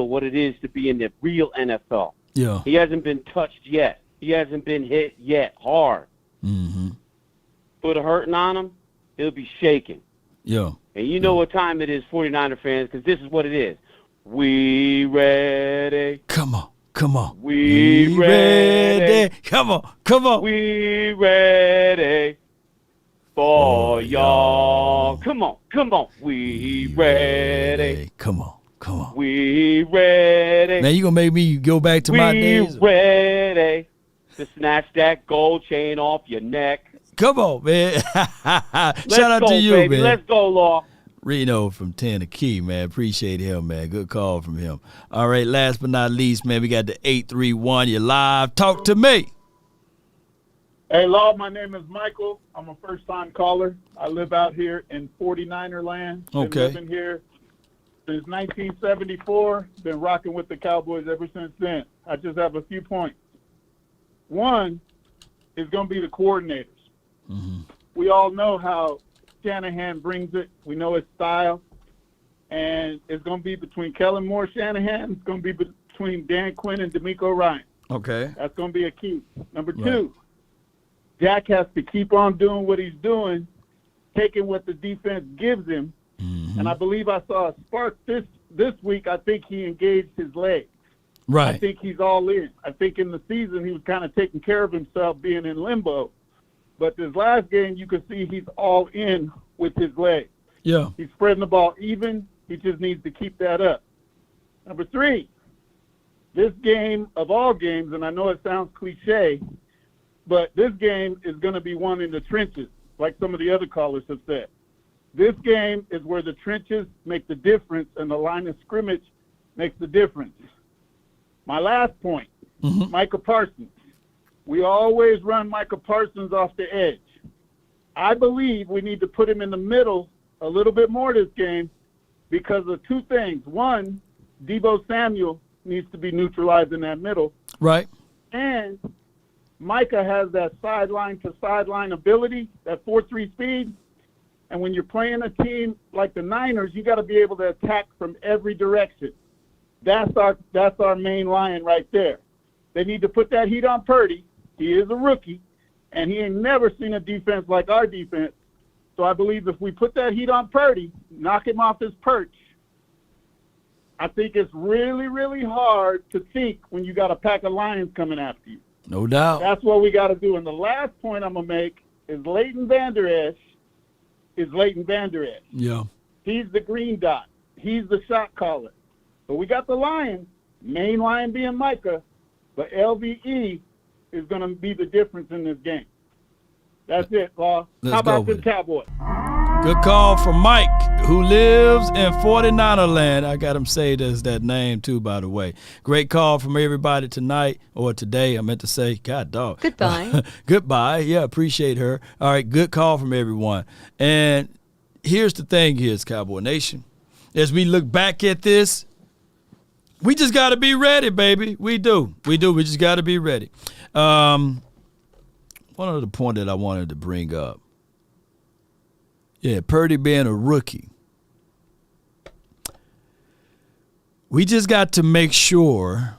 what it is to be in the real NFL. Yeah. He hasn't been touched yet. He hasn't been hit yet hard. Mm-hmm. Put a hurting on him, he'll be shaking. Yeah. And you know what time it is, 49er fans, because this is what it is. We ready. Come on. We ready. Come on. We ready. for y'all. Come on. We ready. Come on. We ready. Man, you gonna make me go back to my days? We ready to snatch that gold chain off your neck. Come on, man. Shout out go, to you, baby. man. Let's go, Law. Reno from Tennessee, man. Appreciate him, man. Good call from him. All right, last but not least, man, we got the 831. You're live. Talk to me. Hey, Law, my name is Michael. I'm a first-time caller. I live out here in 49er land. Been living here since 1974. Been rocking with the Cowboys ever since then. I just have a few points. One is going to be the coordinators. We all know how Shanahan brings it. We know his style. And it's going to be between Kellen Moore, Shanahan. It's going to be between Dan Quinn and DeMeco Ryan. Okay. That's going to be a key. Number two, Jack has to keep on doing what he's doing, taking what the defense gives him. And I believe I saw a spark this week. I think he engaged his legs. Right. I think he's all in. I think in the season he was kind of taking care of himself being in limbo. But this last game, you can see he's all in with his legs. Yeah. He's spreading the ball even. He just needs to keep that up. Number three, this game of all games, and I know it sounds cliche, but this game is going to be won in the trenches, like some of the other callers have said. This game is where the trenches make the difference and the line of scrimmage makes the difference. My last point, Micah Parsons. We always run Micah Parsons off the edge. I believe we need to put him in the middle a little bit more this game because of two things. One, Deebo Samuel needs to be neutralized in that middle. Right. And Micah has that sideline-to-sideline ability, that 4-3 speed. And when you're playing a team like the Niners, you got to be able to attack from every direction. That's our main lion right there. They need to put that heat on Purdy. He is a rookie, and he ain't never seen a defense like our defense. So I believe if we put that heat on Purdy, knock him off his perch, I think it's really, really hard to think when you got a pack of lions coming after you. No doubt. That's what we got to do. And the last point I'm going to make is Leighton Vander Esch is Leighton Vander Esch. Yeah. He's the green dot. He's the shot caller. But we got the Lions, main lion being Micah, but LVE is going to be the difference in this game. That's it, Law. How about the Cowboys? Good call from Mike, who lives in 49er land. I got him saved as that name, too, by the way. Great call from everybody tonight, or today, I meant to say. God, dog. Goodbye. Goodbye. Yeah, appreciate her. All right, good call from everyone. And here's the thing here, Cowboy Nation. As we look back at this, we just got to be ready, baby. We do. We just got to be ready. One other point that I wanted to bring up. Yeah, Purdy being a rookie. We just got to make sure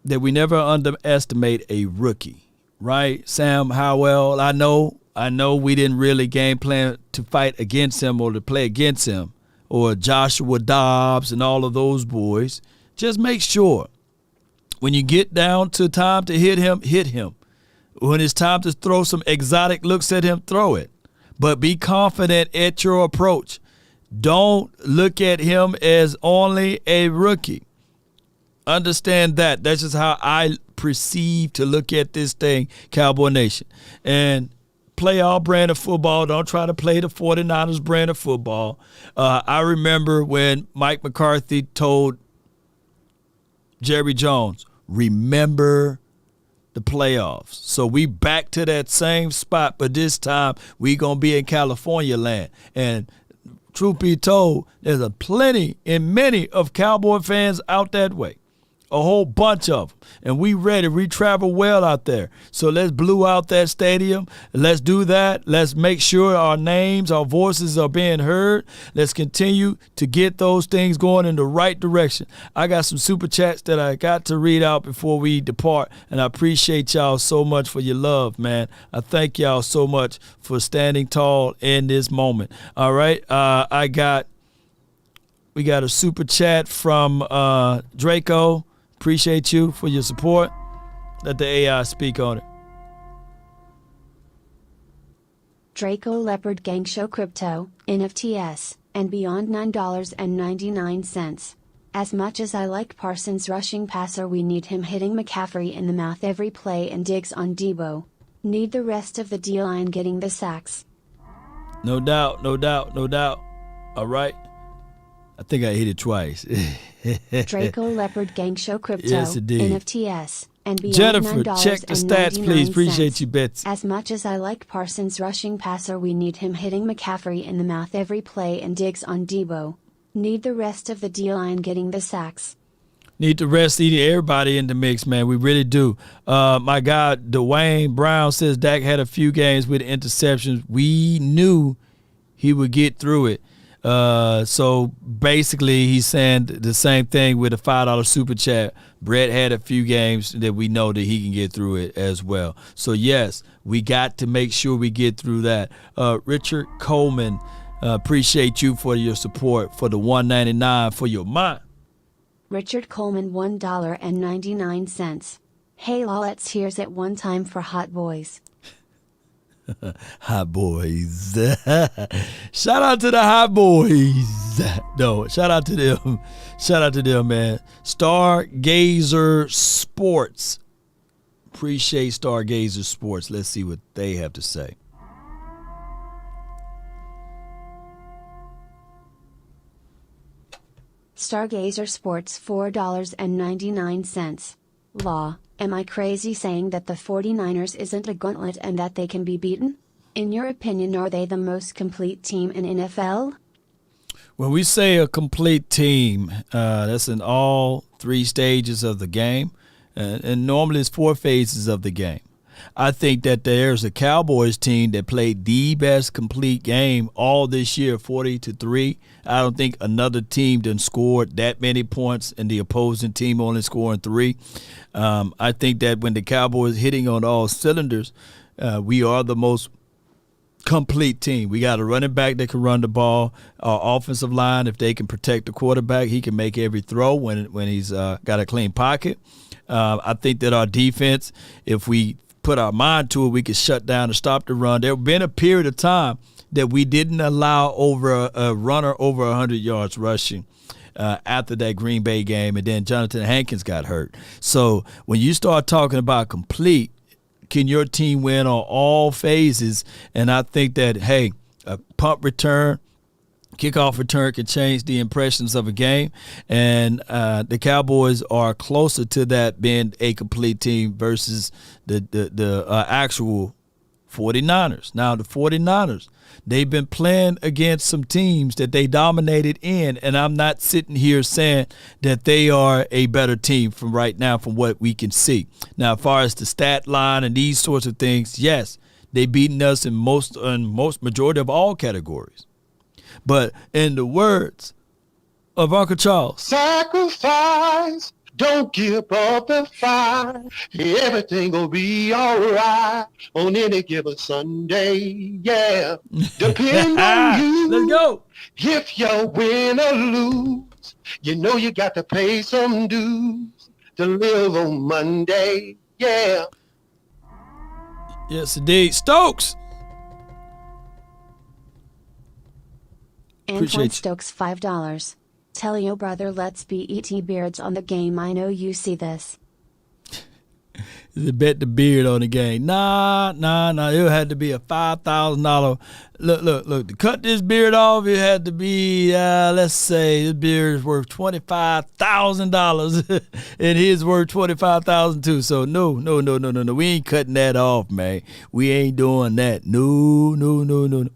that we never underestimate a rookie, right? Sam Howell, I know we didn't really game plan to fight against him or to play against him, or Joshua Dobbs and all of those boys. Just make sure when you get down to time to hit him. When it's time to throw some exotic looks at him, throw it. But be confident at your approach. Don't look at him as only a rookie. Understand that. That's just how I perceive to look at this thing, Cowboy Nation. And play our brand of football. Don't try to play the 49ers brand of football. I remember when Mike McCarthy told Jerry Jones, remember the playoffs. So we back to that same spot, but this time we gonna be in California land. And truth be told, there's many of Cowboy fans out that way. A whole bunch of them. And we ready. We travel well out there. So let's blue out that stadium. Let's do that. Let's make sure our names, our voices are being heard. Let's continue to get those things going in the right direction. I got some super chats that I got to read out before we depart. And I appreciate y'all so much for your love, man. I thank y'all so much for standing tall in this moment. All right. We got a super chat from Draco. Appreciate you for your support. Let the AI speak on it. Draco Leopard Gang Show Crypto, NFTs, and beyond $9.99. As much as I like Parsons' rushing passer, we need him hitting McCaffrey in the mouth every play and Diggs on Debo. Need the rest of the D-line getting the sacks. No doubt, no doubt, no doubt. All right. I think I hit it twice. Draco Leopard Gang Show Crypto, yes, indeed. NFTs, and beyond Jennifer, check the stats, please. Appreciate you, Betsy. As much as I like Parsons' rushing passer, we need him hitting McCaffrey in the mouth every play and Diggs on Debo. Need the rest of the D-line getting the sacks. Need the rest of everybody in the mix, man. We really do. My guy, Dwayne Brown, says Dak had a few games with interceptions. We knew he would get through it. So basically, he's saying the same thing with a $5 super chat. Brett had a few games that we know that he can get through it as well. So, yes, we got to make sure we get through that. Richard Coleman, appreciate you for your support for the $1.99 for your mind. Richard Coleman, $1.99. Hey, let's here's it one time for Hot Boys. Hot Boys. Shout out to the Hot Boys. No, shout out to them. Shout out to them, man. Stargazer Sports. Appreciate Stargazer Sports. Let's see what they have to say. Stargazer Sports, $4.99. Law, am I crazy saying that the 49ers isn't a gauntlet and that they can be beaten? In your opinion, are they the most complete team in NFL? When we say a complete team, that's in all three stages of the game. And normally it's 4 phases of the game. I think that there's a Cowboys team that played the best complete game all this year, 40-3. I don't think another team done scored that many points and the opposing team only scoring 3. I think that when the Cowboys hitting on all cylinders, we are the most complete team. We got a running back that can run the ball. Our offensive line, if they can protect the quarterback, he can make every throw when he's got a clean pocket. I think that our defense, if we put our mind to it, we could shut down and stop the run. There have been a period of time that we didn't allow over a runner over 100 yards rushing after that Green Bay game, and then Jonathan Hankins got hurt. So when you start talking about complete, can your team win on all phases? And I think that, hey, a punt return, kickoff return can change the impressions of a game, and the Cowboys are closer to that being a complete team versus the actual 49ers. Now, the 49ers, they've been playing against some teams that they dominated in, and I'm not sitting here saying that they are a better team from right now from what we can see. Now, as far as the stat line and these sorts of things, yes, they've beaten us in most majority of all categories. But in the words of Uncle Charles, Sacrifice, don't give up the fight. Everything will be all right on any given Sunday. Yeah, depend on you. Let's go. If you win or lose, you know you got to pay some dues to live on Monday. Yeah. Yes, indeed. Stokes. Antoine Stokes, $5. Tell your brother let's be ET beards on the game. I know you see this. Bet the beard on the game. Nah. It had to be a $5,000. Look. To cut this beard off, it had to be, let's say, this beard is worth $25,000, and his worth $25,000 too. So no. We ain't cutting that off, man. We ain't doing that. No.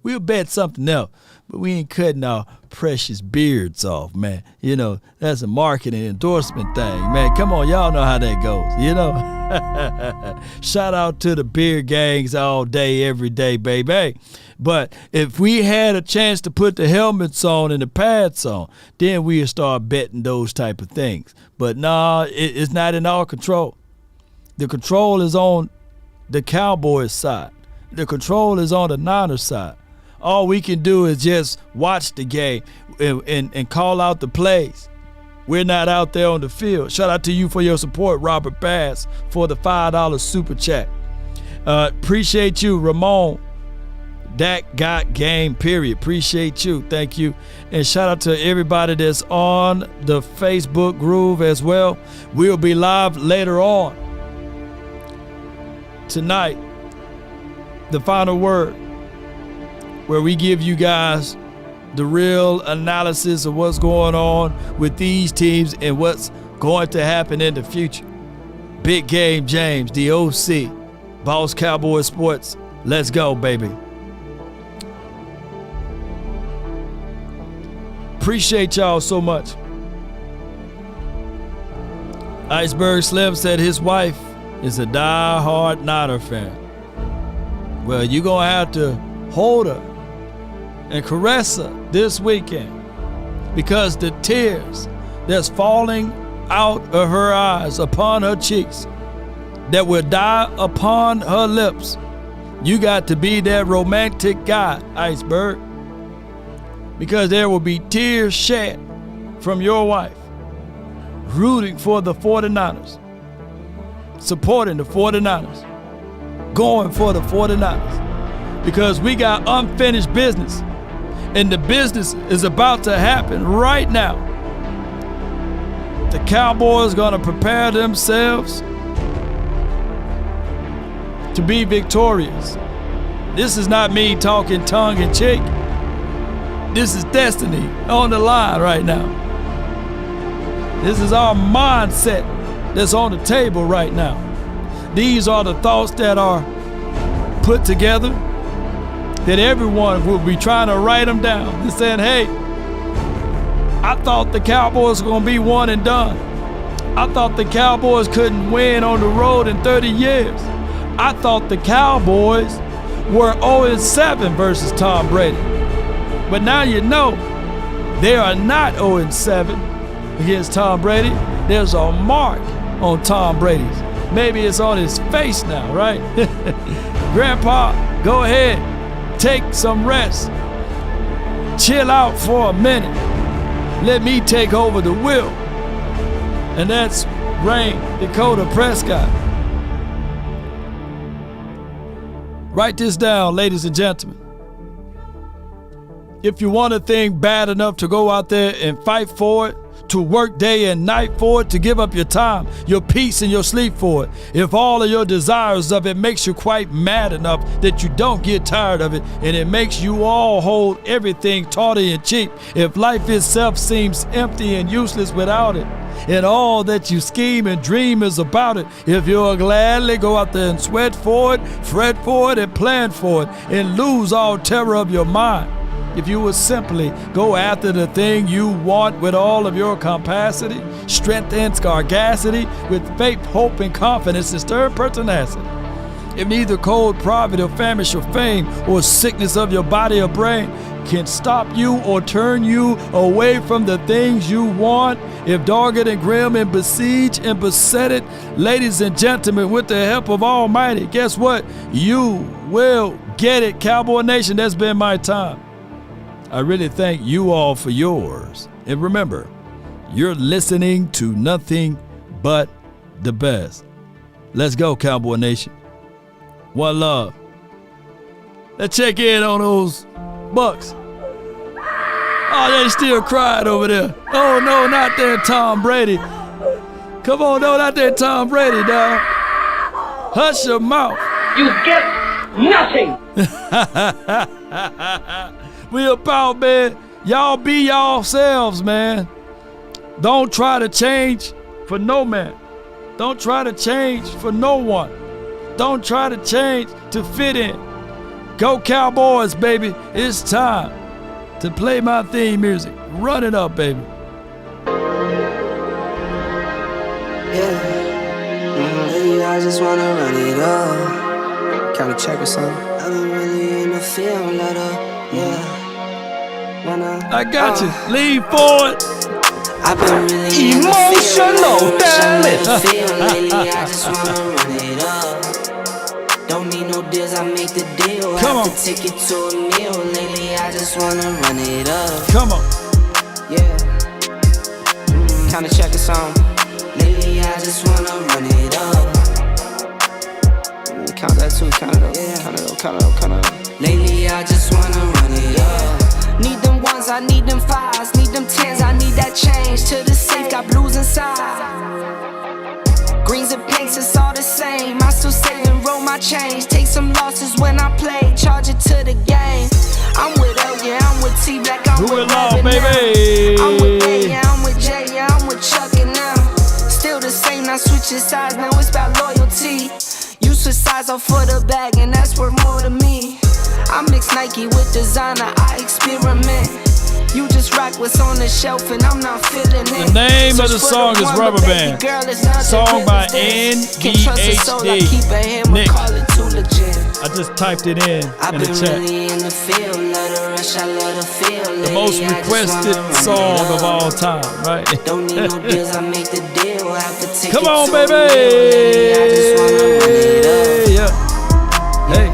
We'll bet something else, but we ain't cutting our precious beards off, man. You know, that's a marketing endorsement thing, man. Come on, y'all know how that goes, you know. Shout out to the beard gangs all day, every day, baby. But if we had a chance to put the helmets on and the pads on, then we'd start betting those type of things. But nah, it's not in our control. The control is on the Cowboys side. The control is on the Niners side. All we can do is just watch the game and call out the plays. We're not out there on the field. Shout out to you for your support, Robert Bass, for the $5 super chat. Appreciate you, Ramon. Dak got game, period. Appreciate you. Thank you. And shout out to everybody that's on the Facebook groove as well. We'll be live later on tonight. The final word, where we give you guys the real analysis of what's going on with these teams and what's going to happen in the future. Big Game James, the OC, Boss Cowboy Sports. Let's go, baby. Appreciate y'all so much. Iceberg Slim said his wife is a die-hard Niner fan. Well, you're going to have to hold her and caress her this weekend, because the tears that's falling out of her eyes upon her cheeks, that will die upon her lips, you got to be that romantic guy, Iceberg, because there will be tears shed from your wife rooting for the 49ers, supporting the 49ers, going for the 49ers, because we got unfinished business, and the business is about to happen right now. The Cowboys going to prepare themselves to be victorious. This is not me talking tongue in cheek. This is destiny on the line right now. This is our mindset that's on the table right now. These are the thoughts that are put together, that everyone will be trying to write them down and saying, hey, I thought the Cowboys were going to be one and done. I thought the Cowboys couldn't win on the road in 30 years. I thought the Cowboys were 0-7 versus Tom Brady. But now you know they are not 0-7 against Tom Brady. There's a mark on Tom Brady's. Maybe it's on his face now, right? Grandpa, go ahead, take some rest. Chill out for a minute. Let me take over the wheel. And that's Rain Dakota Prescott. Write this down, ladies and gentlemen. If you want a thing bad enough to go out there and fight for it, to work day and night for it, to give up your time, your peace, and your sleep for it, if all of your desires of it makes you quite mad enough that you don't get tired of it, and it makes you all hold everything tawdry and cheap, if life itself seems empty and useless without it, and all that you scheme and dream is about it, if you'll gladly go out there and sweat for it, fret for it, and plan for it, and lose all terror of your mind, if you would simply go after the thing you want with all of your capacity, strength, and sagacity, with faith, hope, and confidence, and stern pertinacity, if neither cold poverty or famish or fame or sickness of your body or brain can stop you or turn you away from the things you want, if dogged and grim and besieged and beset it, ladies and gentlemen, with the help of Almighty, guess what? You will get it, Cowboy Nation. That's been my time. I really thank you all for yours. And remember, you're listening to nothing but the best. Let's go, Cowboy Nation. One love. Let's check in on those Bucks. Oh, they still crying over there. Oh, no, not that Tom Brady. Come on, no, not that Tom Brady, dog. Hush your mouth. You get nothing. We about, man. Y'all be yourselves, man. Don't try to change for no man. Don't try to change for no one. Don't try to change to fit in. Go Cowboys, baby. It's time to play my theme music. Run it up, baby. Yeah, I just wanna run it up. Kinda check or something. I've been really in the field, let up, yeah. I got you. Lean forward. I've been really emotional, damn it. Lately, I just wanna run it up. Don't need no deals, I make the deal. Come on. Have to take it to a meal. Lately, I just wanna run it up. Come on. Yeah. Kinda check us on. Lately, I just wanna run it up. Count that too, count it up, count it up, count it up, count it up. Lately, I I need them fives, need them tens, I need that change. To the safe, got blues inside. Greens and pinks, it's all the same. I still save and roll my change. Take some losses when I play, charge it to the game. I'm with L, yeah, I'm with T Black, I'm with Levin, baby. I'm with A, yeah, I'm with J, yeah, I'm with Chuck and now. Still the same, not switching sides, now it's about loyalty. You switch sides off for the bag, and that's worth more to me. I mix Nike with designer, I experiment. You just rock what's on the shelf, and I'm not feeling it. The name of the song is Rubber Band. Song by NVHD. Nick, I just typed it in the chat. The most requested song of all time, right? Come on, baby! Yeah. Hey.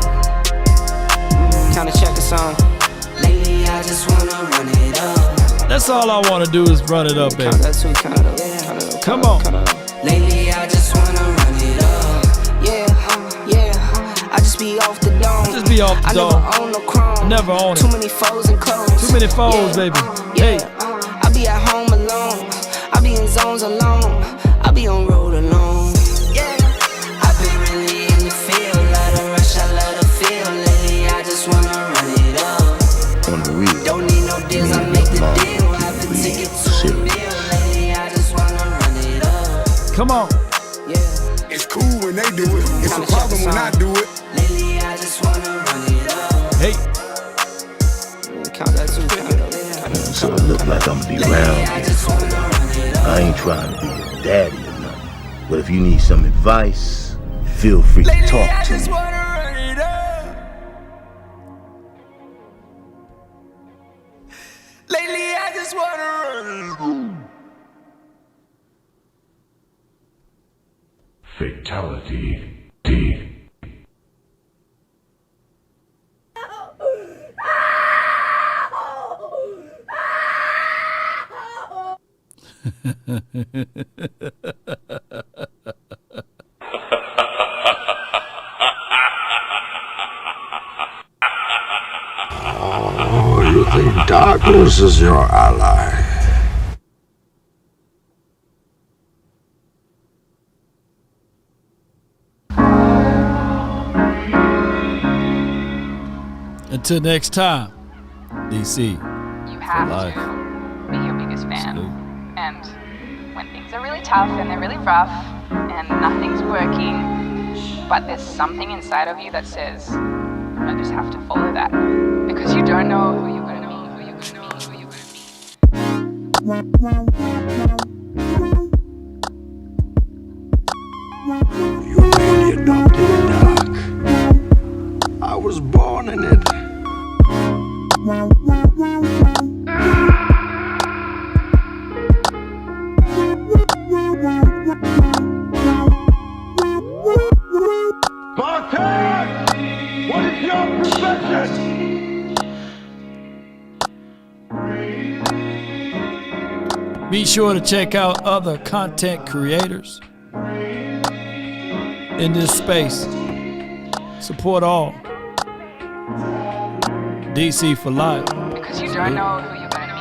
Kinda check a song. Lately, I just wanna run it up. That's all I want to do is run it up, baby. Come on. Lately, I just wanna run it up. Yeah. I just be off the dome. Just be off the dome. I never own no chrome. Never own it. Too many foes and clones. Too many foes, baby. Hey. I be at home alone. I be in zones alone. I be on road alone. Yeah. I've been really in the field. Love the rush, I love the feel. Lately, I just wanna run it up. On the wheel. Don't need no deals, I make the deal. I have to take it to the meal. Lately, I just wanna run it up. Come on. Yeah. It's cool when they do it. It's a problem when I do it. Lately, I just wanna run it up. Hey. Count that too. So it look like I'm gonna be around here. I ain't trying to be your daddy or nothing. But if you need some advice, feel free to talk to me. Lately, I just wanna run it up. Fatality. Oh, you think darkness is your ally? Until next time, DC. You have to be your biggest fan. Salute. And when things are really tough and they're really rough and nothing's working, but there's something inside of you that says, I just have to follow that. Because you don't know who you're going to meet, You really adopted the dark. I was born in it. Bartek! What is your profession? Be sure to check out other content creators in this space. Support all. DC for life. because you don't know who you're going to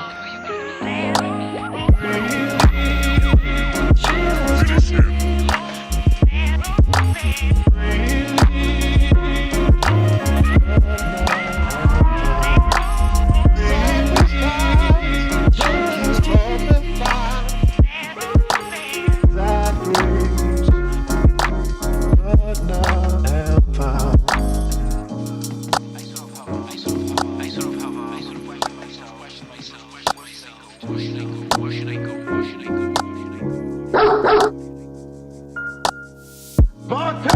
Bartek!